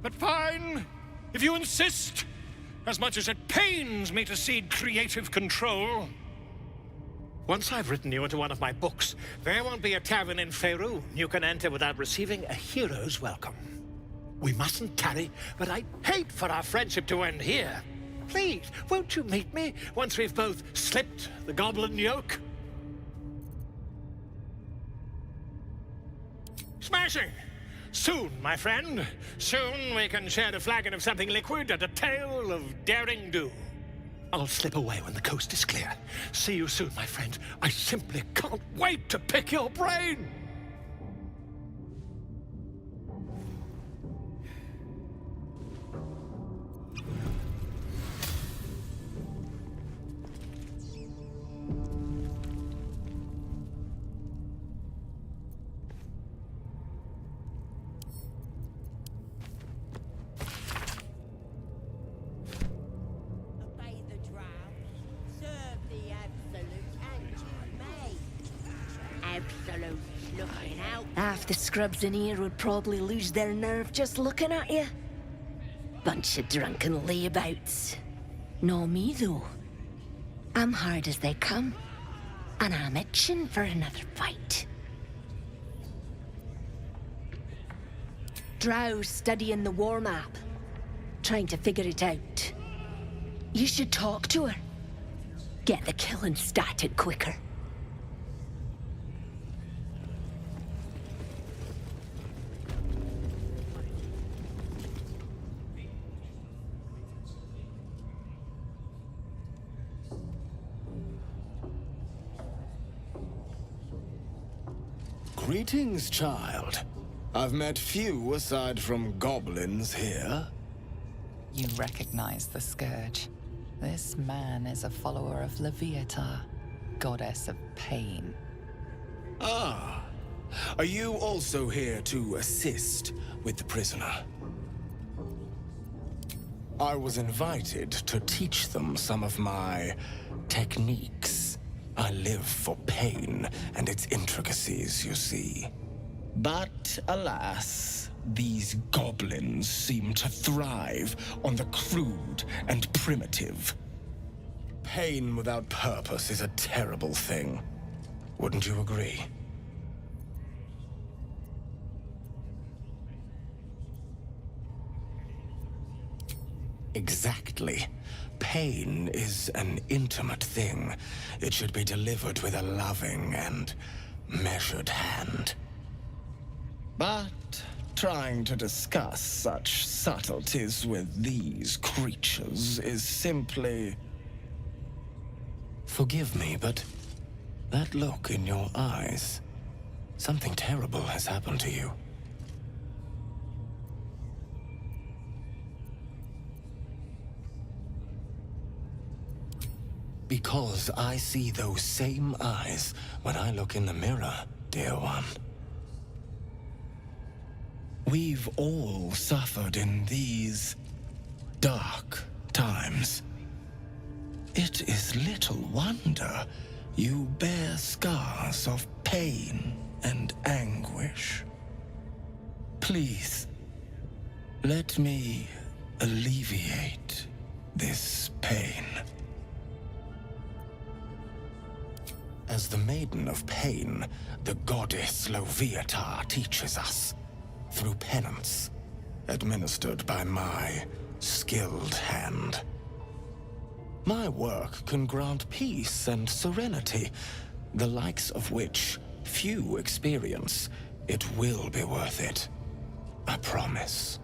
But fine, if you insist. As much as it pains me to cede creative control. Once I've written you into one of my books, there won't be a tavern in Faerun you can enter without receiving a hero's welcome. We mustn't tarry, but I'd hate for our friendship to end here. Please, won't you meet me once we've both slipped the goblin yoke? Smashing! Soon, my friend. Soon we can share a flagon of something liquid and a tale of daring do. I'll slip away when the coast is clear. See you soon, my friend. I simply can't wait to pick your brain! Half the scrubs in here would probably lose their nerve just looking at you. Bunch of drunken layabouts. No me, though. I'm hard as they come, and I'm itching for another fight. Drow's studying the war map, trying to figure it out. You should talk to her. Get the killing started quicker. Greetings, child. I've met few aside from goblins here. You recognize the Scourge. This man is a follower of Leviatha, goddess of pain. Ah. Are you also here to assist with the prisoner? I was invited to teach them some of my techniques. I live for pain and its intricacies, you see. But alas, these goblins seem to thrive on the crude and primitive. Pain without purpose is a terrible thing. Wouldn't you agree? Exactly. Pain is an intimate thing. It should be delivered with a loving and measured hand. But trying to discuss such subtleties with these creatures is simply... Forgive me, but that look in your eyes, something terrible has happened to you. Because I see those same eyes when I look in the mirror, dear one. We've all suffered in these dark times. It is little wonder you bear scars of pain and anguish. Please, let me alleviate this pain. As the Maiden of Pain, the goddess Leviatha teaches us, through penance, administered by my skilled hand. My work can grant peace and serenity, the likes of which few experience. It will be worth it. I promise.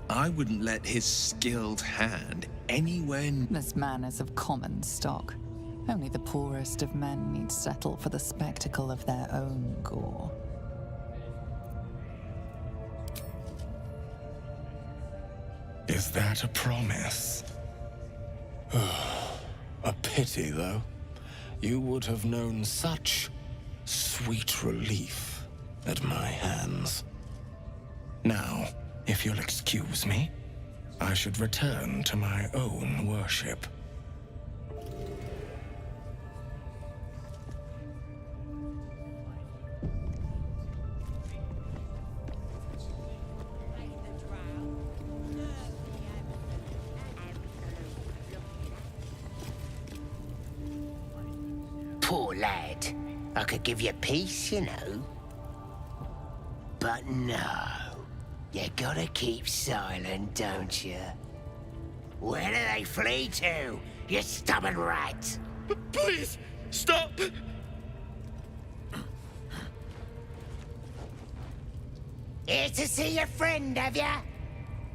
I wouldn't let his skilled hand anywhere... This man is of common stock. Only the poorest of men need settle for the spectacle of their own gore. Is that a promise? A pity, though. You would have known such sweet relief at my hands. Now, if you'll excuse me, I should return to my own worship. Poor lad. I could give you peace, you know. But no. You gotta keep silent, don't you? Where do they flee to, you stubborn rat? Please, stop! Here to see your friend, have ya?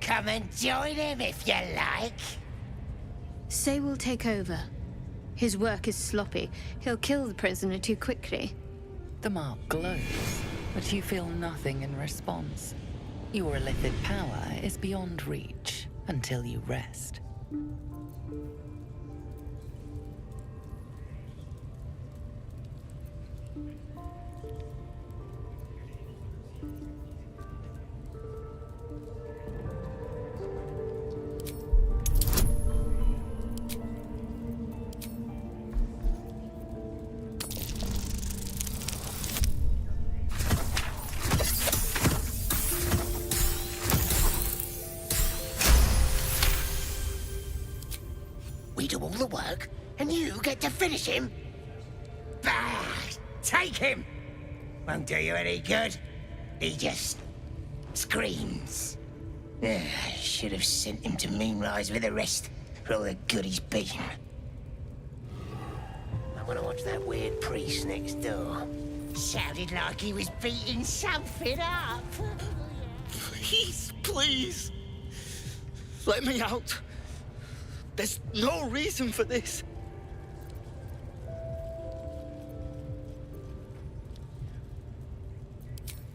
Come and join him if you like. Say we'll take over. His work is sloppy. He'll kill the prisoner too quickly. The mark glows, but you feel nothing in response. Your illithid power is beyond reach until you rest. do all the work, and you get to finish him? Bah! Take him! Won't do you any good. He just screams. Should have sent him to Moonrise with the rest, for all the good he's been. I want to watch that weird priest next door. Sounded like he was beating something up. Please, please. Let me out. There's no reason for this.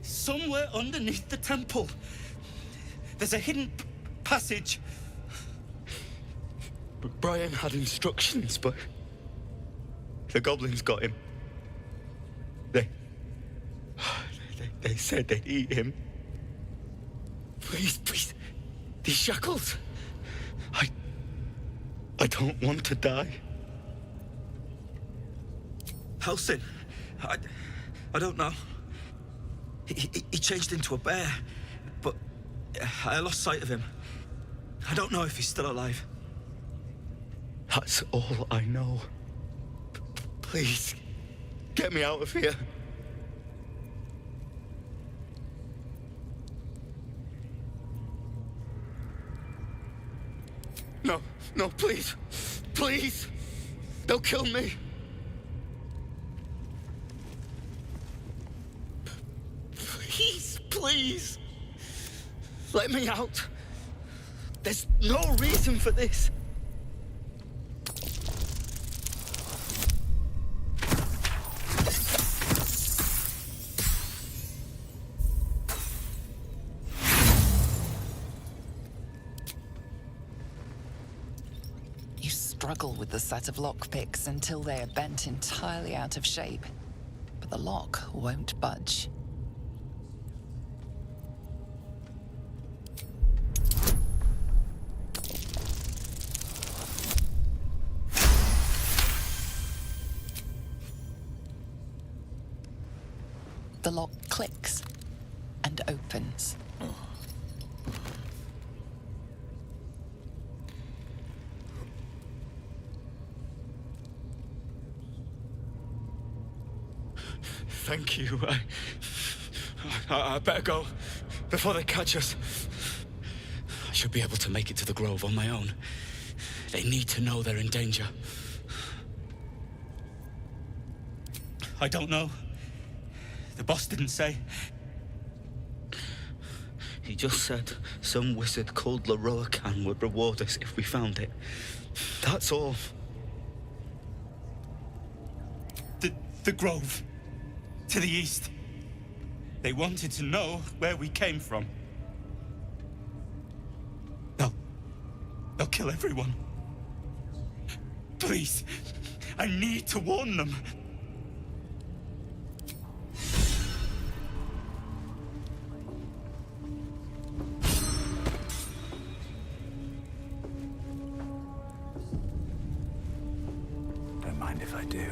Somewhere underneath the temple, there's a hidden passage. Brian had instructions, but the goblins got him. They said they'd eat him. Please, please. These shackles. I don't want to die. Halsin. I don't know. He changed into a bear, but I lost sight of him. I don't know if he's still alive. That's all I know. Please, get me out of here. No, please. Please. They'll kill me. Please, please. Let me out. There's no reason for this. Struggle with the set of lockpicks until they are bent entirely out of shape, but the lock won't budge. The lock clicks and opens. Thank you. I better go before they catch us. I should be able to make it to the Grove on my own. They need to know they're in danger. I don't know. The boss didn't say. He just said some wizard called Leroacan would reward us if we found it. That's all. The Grove. To the east. They wanted to know where we came from. They'll kill everyone. Please, I need to warn them. Don't mind if I do.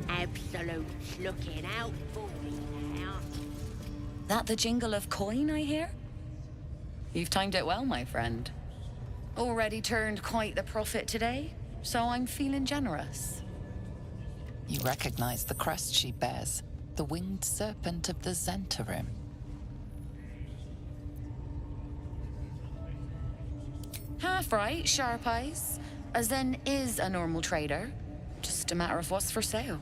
Absolute's looking out for me now. That the jingle of coin I hear? You've timed it well, my friend. Already turned quite the profit today, so I'm feeling generous. You recognize the crest she bears, the winged serpent of the Zentarim. Half right, sharp eyes. A Zen is a normal trader. Just a matter of what's for sale.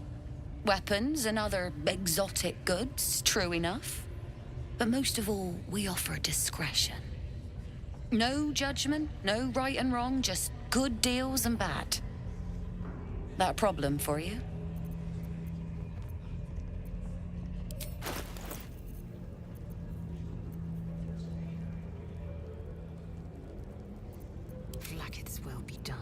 Weapons and other exotic goods, true enough. But most of all, we offer discretion. No judgment, no right and wrong, just good deals and bad. That a problem for you? Flacketh's will be done.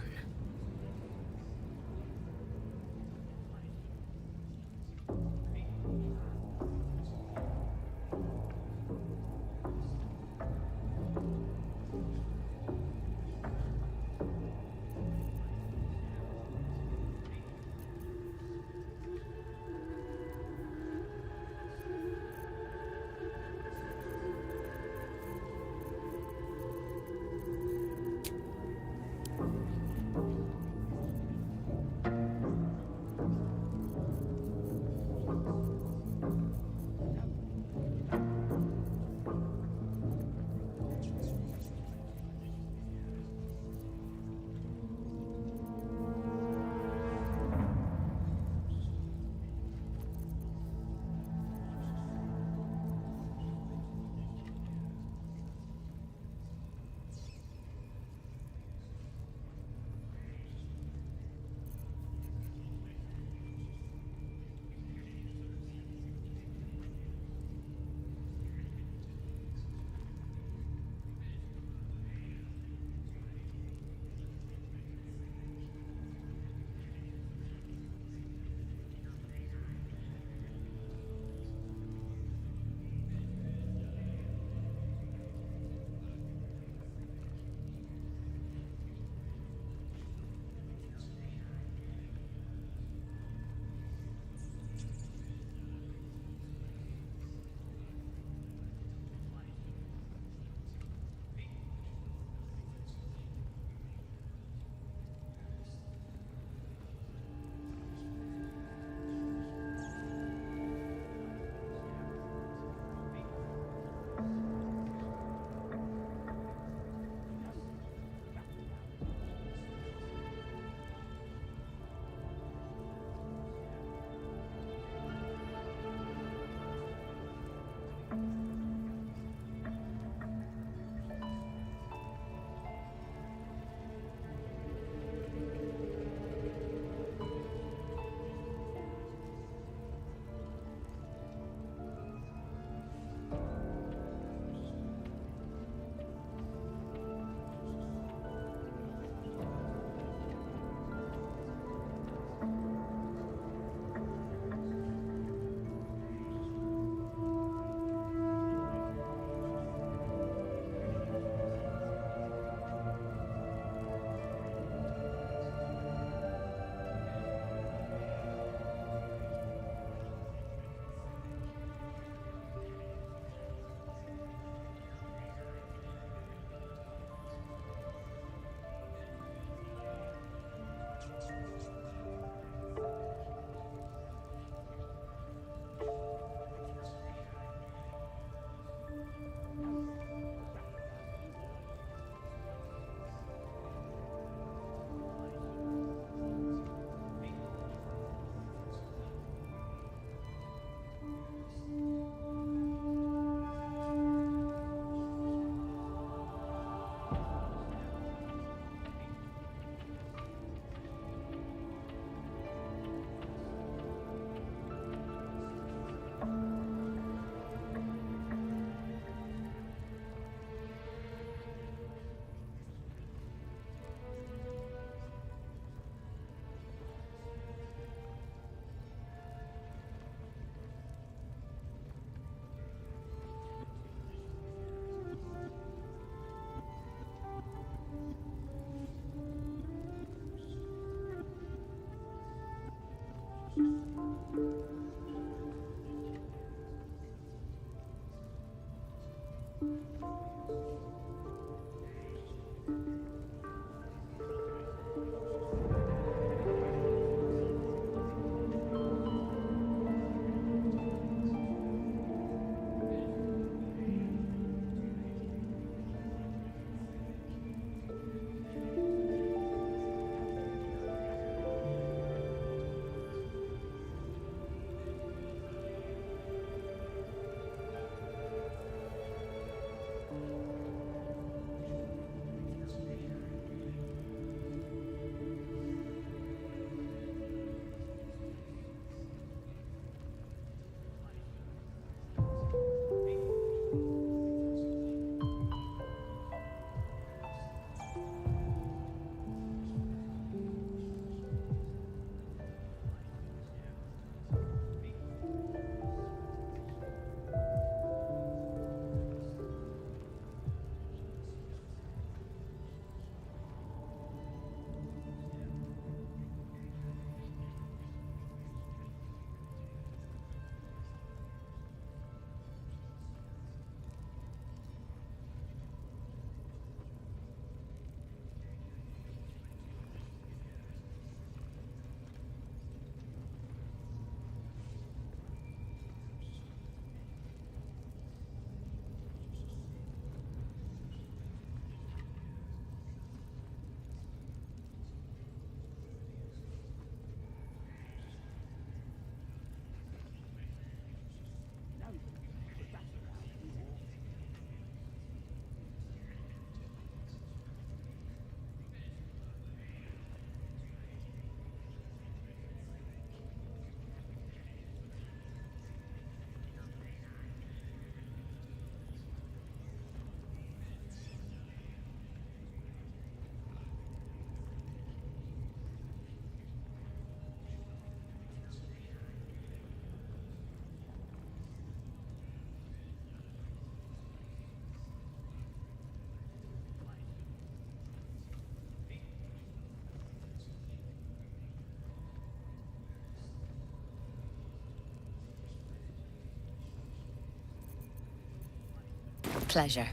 Pleasure.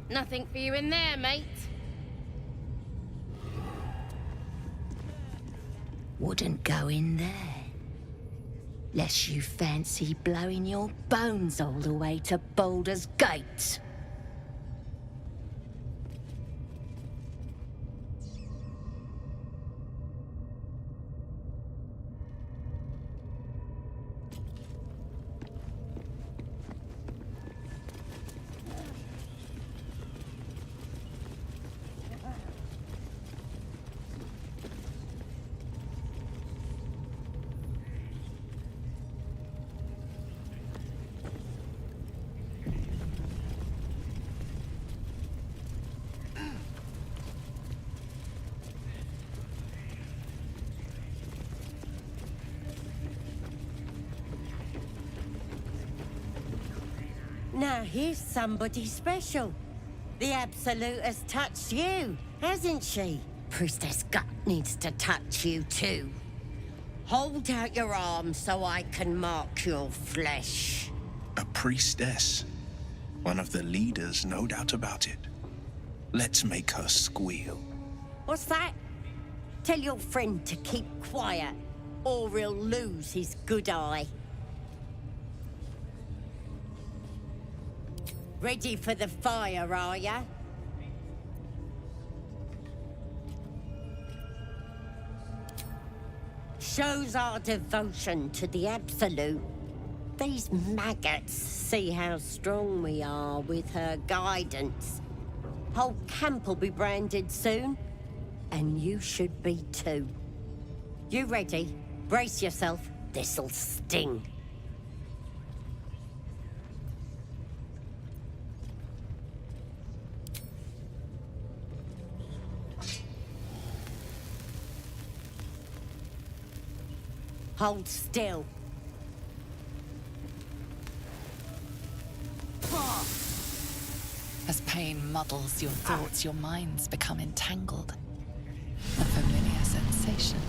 Nothing for you in there, mate. Wouldn't go in there. Lest you fancy blowing your bones all the way to Baldurs Gate. Now here's somebody special. The Absolute has touched you, hasn't she? Priestess Gut needs to touch you too. Hold out your arm so I can mark your flesh. A priestess. One of the leaders, no doubt about it. Let's make her squeal. What's that? Tell your friend to keep quiet, or he'll lose his good eye. Ready for the fire, are ya? Shows our devotion to the Absolute. These maggots see how strong we are with her guidance. Whole camp will be branded soon, and you should be too. You ready? Brace yourself. This'll sting. Hold still. As pain muddles your thoughts, your minds become entangled. A familiar sensation.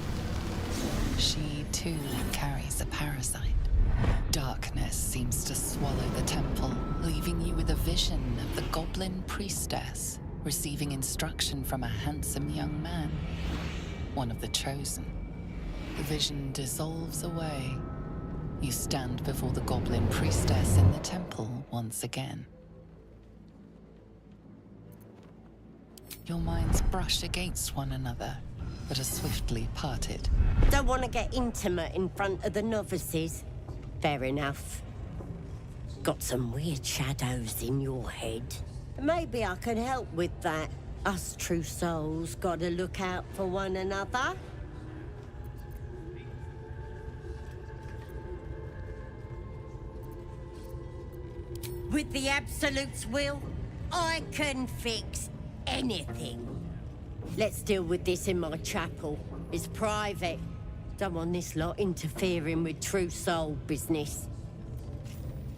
She too carries a parasite. Darkness seems to swallow the temple, leaving you with a vision of the goblin priestess receiving instruction from a handsome young man, one of the chosen. The vision dissolves away. You stand before the goblin priestess in the temple once again. Your minds brush against one another, but are swiftly parted. Don't want to get intimate in front of the novices. Fair enough. Got some weird shadows in your head. Maybe I can help with that. Us true souls gotta look out for one another. With the Absolute's will, I can fix anything. Let's deal with this in my chapel. It's private. Don't want this lot interfering with true soul business.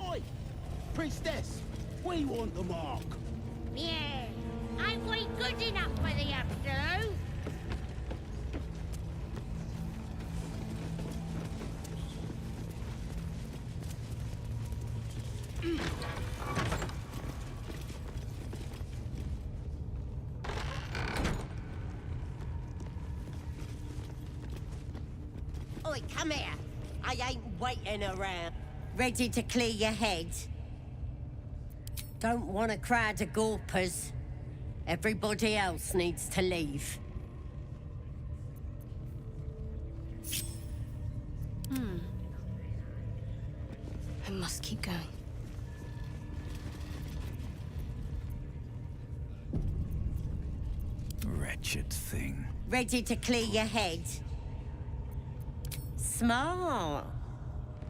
Oi! Priestess! We want the mark! Yeah, ain't we good enough for the Absolute? Oi, come here. I ain't waiting around. Ready to clear your head? Don't want a crowd of gawpers. Everybody else needs to leave. I must keep going. Wretched thing. Ready to clear your head? Smart.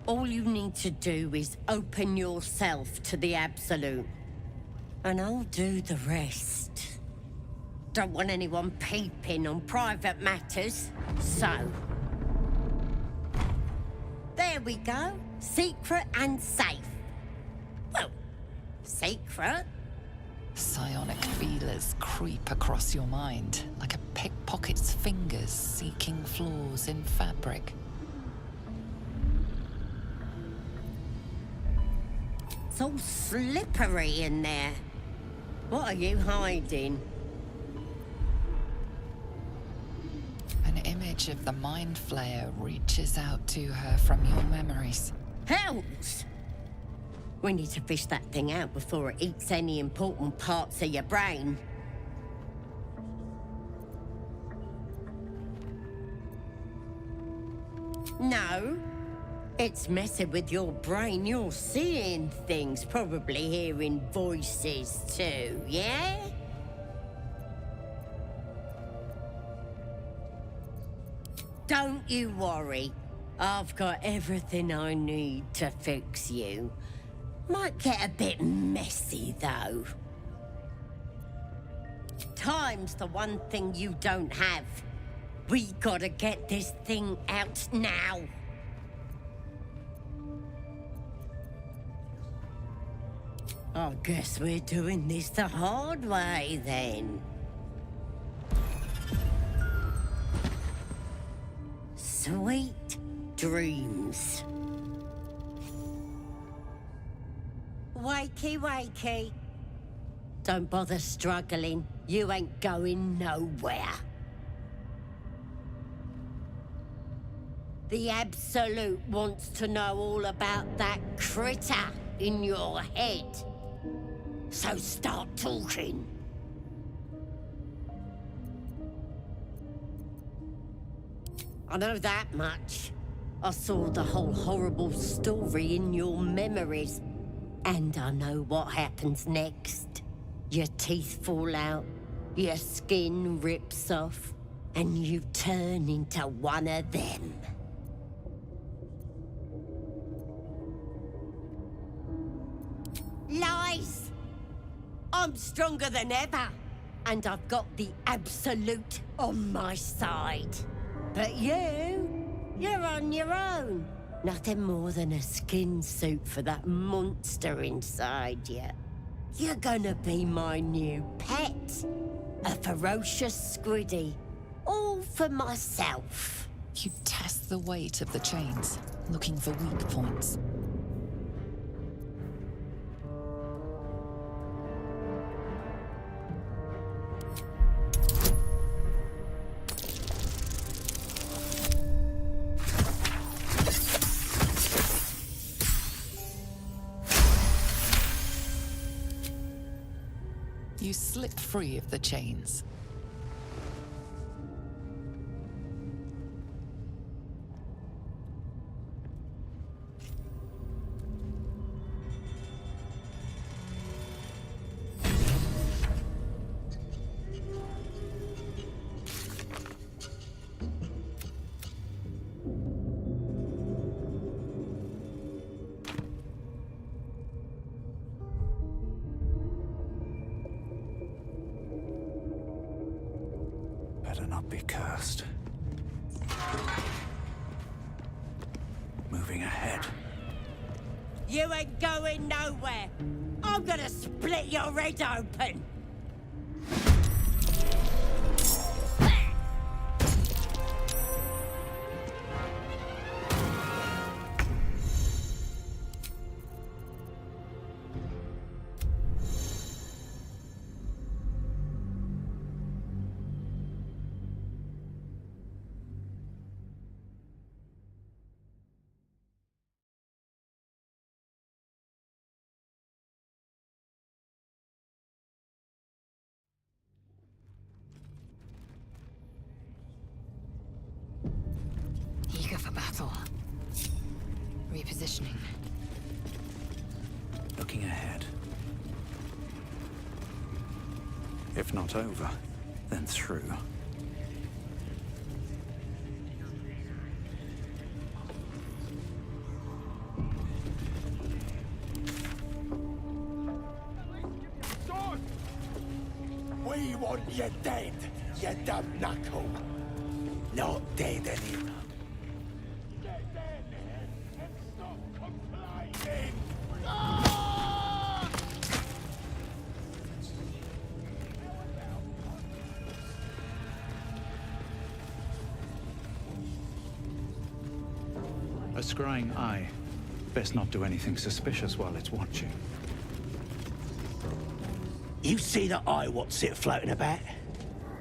All you need to do is open yourself to the Absolute. And I'll do the rest. Don't want anyone peeping on private matters, so... There we go. Secret and safe. Well, secret. Psionic feelers creep across your mind, like a pickpocket's fingers seeking flaws in fabric. It's all slippery in there. What are you hiding? An image of the Mind Flayer reaches out to her from your memories. Hells! We need to fish that thing out before it eats any important parts of your brain. No. It's messing with your brain. You're seeing things, probably hearing voices too, yeah? Don't you worry. I've got everything I need to fix you. Might get a bit messy, though. Time's the one thing you don't have. We gotta get this thing out now. I guess we're doing this the hard way, then. Sweet dreams. Wakey, wakey. Don't bother struggling. You ain't going nowhere. The Absolute wants to know all about that critter in your head. So start talking. I know that much. I saw the whole horrible story in your memories. And I know what happens next. Your teeth fall out, your skin rips off, and you turn into one of them. Lies! I'm stronger than ever, and I've got the Absolute on my side. But you're on your own. Nothing more than a skin suit for that monster inside you. You're gonna be my new pet. A ferocious squiddy All for myself. You test the weight of the chains, looking for weak points. You slip free of the chains. Better not be cursed. Moving ahead. You ain't going nowhere. I'm gonna split your head open. Eager for battle. Repositioning. Looking ahead. If not over, then through. We want you dead, you dumb knuckle. Not dead anymore. A scrying eye. Best not do anything suspicious while it's watching. You see the eye what's it floating about?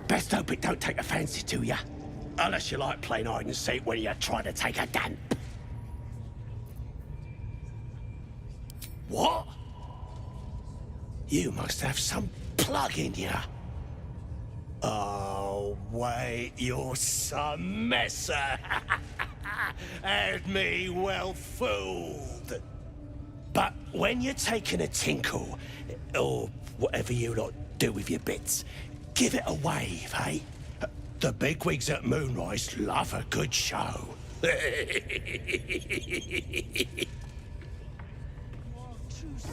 Best hope it don't take a fancy to ya. Unless you like playing hide and seek when you try to take a damp. What? You must have some plug in ya. Oh, wait, you're some messer. Had me well fooled. But when you're taking a tinkle, or whatever you lot do with your bits, give it a wave, eh? The bigwigs at Moonrise love a good show.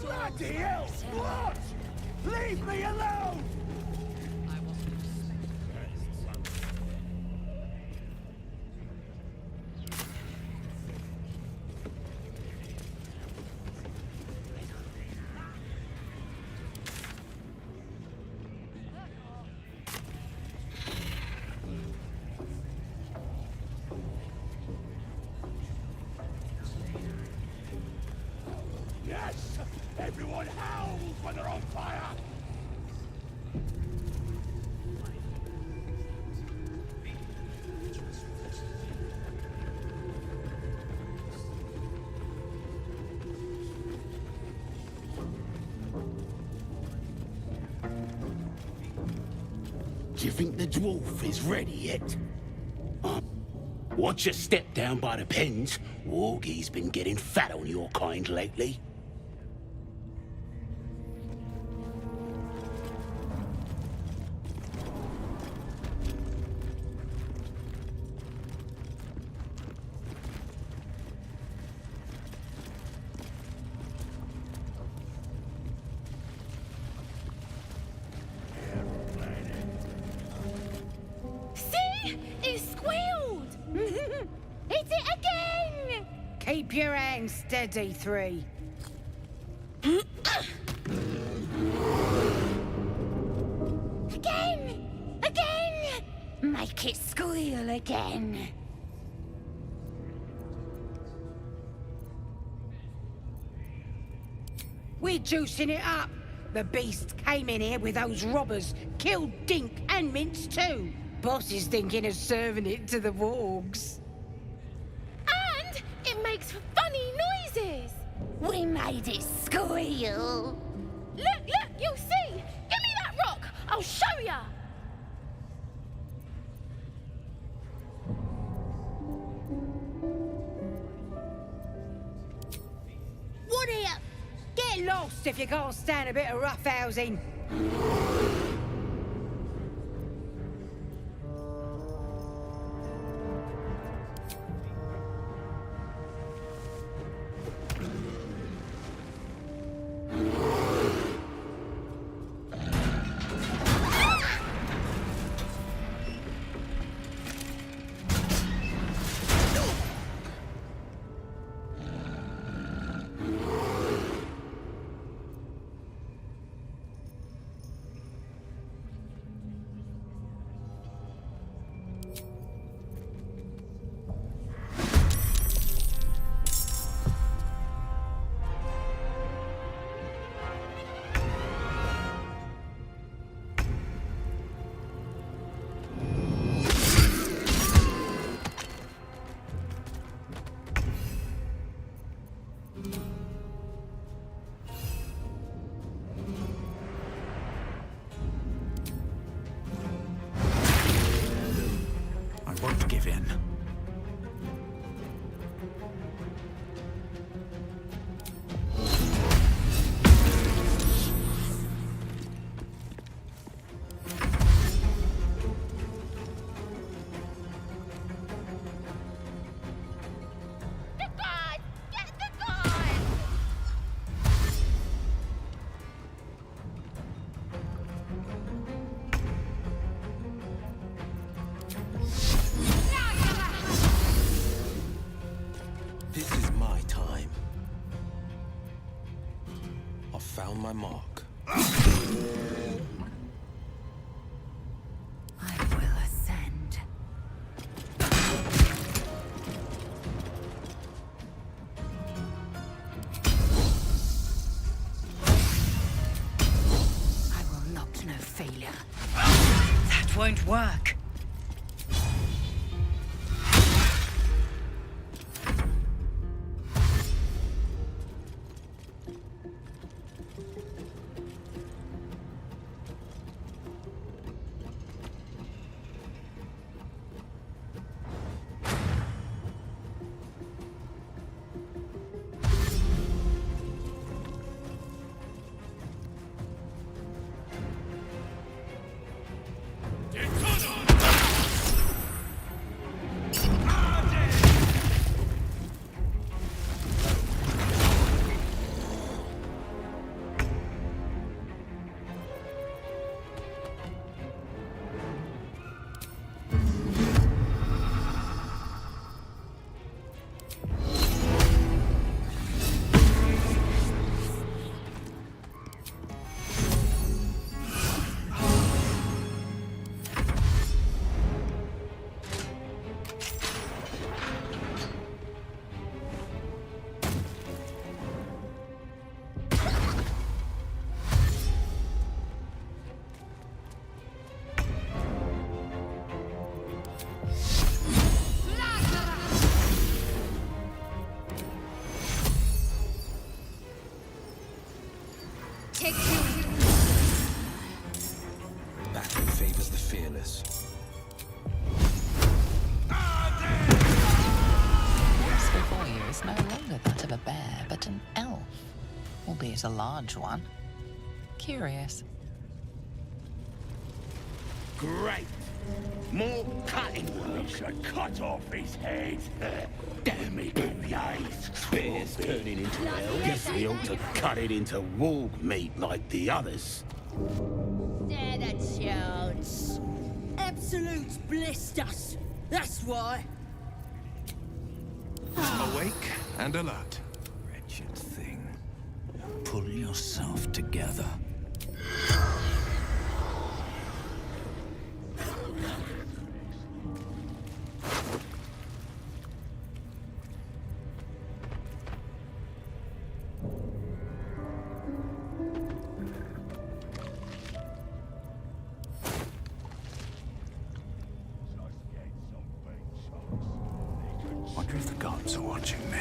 Bloody hell! What? Leave me alone! Yes! Everyone howls when they're on fire! Do you think the dwarf is ready yet? Watch your step down by the pens. Wargie's been getting fat on your kind lately. See? He squealed! Hit it again! Keep your hands steady, Three. Again! Again! Make it squeal again. We're juicing it up. The beast came in here with those robbers, killed Dink and Mince too. Boss is thinking of serving it to the wargs. And it makes funny noises. We made it squeal. Look, you'll see. Give me that rock. I'll show ya. What here? Get lost if you can't stand a bit of roughhousing. Won't give in. This is my time. I've found my mark. I will ascend. I will not know failure. That won't work. Battle favors the fearless. This before you is no longer that of a bear, but an elf, albeit a large one. Curious. Great. More cutting. We should cut off his head. Damn it, yes. Spear's turning into hell. Guess we ought to cut it into warg meat like the others. Stand a chance. Absolute's blessed us. That's why. Awake and alert. Wretched thing. Pull yourself together. gods are watching me.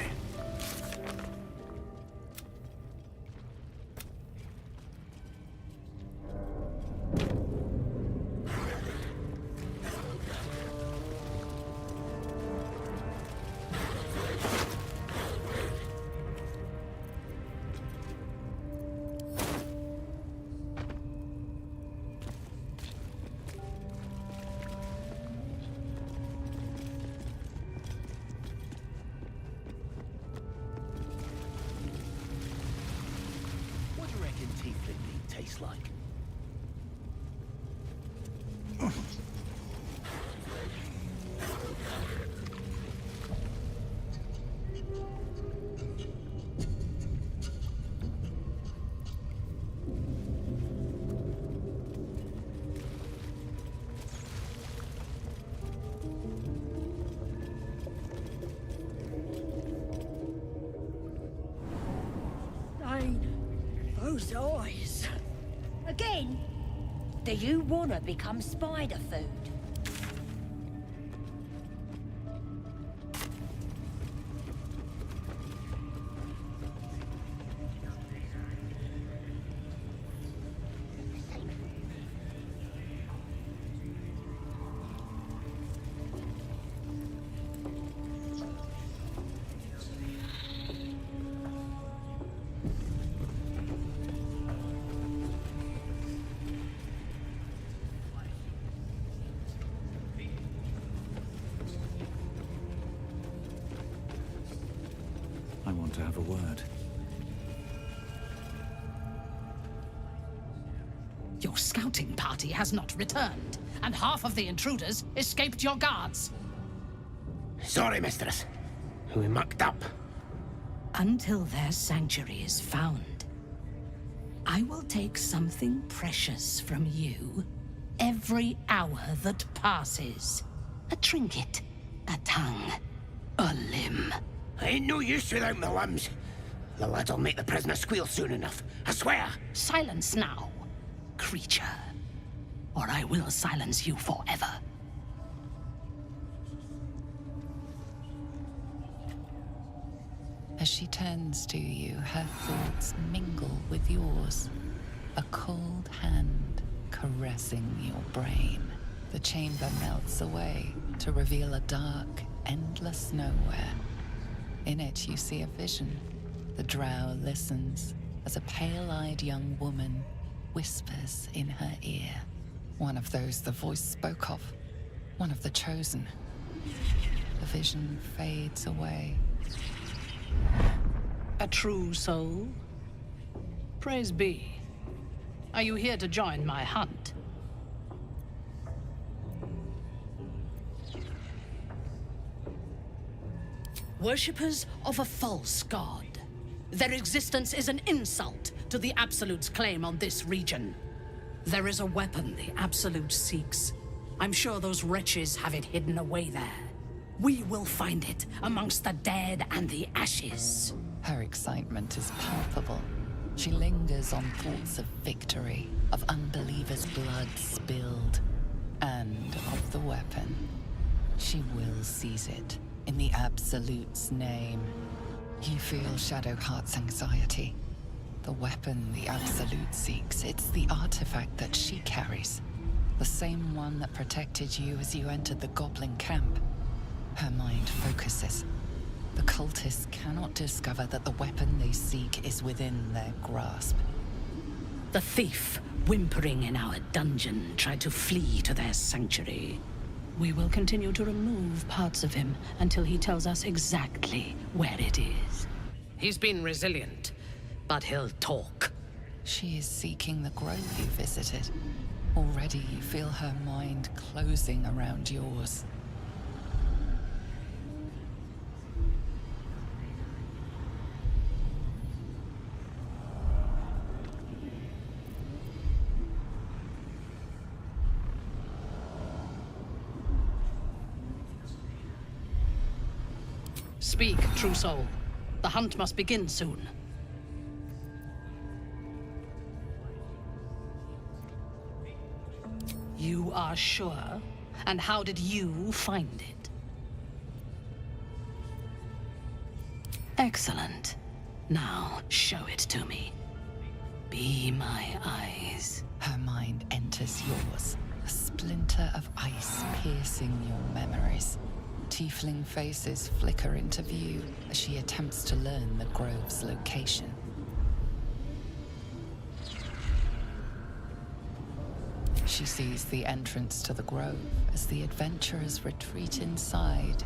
What do you reckon tiefling meat tastes like? Those eyes. Again? Do you want to become spider food? I want to have a word. Your scouting party has not returned, and half of the intruders escaped your guards. Sorry, mistress. We mucked up. Until their sanctuary is found, I will take something precious from you every hour that passes. A trinket, a tongue, a limb. I ain't no use without my limbs. The lads'll make the prisoner squeal soon enough. I swear. Silence now, creature, or I will silence you forever. As she turns to you, her thoughts mingle with yours. A cold hand caressing your brain. The chamber melts away to reveal a dark, endless nowhere. In it, you see a vision. The drow listens as a pale-eyed young woman whispers in her ear. One of those the voice spoke of. One of the chosen. The vision fades away. A true soul? Praise be. Are you here to join my hunt? Worshippers of a false god. Their existence is an insult to the Absolute's claim on this region. There is a weapon the Absolute seeks. I'm sure those wretches have it hidden away there. We will find it amongst the dead and the ashes. Her excitement is palpable. She lingers on thoughts of victory, of unbelievers' blood spilled, and of the weapon. She will seize it, in the Absolute's name. You feel Shadowheart's anxiety. The weapon the Absolute seeks, it's the artifact that she carries. The same one that protected you as you entered the Goblin camp. Her mind focuses. The cultists cannot discover that the weapon they seek is within their grasp. The thief, whimpering in our dungeon, tried to flee to their sanctuary. We will continue to remove parts of him until he tells us exactly where it is. He's been resilient, but he'll talk. She is seeking the grove you visited. Already you feel her mind closing around yours. Speak, true soul. The hunt must begin soon. You are sure? And how did you find it? Excellent. Now, show it to me. Be my eyes. Her mind enters yours, a splinter of ice piercing your memories. Tiefling faces flicker into view as she attempts to learn the grove's location. She sees the entrance to the grove as the adventurers retreat inside,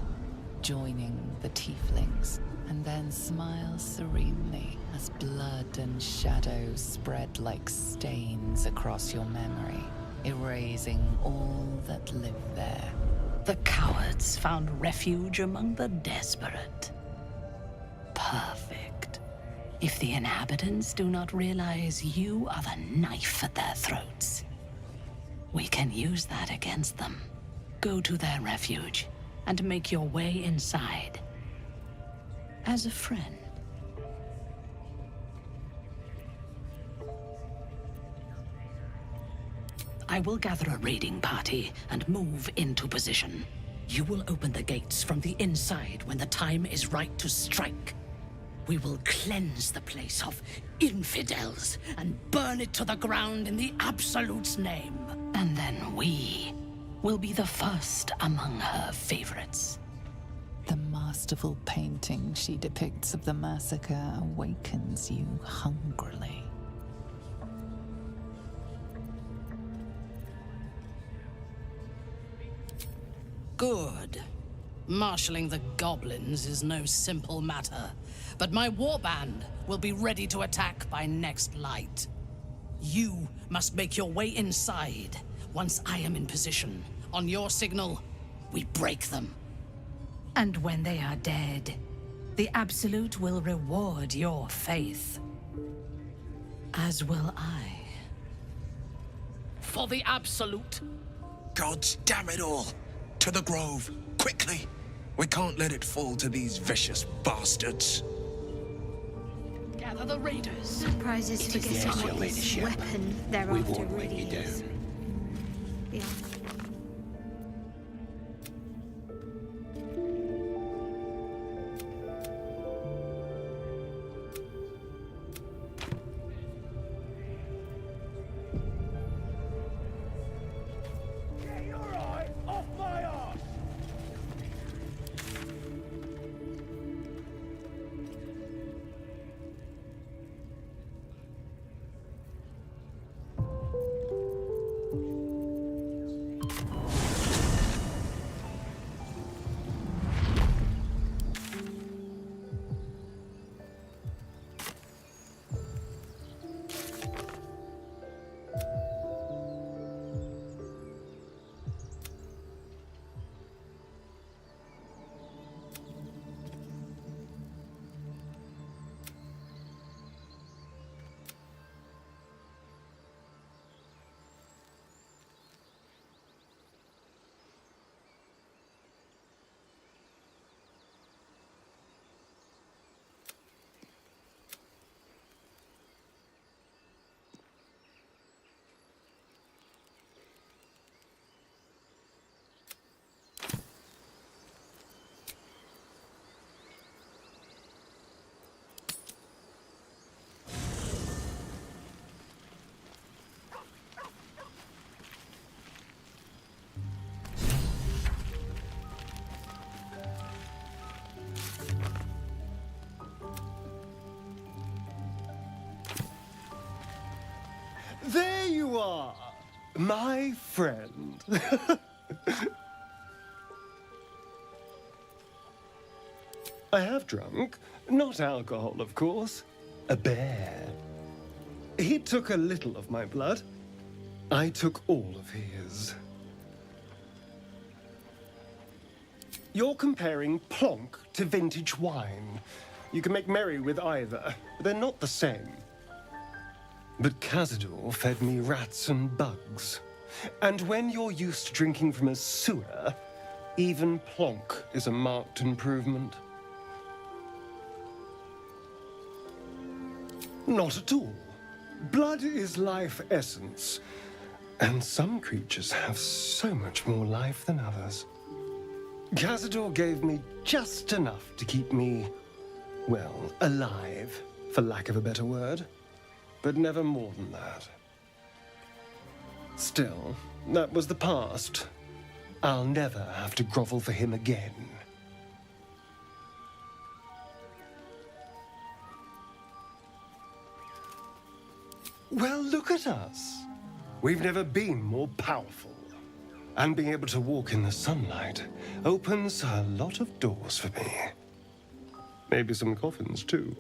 joining the tieflings, and then smiles serenely as blood and shadows spread like stains across your memory, erasing all that lived there. The cowards found refuge among the desperate. Perfect. If the inhabitants do not realize you are the knife at their throats, we can use that against them. Go to their refuge and make your way inside. As a friend. I will gather a raiding party and move into position. You will open the gates from the inside when the time is right to strike. We will cleanse the place of infidels and burn it to the ground in the Absolute's name. And then we will be the first among her favorites. The masterful painting she depicts of the massacre awakens you hungrily. Good. Marshalling the goblins is no simple matter, but my warband will be ready to attack by next light. You must make your way inside. Once I am in position, on your signal, we break them. And when they are dead, the Absolute will reward your faith. As will I. For the Absolute. Gods damn it all! To the grove, quickly! We can't let it fall to these vicious bastards. Gather the raiders. Surprises It is forgetting yes, your what this ladyship. weapon We thereafter won't let really you is. down. Yeah. Get your eye off my arse! There you are, my friend. I have drunk, not alcohol, of course, a bear. He took a little of my blood. I took all of his. You're comparing plonk to vintage wine. You can make merry with either, but they're not the same. But Cazador fed me rats and bugs. And when you're used to drinking from a sewer, even plonk is a marked improvement. Not at all. Blood is life essence. And some creatures have so much more life than others. Cazador gave me just enough to keep me Well, alive, for lack of a better word. But never more than that. Still, that was the past. I'll never have to grovel for him again. Well, look at us. We've never been more powerful. And being able to walk in the sunlight opens a lot of doors for me. Maybe some coffins, too.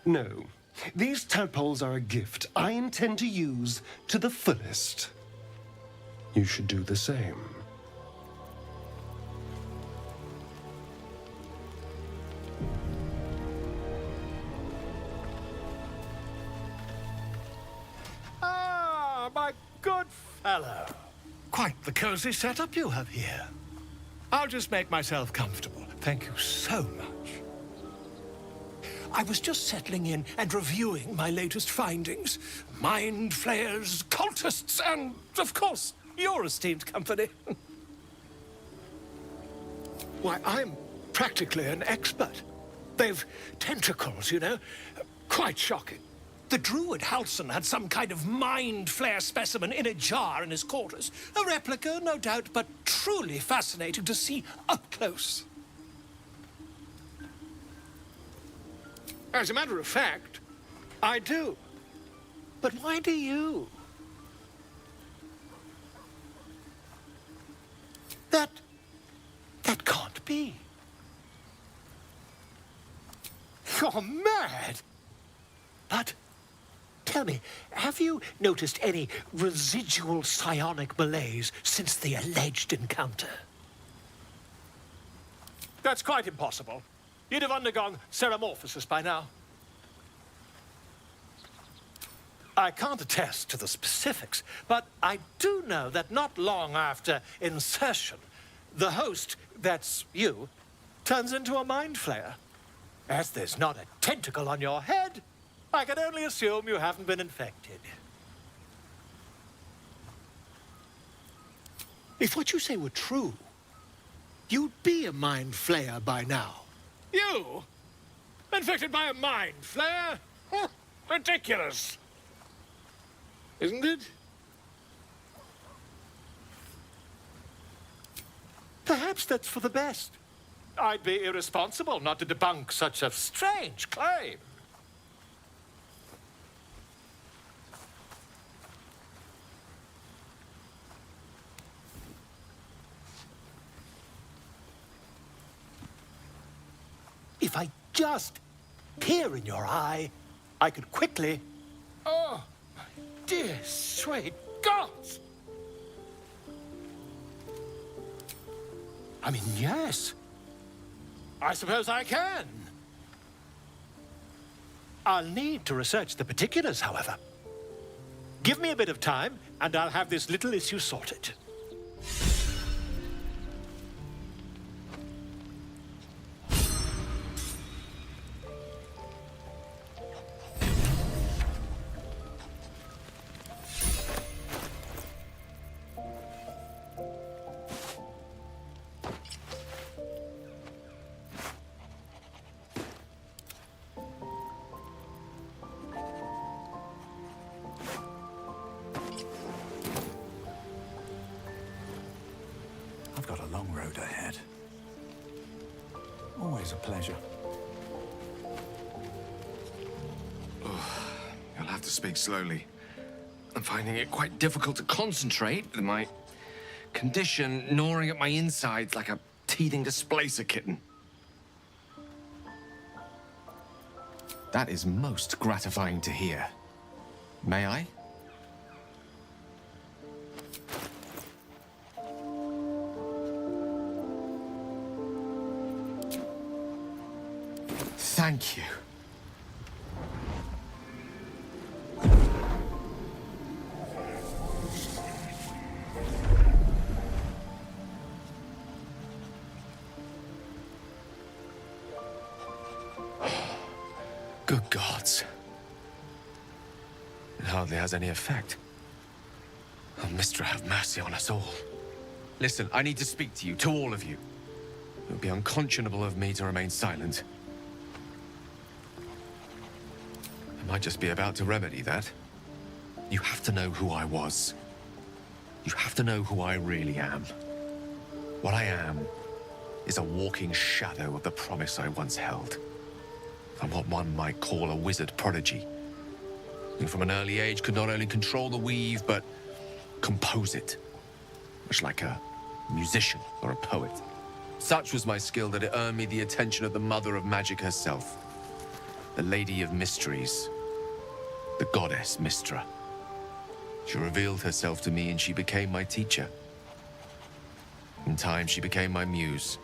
No. These tadpoles are a gift I intend to use to the fullest. You should do the same. Ah, my good fellow. Quite the cozy setup you have here. I'll just make myself comfortable. Thank you so much. I was just settling in and reviewing my latest findings. Mind flayers, cultists, and, of course, your esteemed company. Why, I'm practically an expert. They've tentacles, you know. Quite shocking. The druid Halson had some kind of mind flayer specimen in a jar in his quarters. A replica, no doubt, but truly fascinating to see up close. As a matter of fact, I do. But why do you? That can't be. You're mad. But tell me, have you noticed any residual psionic malaise since the alleged encounter? That's quite impossible. You'd have undergone ceramorphosis by now. I can't attest to the specifics, but I do know that not long after insertion, the host, that's you, turns into a mind flayer. As there's not a tentacle on your head, I can only assume you haven't been infected. If what you say were true, you'd be a mind flayer by now. You? Infected by a mind flayer? Ridiculous. Isn't it? Perhaps that's for the best. I'd be irresponsible not to debunk such a strange claim. If I just peer in your eye, I could quickly... Oh, my dear, sweet gods! I mean, yes. I suppose I can. I'll need to research the particulars, however. Give me a bit of time, and I'll have this little issue sorted. I've got a long road ahead. Always a pleasure. You'll have to speak slowly. I'm finding it quite difficult to concentrate with my condition gnawing at my insides like a teething displacer kitten. That is most gratifying to hear. May I? Thank you. Good gods. It hardly has any effect. Oh, Mistra, have mercy on us all. Listen, I need to speak to you, to all of you. It would be unconscionable of me to remain silent. I might just be about to remedy that. You have to know who I was. You have to know who I really am. What I am is a walking shadow of the promise I once held. I'm what one might call a wizard prodigy, who from an early age could not only control the weave, but compose it, much like a musician or a poet. Such was my skill that it earned me the attention of the mother of magic herself, the Lady of Mysteries, the goddess Mystra. She revealed herself to me and she became my teacher. In time, she became my muse,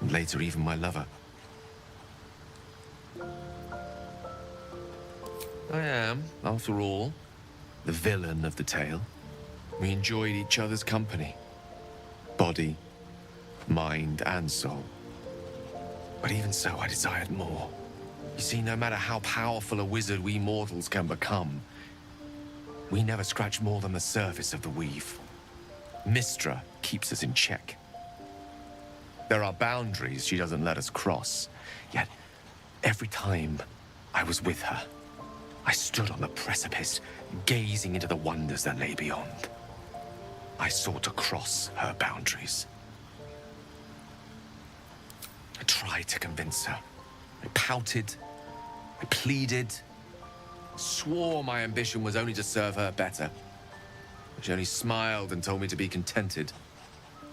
and later even my lover. I am, after all, the villain of the tale. We enjoyed each other's company. Body, mind, and soul. But even so, I desired more. You see, no matter how powerful a wizard we mortals can become, we never scratch more than the surface of the weave. Mystra keeps us in check. There are boundaries she doesn't let us cross. Yet, every time I was with her, I stood on the precipice, gazing into the wonders that lay beyond. I sought to cross her boundaries. I tried to convince her. I pouted. I pleaded. Swore my ambition was only to serve her better. She only smiled and told me to be contented.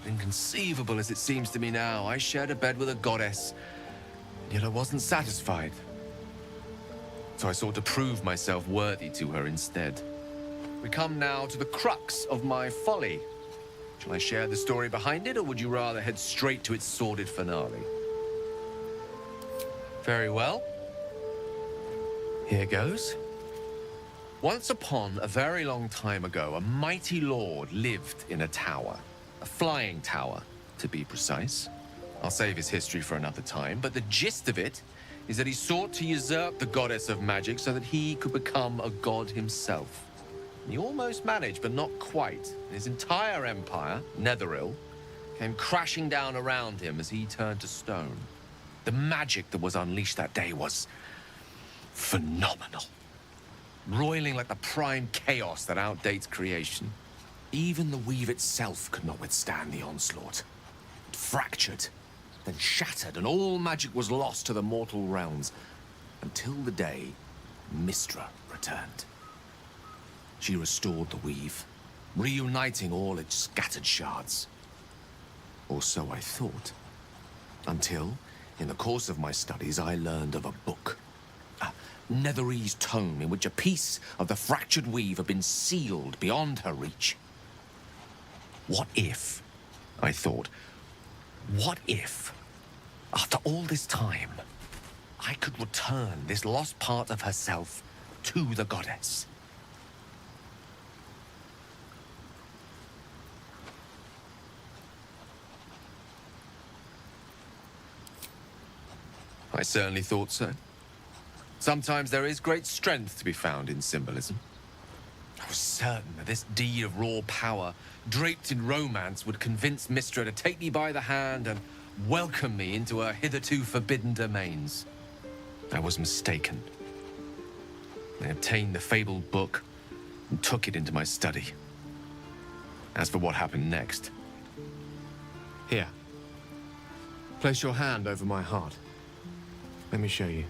Inconceivable as it seems to me now, I shared a bed with a goddess, yet I wasn't satisfied. So I sought to prove myself worthy to her instead. We come now to the crux of my folly. Shall I share the story behind it, or would you rather head straight to its sordid finale? Very well. Here goes. Once upon a very long time ago, a mighty lord lived in a tower. A flying tower, to be precise. I'll save his history for another time, but the gist of it is that he sought to usurp the goddess of magic so that he could become a god himself. He almost managed, but not quite. His entire empire, Netheril, came crashing down around him as he turned to stone. The magic that was unleashed that day was phenomenal. Roiling like the prime chaos that outdates creation. Even the weave itself could not withstand the onslaught. It fractured, then shattered, and all magic was lost to the mortal realms, until the day Mystra returned. She restored the weave, reuniting all its scattered shards. Or so I thought. Until, in the course of my studies, I learned of a book. A Netherese tome in which a piece of the fractured weave had been sealed beyond her reach. What if, I thought, what if, after all this time, I could return this lost part of herself to the goddess? I certainly thought so. Sometimes there is great strength to be found in symbolism. I was certain that this deed of raw power, draped in romance, would convince Mystra to take me by the hand and welcome me into her hitherto forbidden domains. I was mistaken. I obtained the fabled book and took it into my study. As for what happened next... Here. Place your hand over my heart. Let me show you.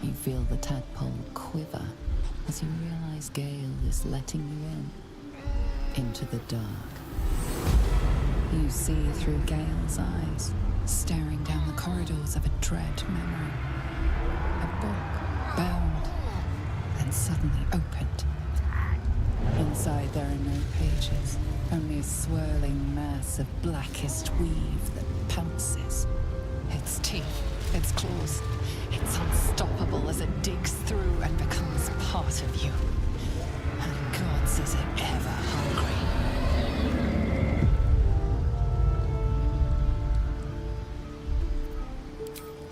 You feel the tadpole quiver as you realize Gale is letting you into the dark. You see through Gale's eyes, staring down the corridors of a dread memory. A book bound and suddenly opened. Inside there are no pages, only a swirling mass of blackest weave that pounces. Its teeth, its claws, it's unstoppable as it digs through and becomes part of you. And gods, is it ever hungry.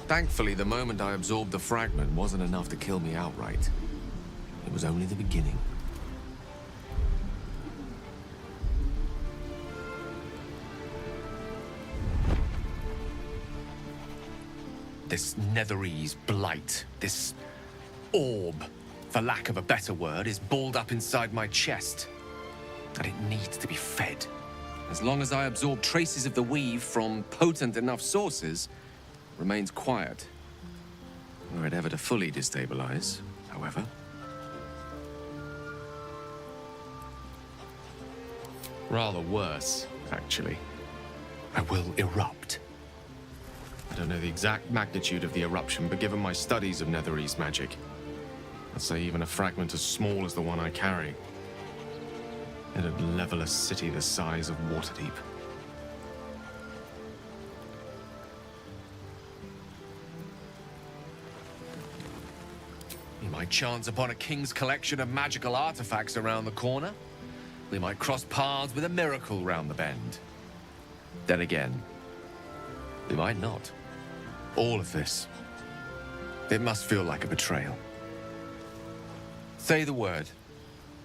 Thankfully, the moment I absorbed the fragment wasn't enough to kill me outright. It was only the beginning. This Netherese blight, this orb, for lack of a better word, is balled up inside my chest. And it needs to be fed. As long as I absorb traces of the weave from potent enough sources, it remains quiet. Were it ever to fully destabilize, however. Rather worse, actually. I will erupt. I don't know the exact magnitude of the eruption, but given my studies of Netherese magic, I'd say even a fragment as small as the one I carry, it'd level a city the size of Waterdeep. We might chance upon a king's collection of magical artifacts around the corner. We might cross paths with a miracle round the bend. Then again, we might not. All of this, it must feel like a betrayal. Say the word,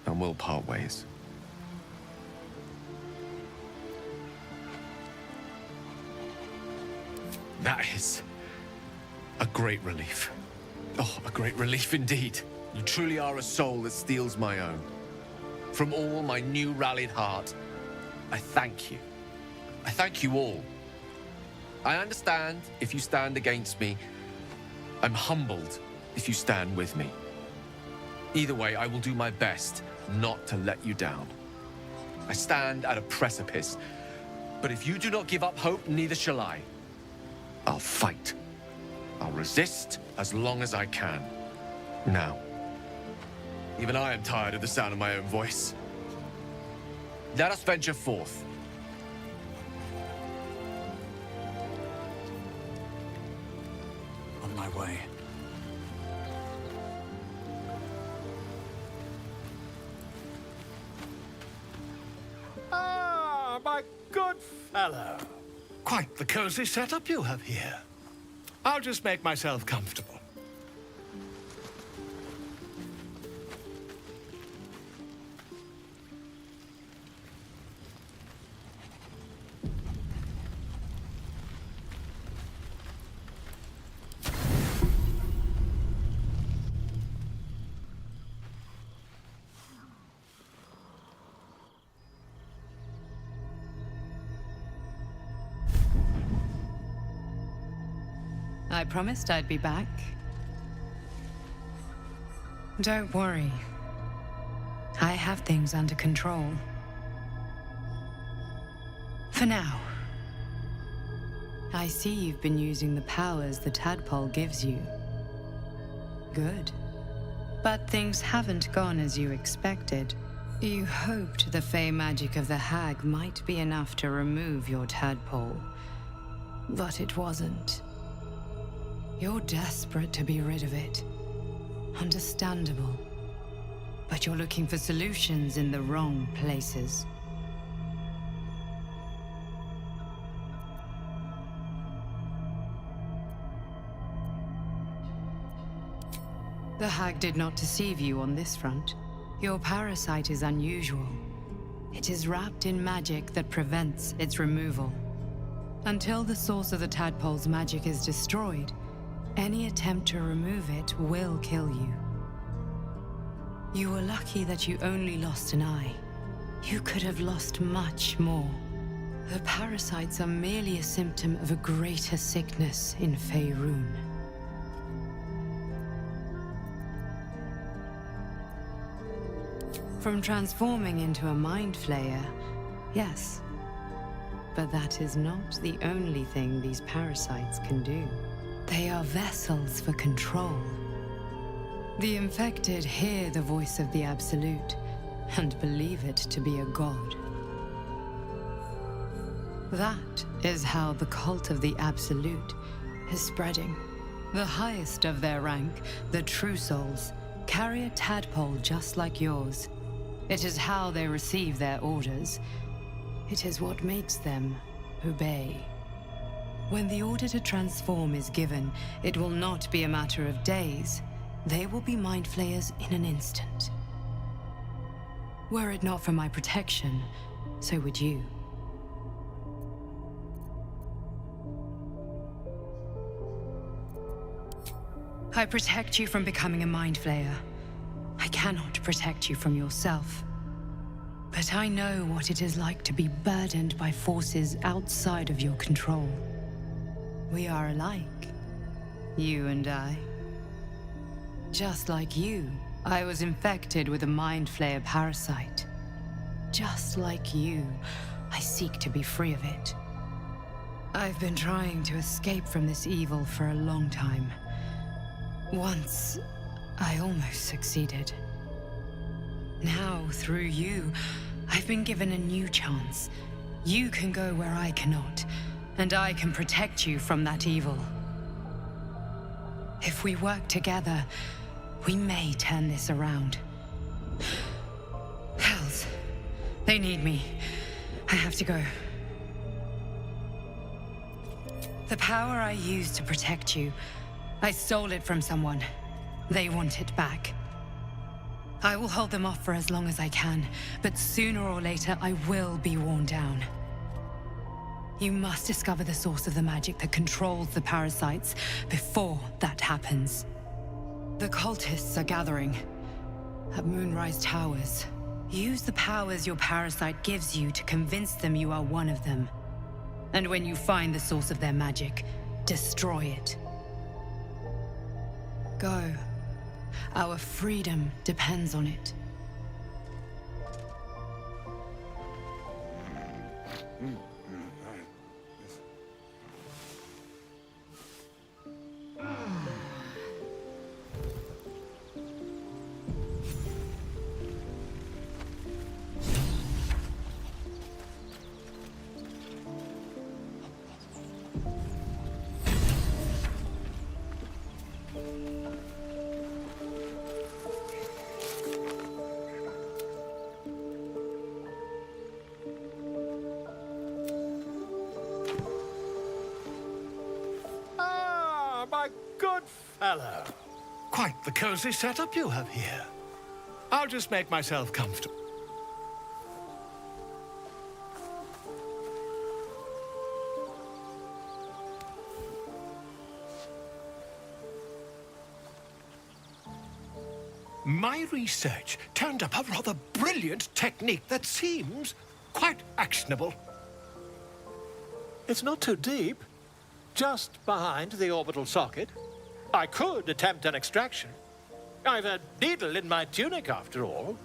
and we'll part ways. That is a great relief. Oh, a great relief indeed. You truly are a soul that steals my own. From all my new rallied heart, I thank you. I thank you all. I understand if you stand against me. I'm humbled if you stand with me. Either way, I will do my best not to let you down. I stand at a precipice, but if you do not give up hope, neither shall I. I'll fight. I'll resist as long as I can. Now, even I am tired of the sound of my own voice. Let us venture forth. On my way. Ah, my good fellow. Quite the cozy setup you have here. I'll just make myself comfortable. I promised I'd be back. Don't worry. I have things under control. For now. I see you've been using the powers the tadpole gives you. Good. But things haven't gone as you expected. You hoped the fey magic of the hag might be enough to remove your tadpole. But it wasn't. You're desperate to be rid of it. Understandable. But you're looking for solutions in the wrong places. The hag did not deceive you on this front. Your parasite is unusual. It is wrapped in magic that prevents its removal. Until the source of the tadpole's magic is destroyed, any attempt to remove it will kill you. You were lucky that you only lost an eye. You could have lost much more. The parasites are merely a symptom of a greater sickness in Faerun. From transforming into a mind flayer, yes. But that is not the only thing these parasites can do. They are vessels for control. The infected hear the voice of the Absolute and believe it to be a god. That is how the cult of the Absolute is spreading. The highest of their rank, the True Souls, carry a tadpole just like yours. It is how they receive their orders. It is what makes them obey. When the order to transform is given, it will not be a matter of days. They will be mind flayers in an instant. Were it not for my protection, so would you. I protect you from becoming a mind flayer. I cannot protect you from yourself. But I know what it is like to be burdened by forces outside of your control. We are alike, you and I. Just like you, I was infected with a mind flayer parasite. Just like you, I seek to be free of it. I've been trying to escape from this evil for a long time. Once, I almost succeeded. Now, through you, I've been given a new chance. You can go where I cannot, and I can protect you from that evil. If we work together, we may turn this around. Hells, they need me. I have to go. The power I used to protect you, I stole it from someone. They want it back. I will hold them off for as long as I can, but sooner or later I will be worn down. You must discover the source of the magic that controls the parasites before that happens. The cultists are gathering at Moonrise Towers. Use the powers your parasite gives you to convince them you are one of them. And when you find the source of their magic, destroy it. Go. Our freedom depends on it. My good fellow. Quite the cozy setup you have here. I'll just make myself comfortable. My research turned up a rather brilliant technique that seems quite actionable. It's not too deep. Just behind the orbital socket. I could attempt an extraction. I've a needle in my tunic, after all.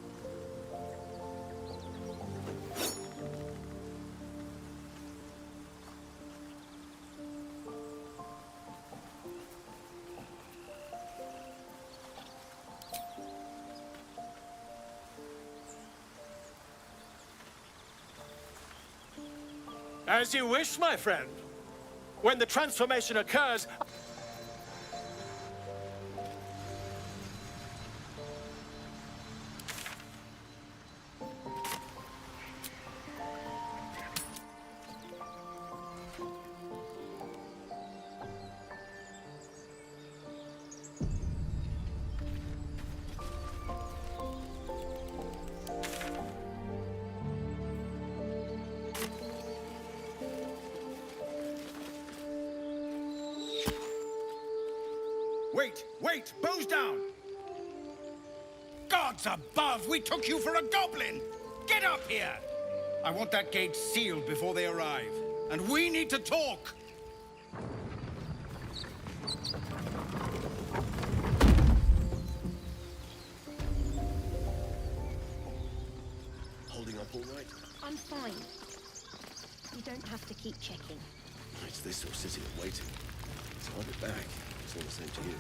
As you wish, my friend. When the transformation occurs... Wait! Bows down! Gods above! We took you for a goblin! Get up here! I want that gate sealed before they arrive. And we need to talk! Holding up all right? I'm fine. You don't have to keep checking. It's this or sitting and waiting. So I'll be back. It's all the same to you.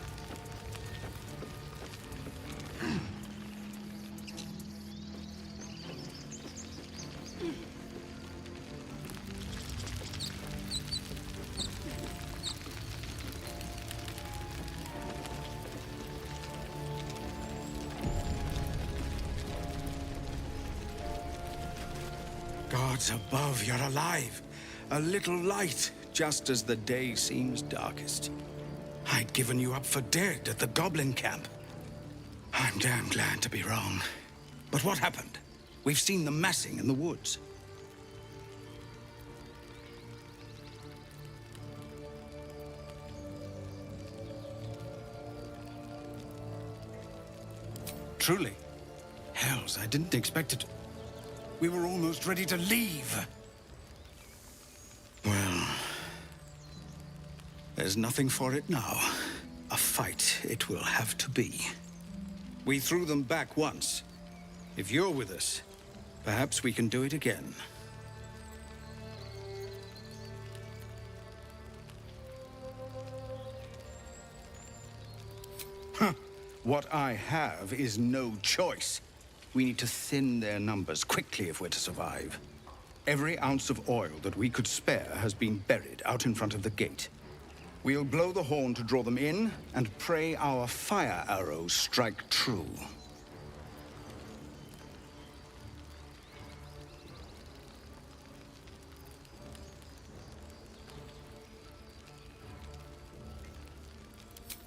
Gods above, you're alive. A little light, just as the day seems darkest. I'd given you up for dead at the goblin camp. I'm damn glad to be wrong. But what happened? We've seen them massing in the woods. Truly. Hells, I didn't expect it. We were almost ready to leave. Well, there's nothing for it now. A fight it will have to be. We threw them back once. If you're with us, perhaps we can do it again. Huh. What I have is no choice. We need to thin their numbers quickly if we're to survive. Every ounce of oil that we could spare has been buried out in front of the gate. We'll blow the horn to draw them in, and pray our fire arrows strike true.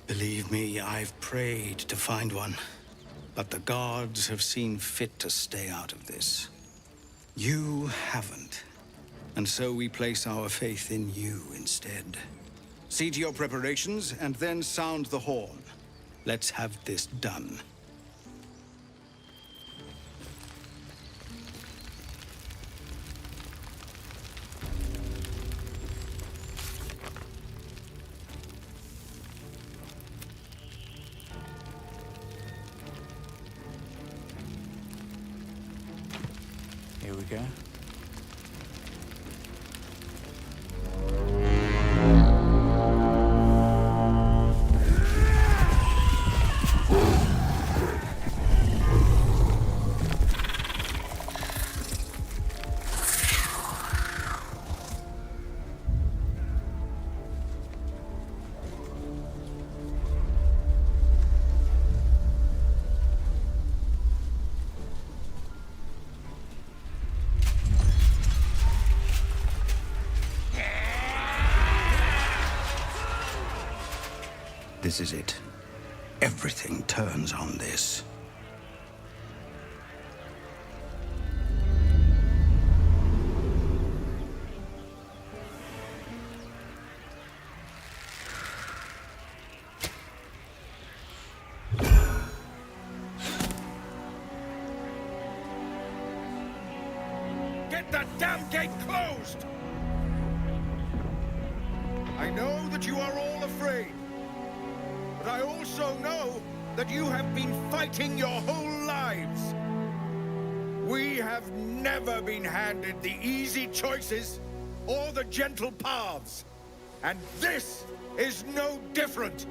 Believe me, I've prayed to find one. But the gods have seen fit to stay out of this. You haven't. And so we place our faith in you instead. See to your preparations, and then sound the horn. Let's have this done. Here we go. This is it. Everything turns on this. Get that damn gate closed! I know that you are all afraid. But I also know that you have been fighting your whole lives. We have never been handed the easy choices or the gentle paths. And this is no different.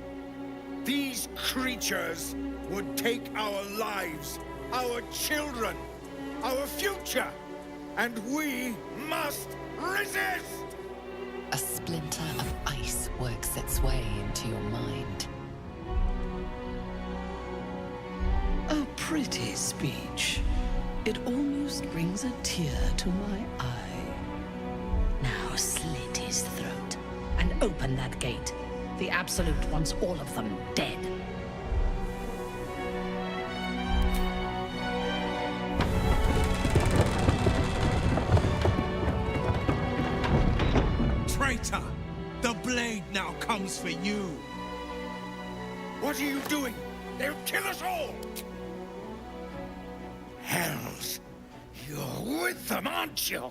These creatures would take our lives, our children, our future, and we must resist! A splinter of ice works its way into your mind. A pretty speech. It almost brings a tear to my eye. Now slit his throat and open that gate. The Absolute wants all of them dead. Traitor! The blade now comes for you! What are you doing? They'll kill us all! Hells! You're with them, aren't you?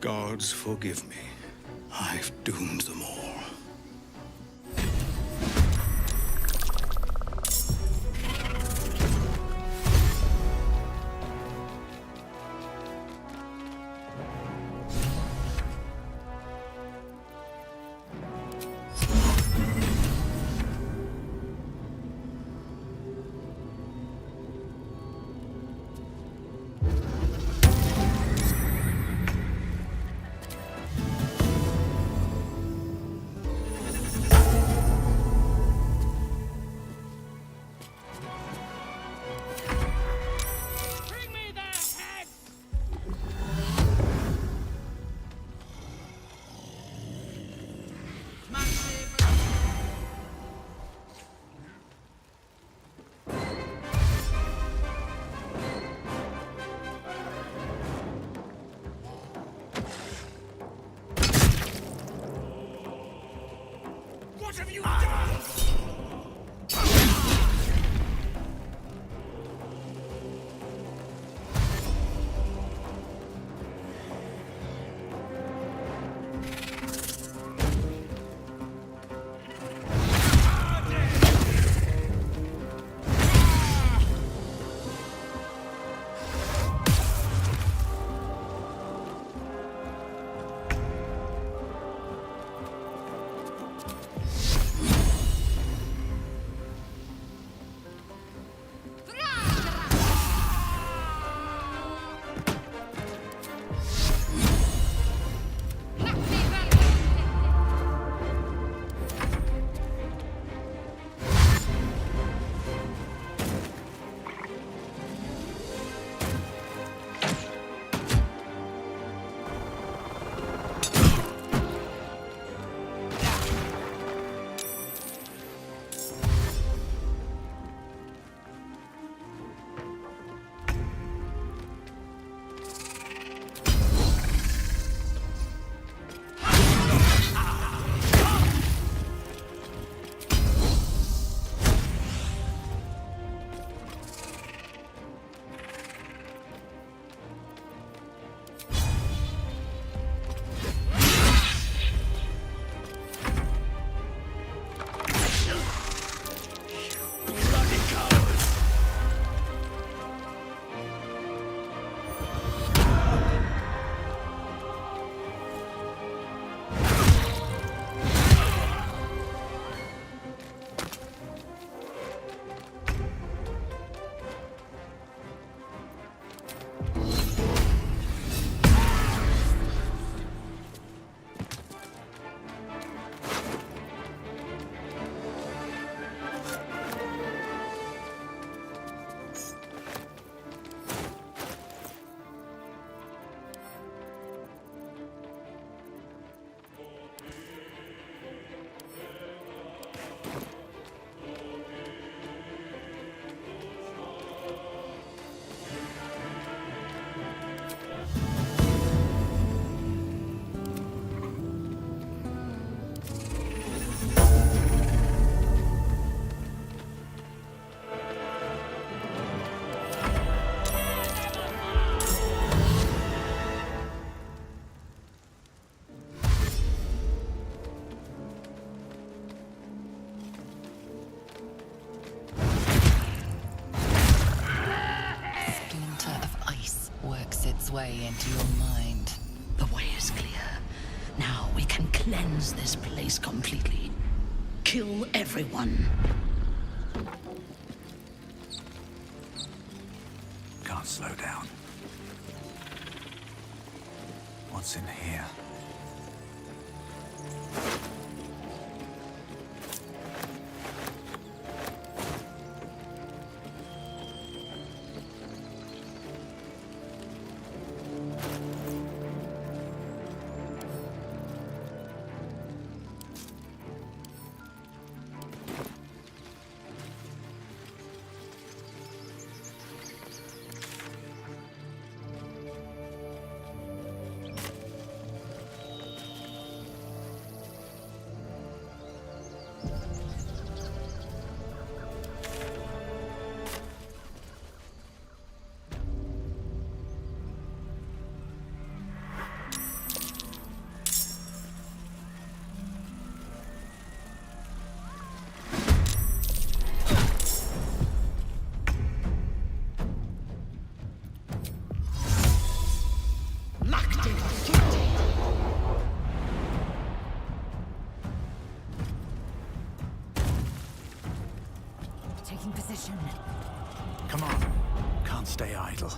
Gods forgive me. I've doomed them all. works its way into your mind. The way is clear. Now we can cleanse this place completely. Kill everyone. Can't slow down. What's in here? Taking position. Come on. Can't stay idle.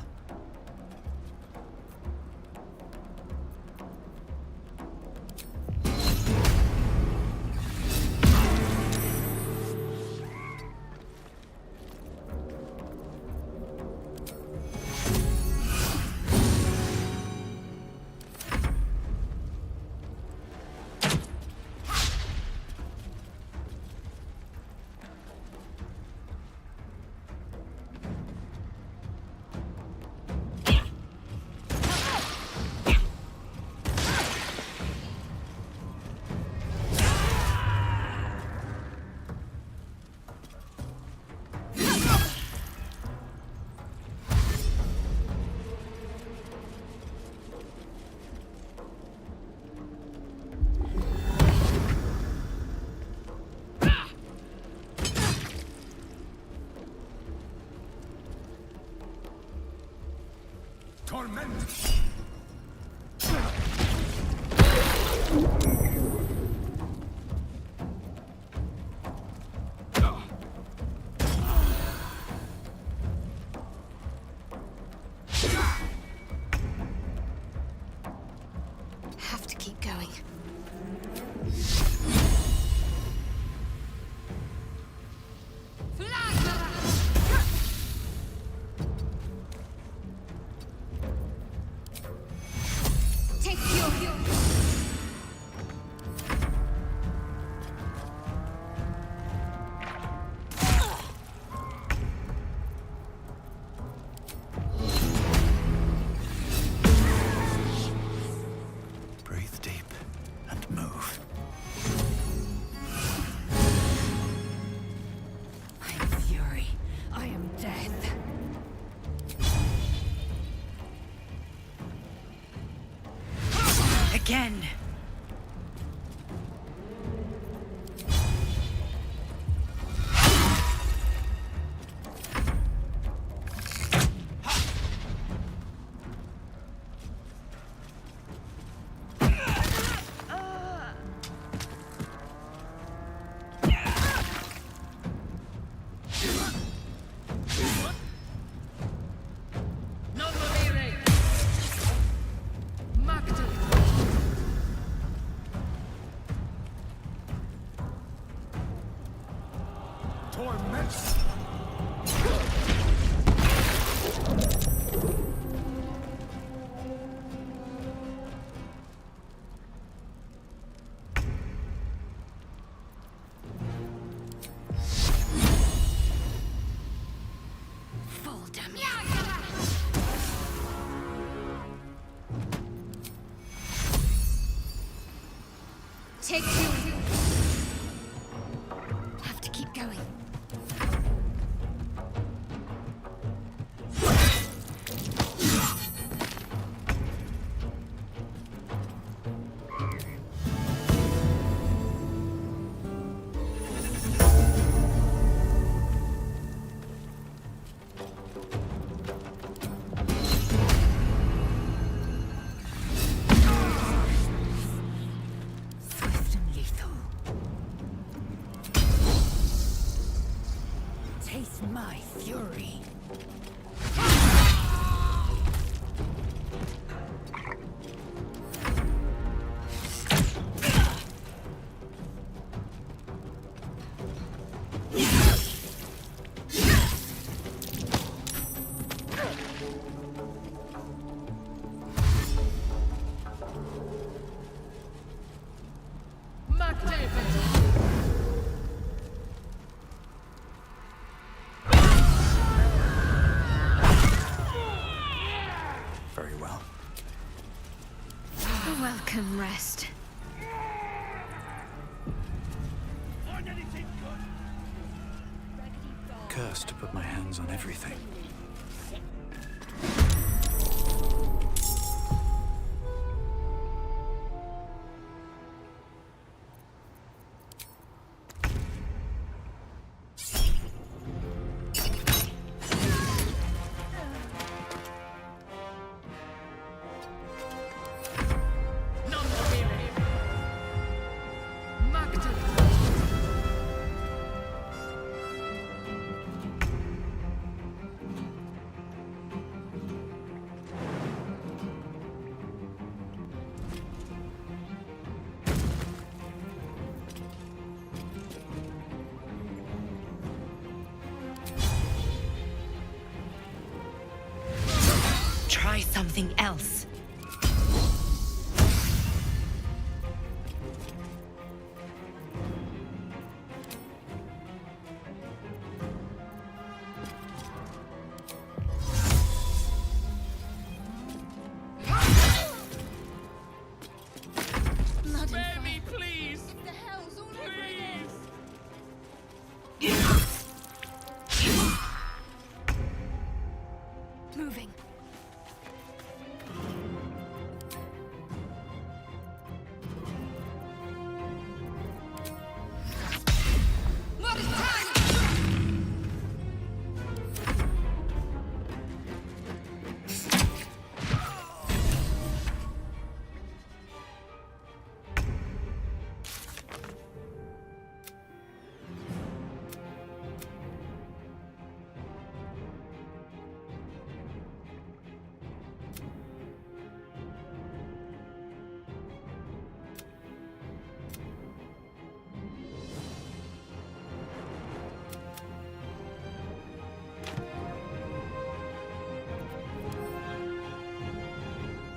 Have to keep going. Take your Breathe deep and move. I am fury. I am death. Again. Full damage. Take you. Have to keep going. Very well. Welcome, rest. Cursed to put my hands on everything. Try something else. Spare me, please! The hell's all over again! Moving.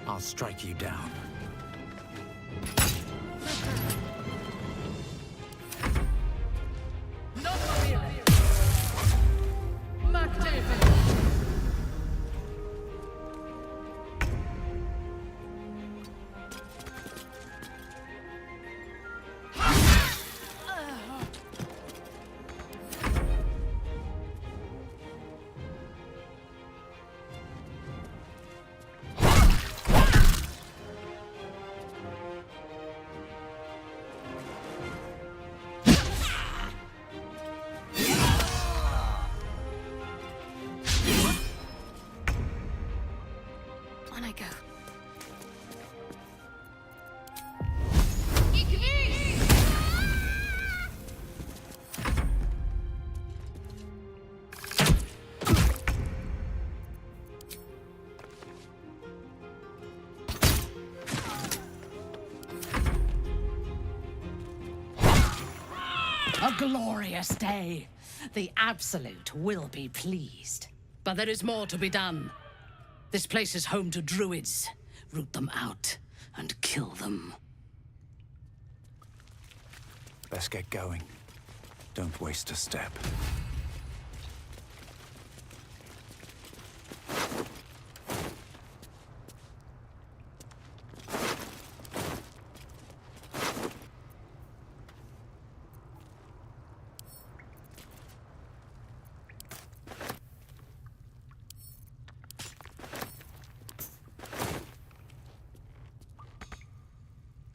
I'll strike you down. On I go. A glorious day. The Absolute will be pleased. But there is more to be done. This place is home to druids. Root them out and kill them. Let's get going. Don't waste a step.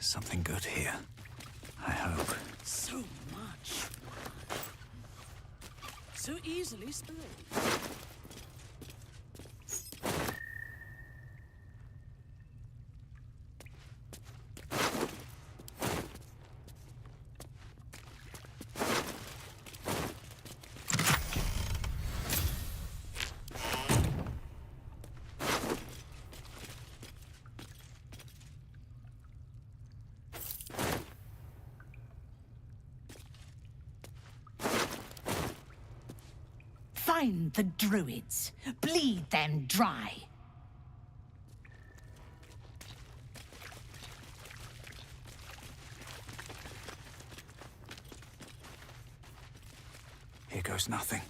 Something good here. I hope. So much. So easily spilled. Find the druids. Bleed them dry. Here goes nothing.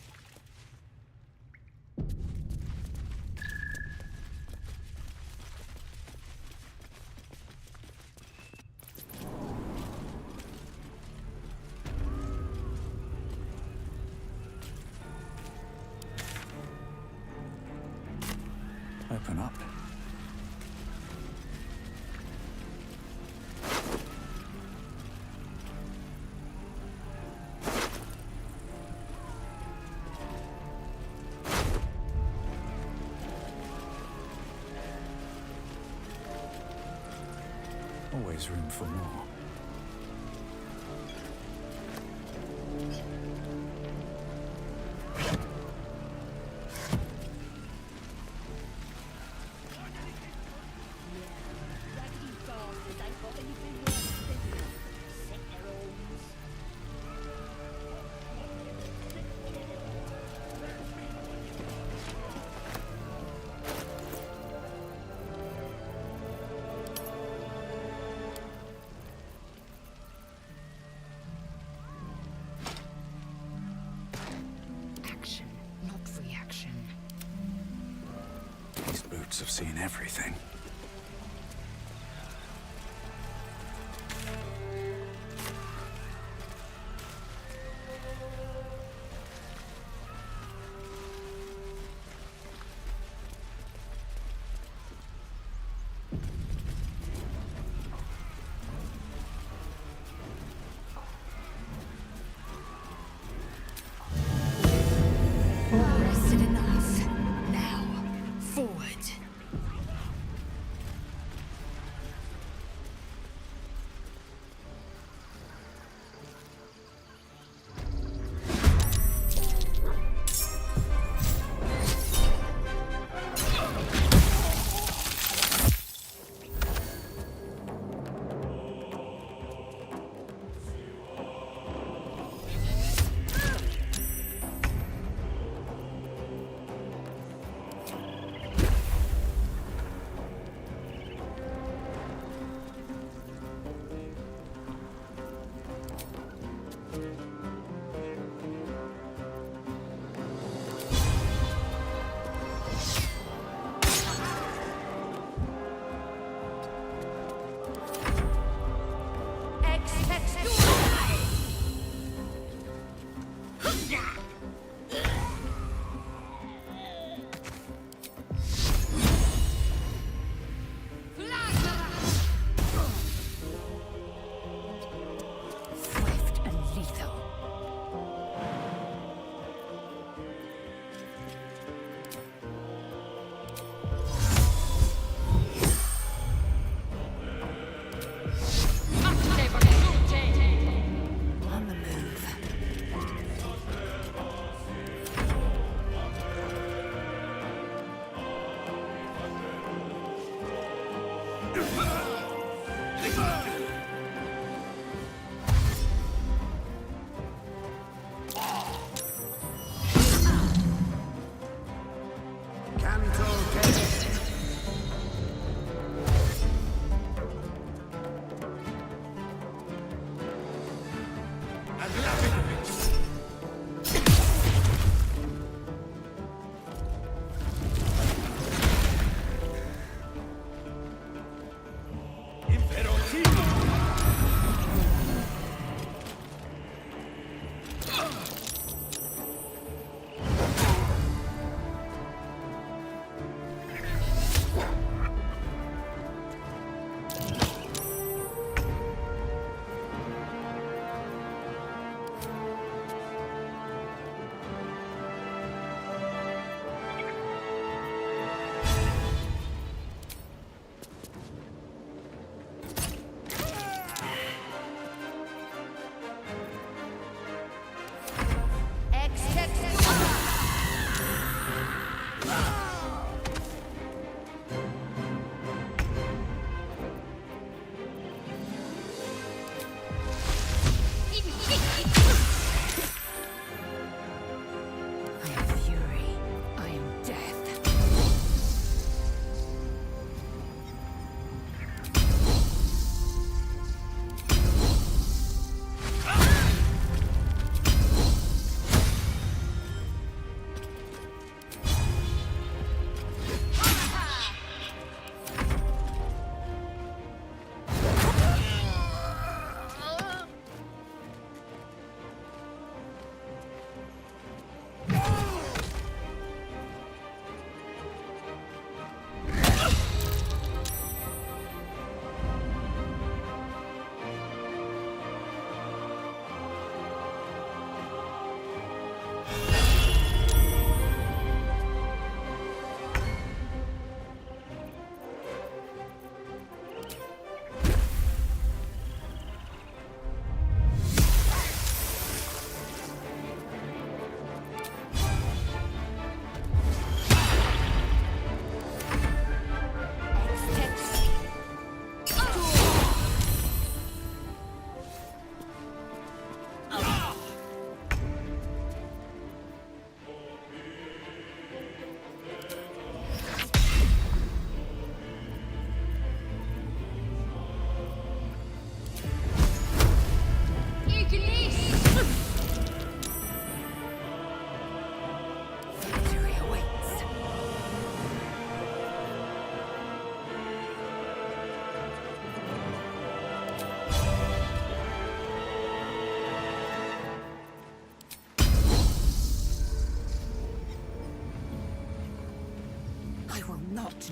Always room for more. Action, not reaction. These boots have seen everything. Rested enough. Now, forward.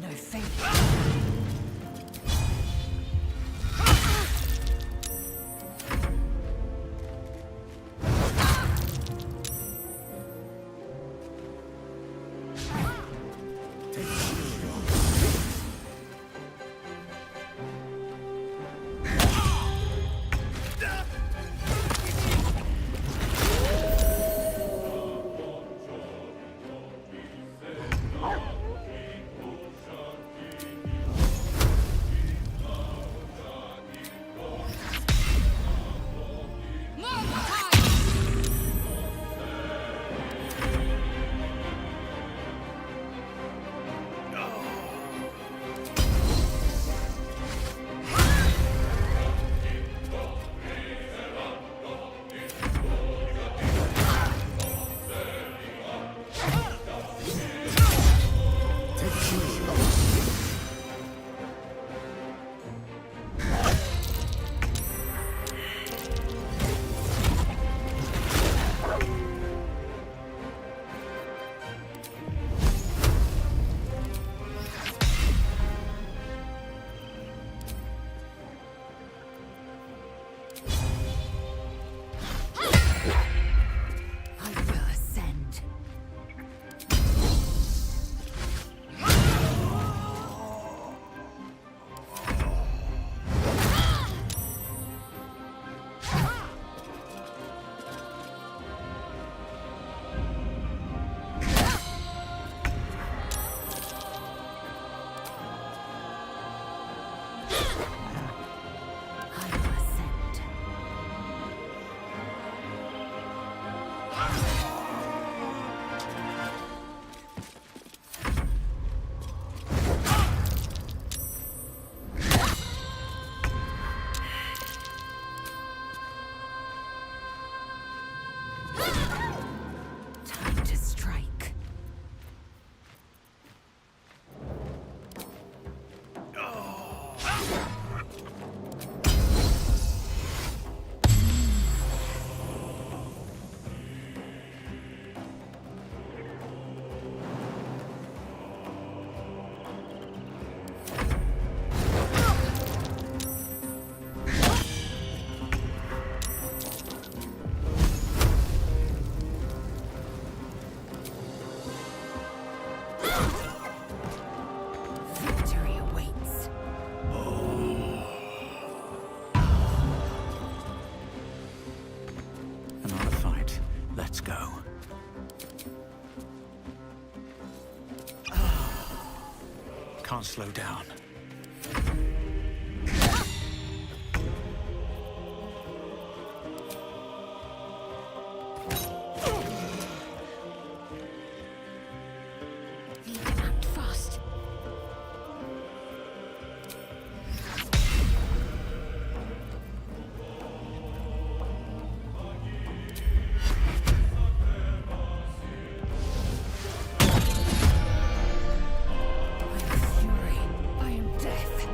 to no fate. Time to strike. Victory awaits. Another fight. Let's go. Can't slow down. Need to act fast. I am fury. I am death.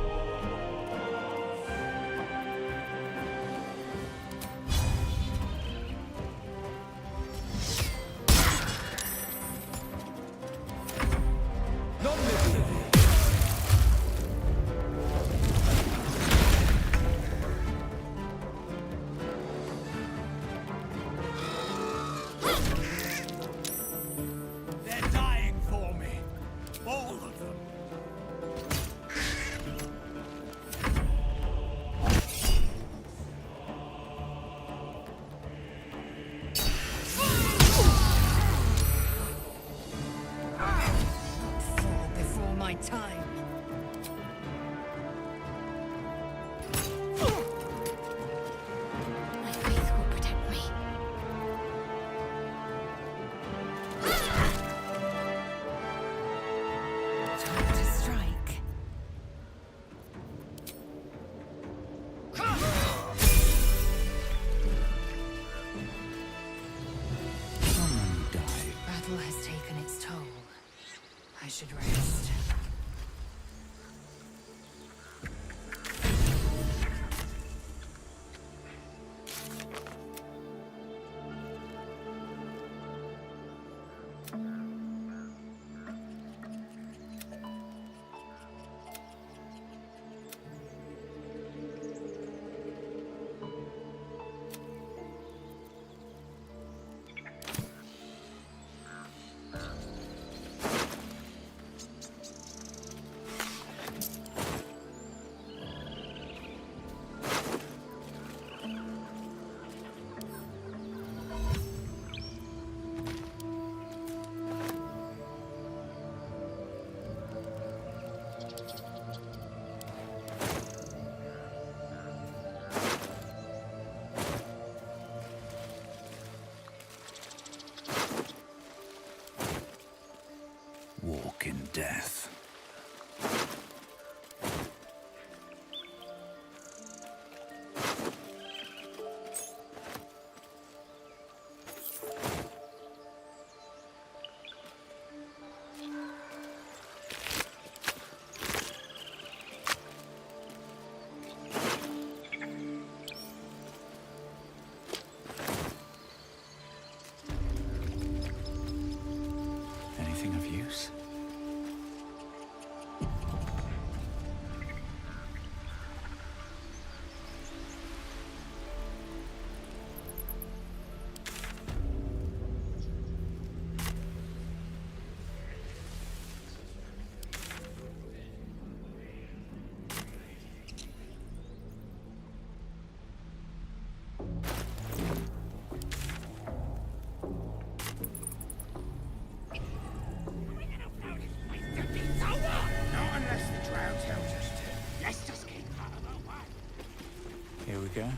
okay?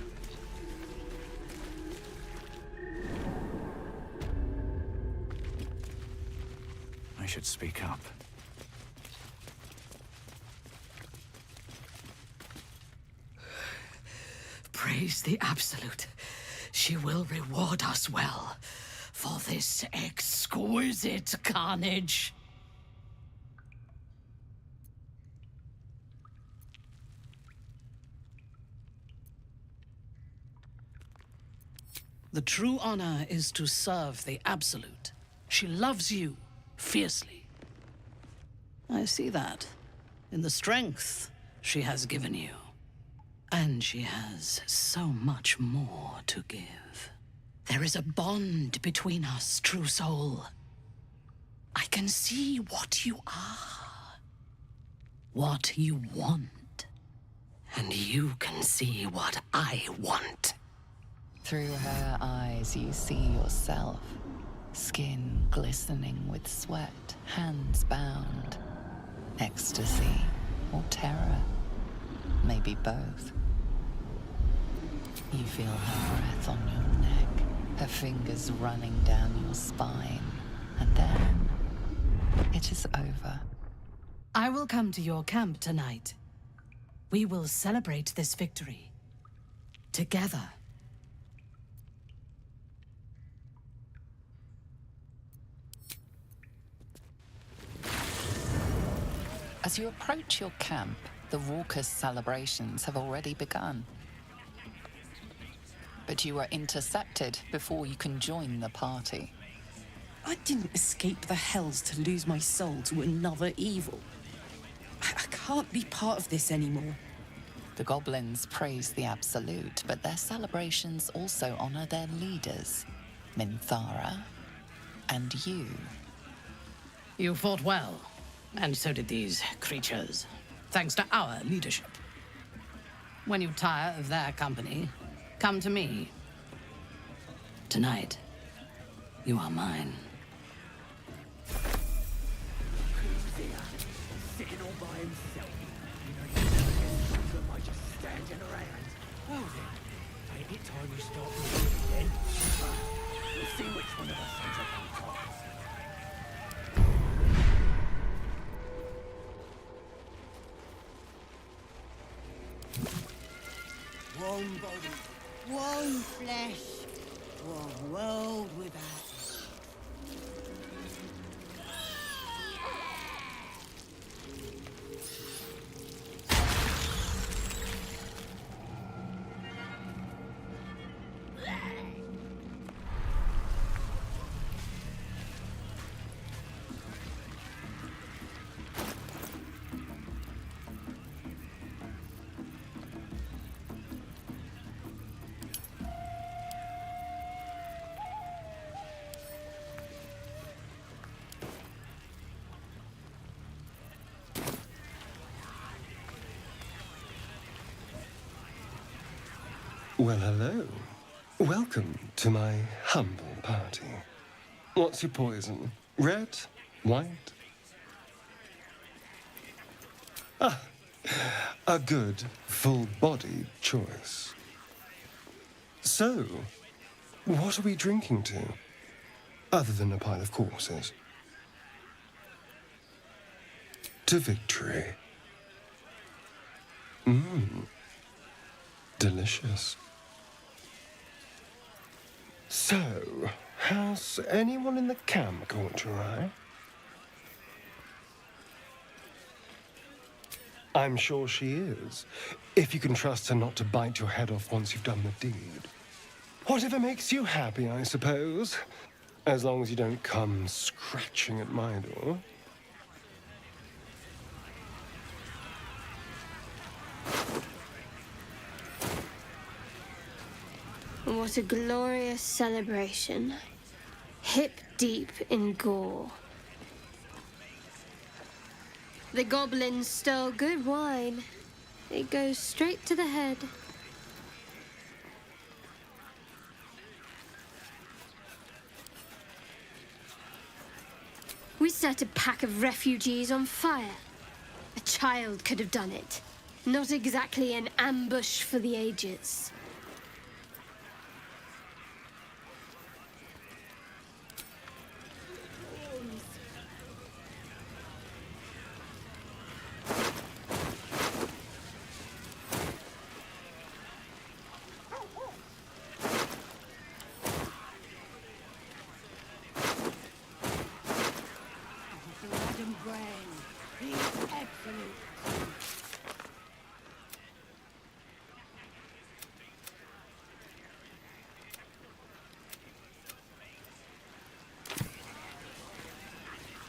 I should speak up. Praise the Absolute. She will reward us well for this exquisite carnage. The true honor is to serve the Absolute. She loves you fiercely. I see that in the strength she has given you. And she has so much more to give. There is a bond between us, true soul. I can see what you are, what you want, and you can see what I want. Through her eyes, you see yourself, skin glistening with sweat, hands bound. Ecstasy or terror, maybe both. You feel her breath on your neck, her fingers running down your spine, and then it is over. I will come to your camp tonight. We will celebrate this victory together. As you approach your camp, the raucous celebrations have already begun. But you are intercepted before you can join the party. I didn't escape the hells to lose my soul to another evil. I can't be part of this anymore. The goblins praise the Absolute, but their celebrations also honor their leaders, Minthara and you. You fought well, and so did these creatures, thanks to our leadership. When you tire of their company, come to me. Tonight, you are mine. Sitting all by himself. You know, you might just standing around. Well then, ain't it time you start moving again? We'll see which one of us ends up on top. One body, one flesh, one world without end. Well, hello. Welcome to my humble party. What's your poison? Red? White? Ah, a good, full-bodied choice. So, what are we drinking to? Other than a pile of corpses. To victory. Delicious. So, has anyone in the camp caught your eye? I'm sure she is, if you can trust her not to bite your head off once you've done the deed. Whatever makes you happy, I suppose, as long as you don't come scratching at my door. What a glorious celebration. Hip deep in gore. The goblins stole good wine. It goes straight to the head. We set a pack of refugees on fire. A child could have done it. Not exactly an ambush for the ages.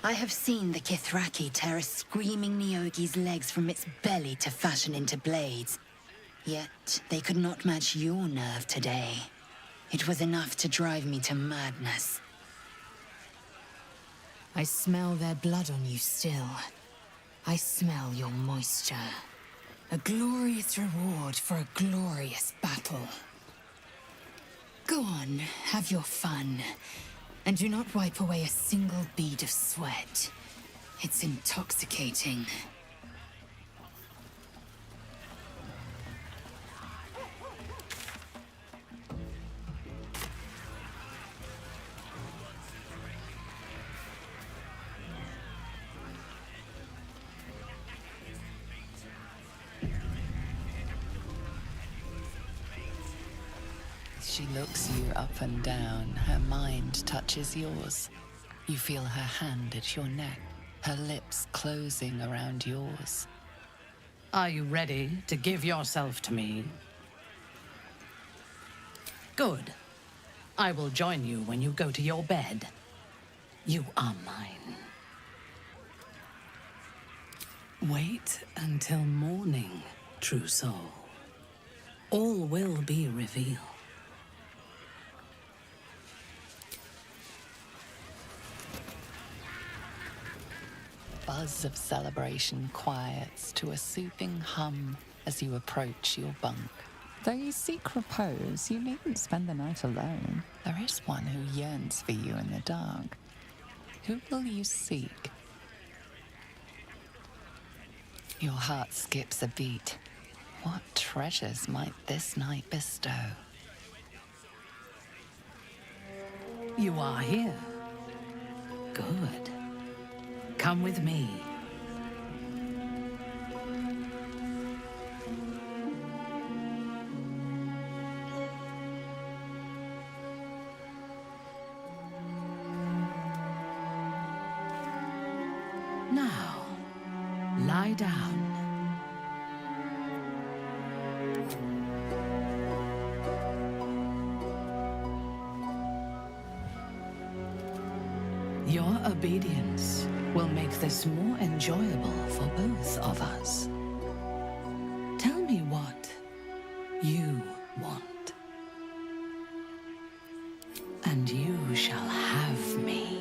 I have seen the Kithraki tear a screaming Neogi's legs from its belly to fashion into blades. Yet they could not match your nerve today. It was enough to drive me to madness. I smell their blood on you still. I smell your moisture. A glorious reward for a glorious battle. Go on, have your fun. And do not wipe away a single bead of sweat. It's intoxicating. She looks you up and down, her mind touches yours. You feel her hand at your neck, her lips closing around yours. Are you ready to give yourself to me? Good. I will join you when you go to your bed. You are mine. Wait until morning, true soul. All will be revealed. Buzz of celebration quiets to a soothing hum as you approach your bunk. Though you seek repose, you needn't spend the night alone. There is one who yearns for you in the dark. Who will you seek? Your heart skips a beat. What treasures might this night bestow? You are here. Good. Come with me. Now, lie down. Your obedience will make this more enjoyable for both of us. Tell me what you want, and you shall have me.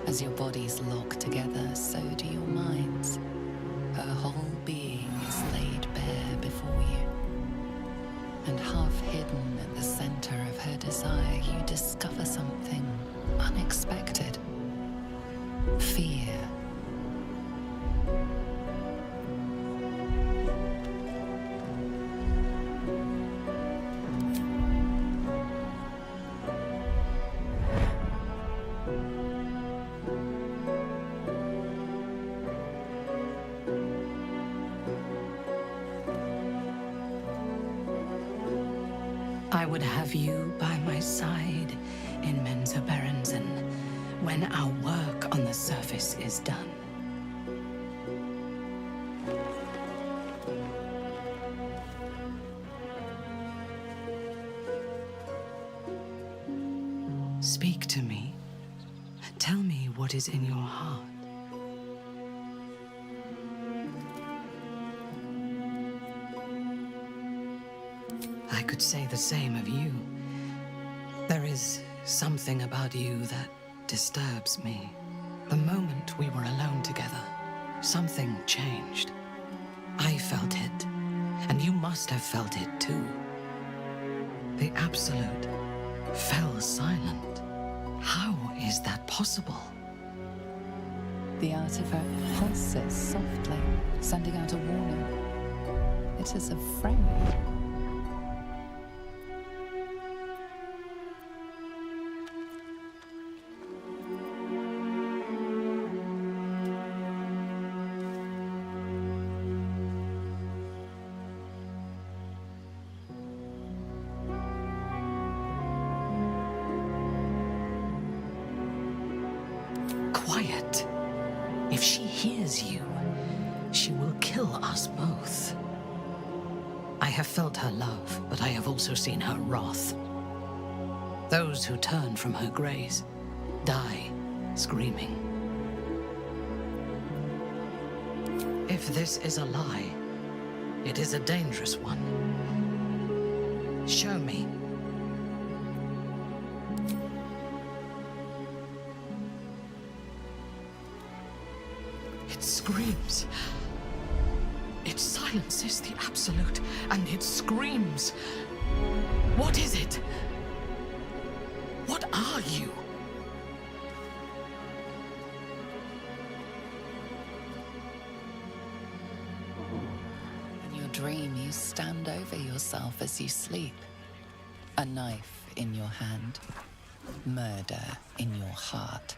As your bodies lock together, so do your minds. Her whole being is laid bare before you. And half hidden at the center of her desire, you discover something unexpected. Fear. I would have you by my side in Mensa Berensen when our work on the surface is done. Speak to me. Tell me what is in your heart. I could say the same of you. There is something about you that disturbs me. The moment we were alone together, something changed. I felt it, and you must have felt it too. The Absolute fell silent. How is that possible? The artifact pulses softly, sending out a warning. It is afraid. Quiet. If she hears you, she will kill us both. I have felt her love, but I have also seen her wrath. Those who turn from her grace die screaming. If this is a lie, it is a dangerous one. Show me. It screams. It silences the Absolute, and it screams. What is it? What are you? In your dream, you stand over yourself as you sleep. A knife in your hand. Murder in your heart.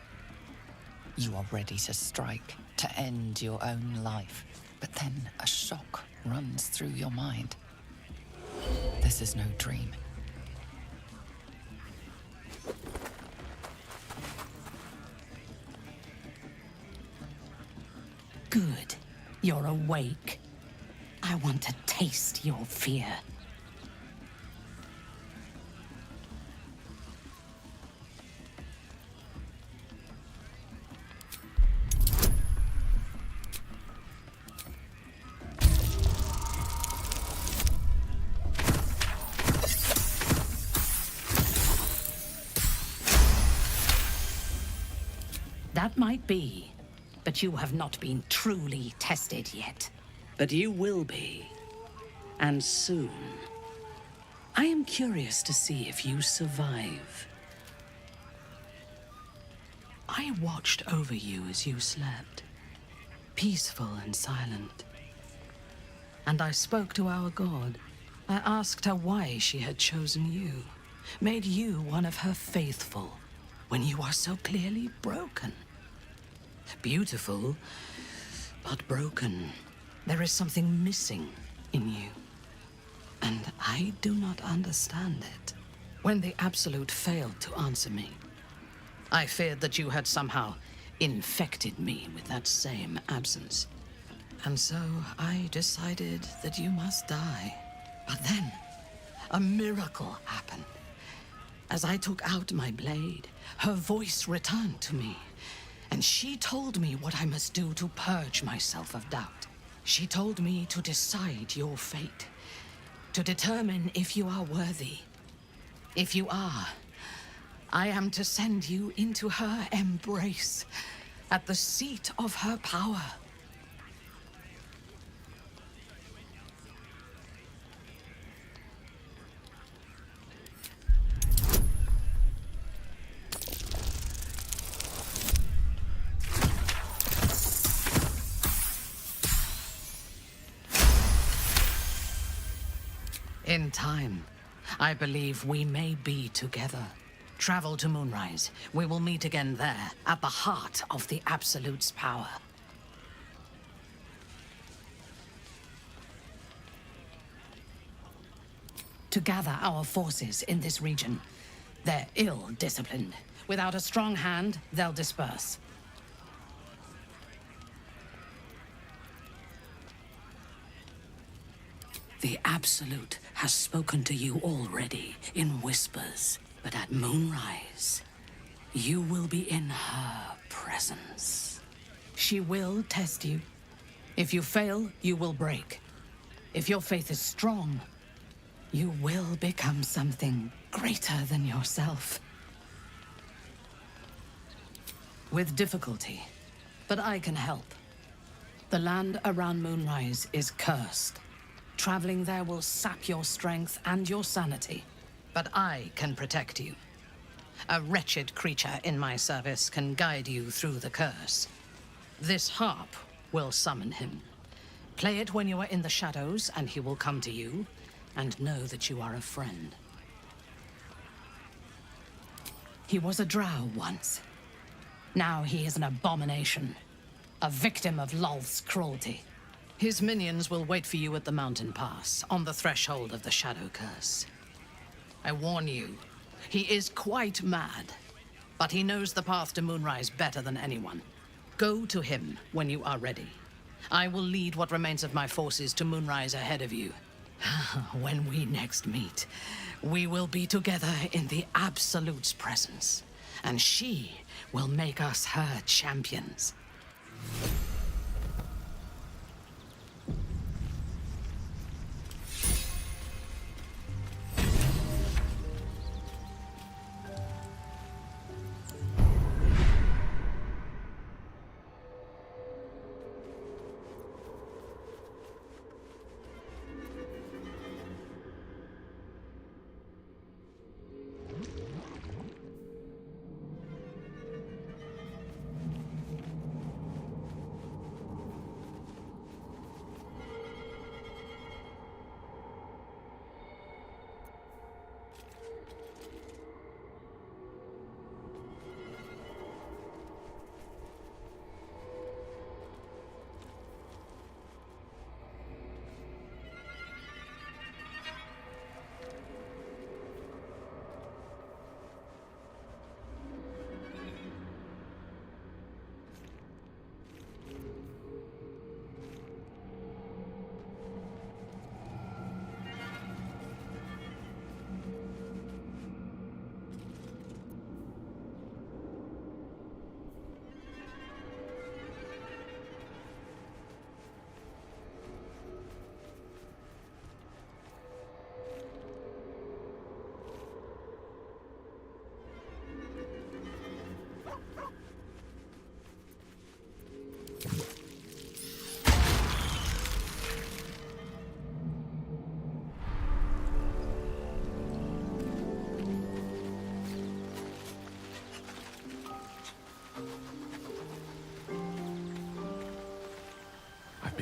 You are ready to strike, to end your own life. But then a shock runs through your mind. This is no dream. Good. You're awake. I want to taste your fear. That might be, but you have not been truly tested yet. But you will be, and soon. I am curious to see if you survive. I watched over you as you slept, peaceful and silent. And I spoke to our god. I asked her why she had chosen you, made you one of her faithful, when you are so clearly broken. Beautiful, but broken. There is something missing in you, and I do not understand it. When the Absolute failed to answer me, I feared that you had somehow infected me with that same absence. And so I decided that you must die. But then, a miracle happened. As I took out my blade, her voice returned to me, and she told me what I must do to purge myself of doubt. She told me to decide your fate, to determine if you are worthy. If you are, I am to send you into her embrace, at the seat of her power. In time, I believe we may be together. Travel to Moonrise. We will meet again there, at the heart of the Absolute's power. To gather our forces in this region, They're ill-disciplined. Without a strong hand, they'll disperse. The Absolute has spoken to you already in whispers, but at moonrise, you will be in her presence. She will test you. If you fail, you will break. If your faith is strong, you will become something greater than yourself. With difficulty, but I can help. The land around Moonrise is cursed. Traveling there will sap your strength and your sanity, but I can protect you. A wretched creature in my service can guide you through the curse. This harp will summon him. Play it when you are in the shadows, and he will come to you, and know that you are a friend. He was a drow once. Now he is an abomination, a victim of Lolth's cruelty. His minions will wait for you at the mountain pass, on the threshold of the Shadow Curse. I warn you, he is quite mad, but he knows the path to Moonrise better than anyone. Go to him when you are ready. I will lead what remains of my forces to Moonrise ahead of you. When we next meet, we will be together in the Absolute's presence, and she will make us her champions.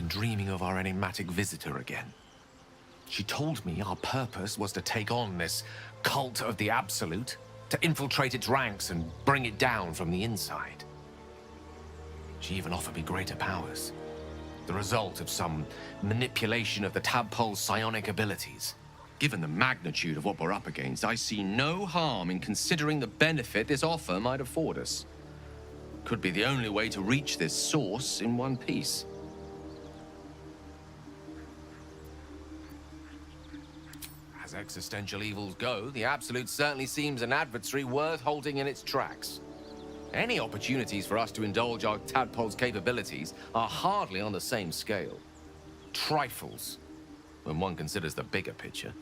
Dreaming of our enigmatic visitor again. She told me our purpose was to take on this cult of the Absolute, to infiltrate its ranks and bring it down from the inside. She even offered me greater powers, the result of some manipulation of the tadpole's psionic abilities. Given the magnitude of what we're up against, I see no harm in considering the benefit this offer might afford us. Could be the only way to reach this source in one piece. As existential evils go, the Absolute certainly seems an adversary worth halting in its tracks. Any opportunities for us to indulge our tadpole's capabilities are hardly on the same scale. Trifles, when one considers the bigger picture.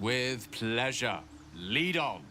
With pleasure. Lead on.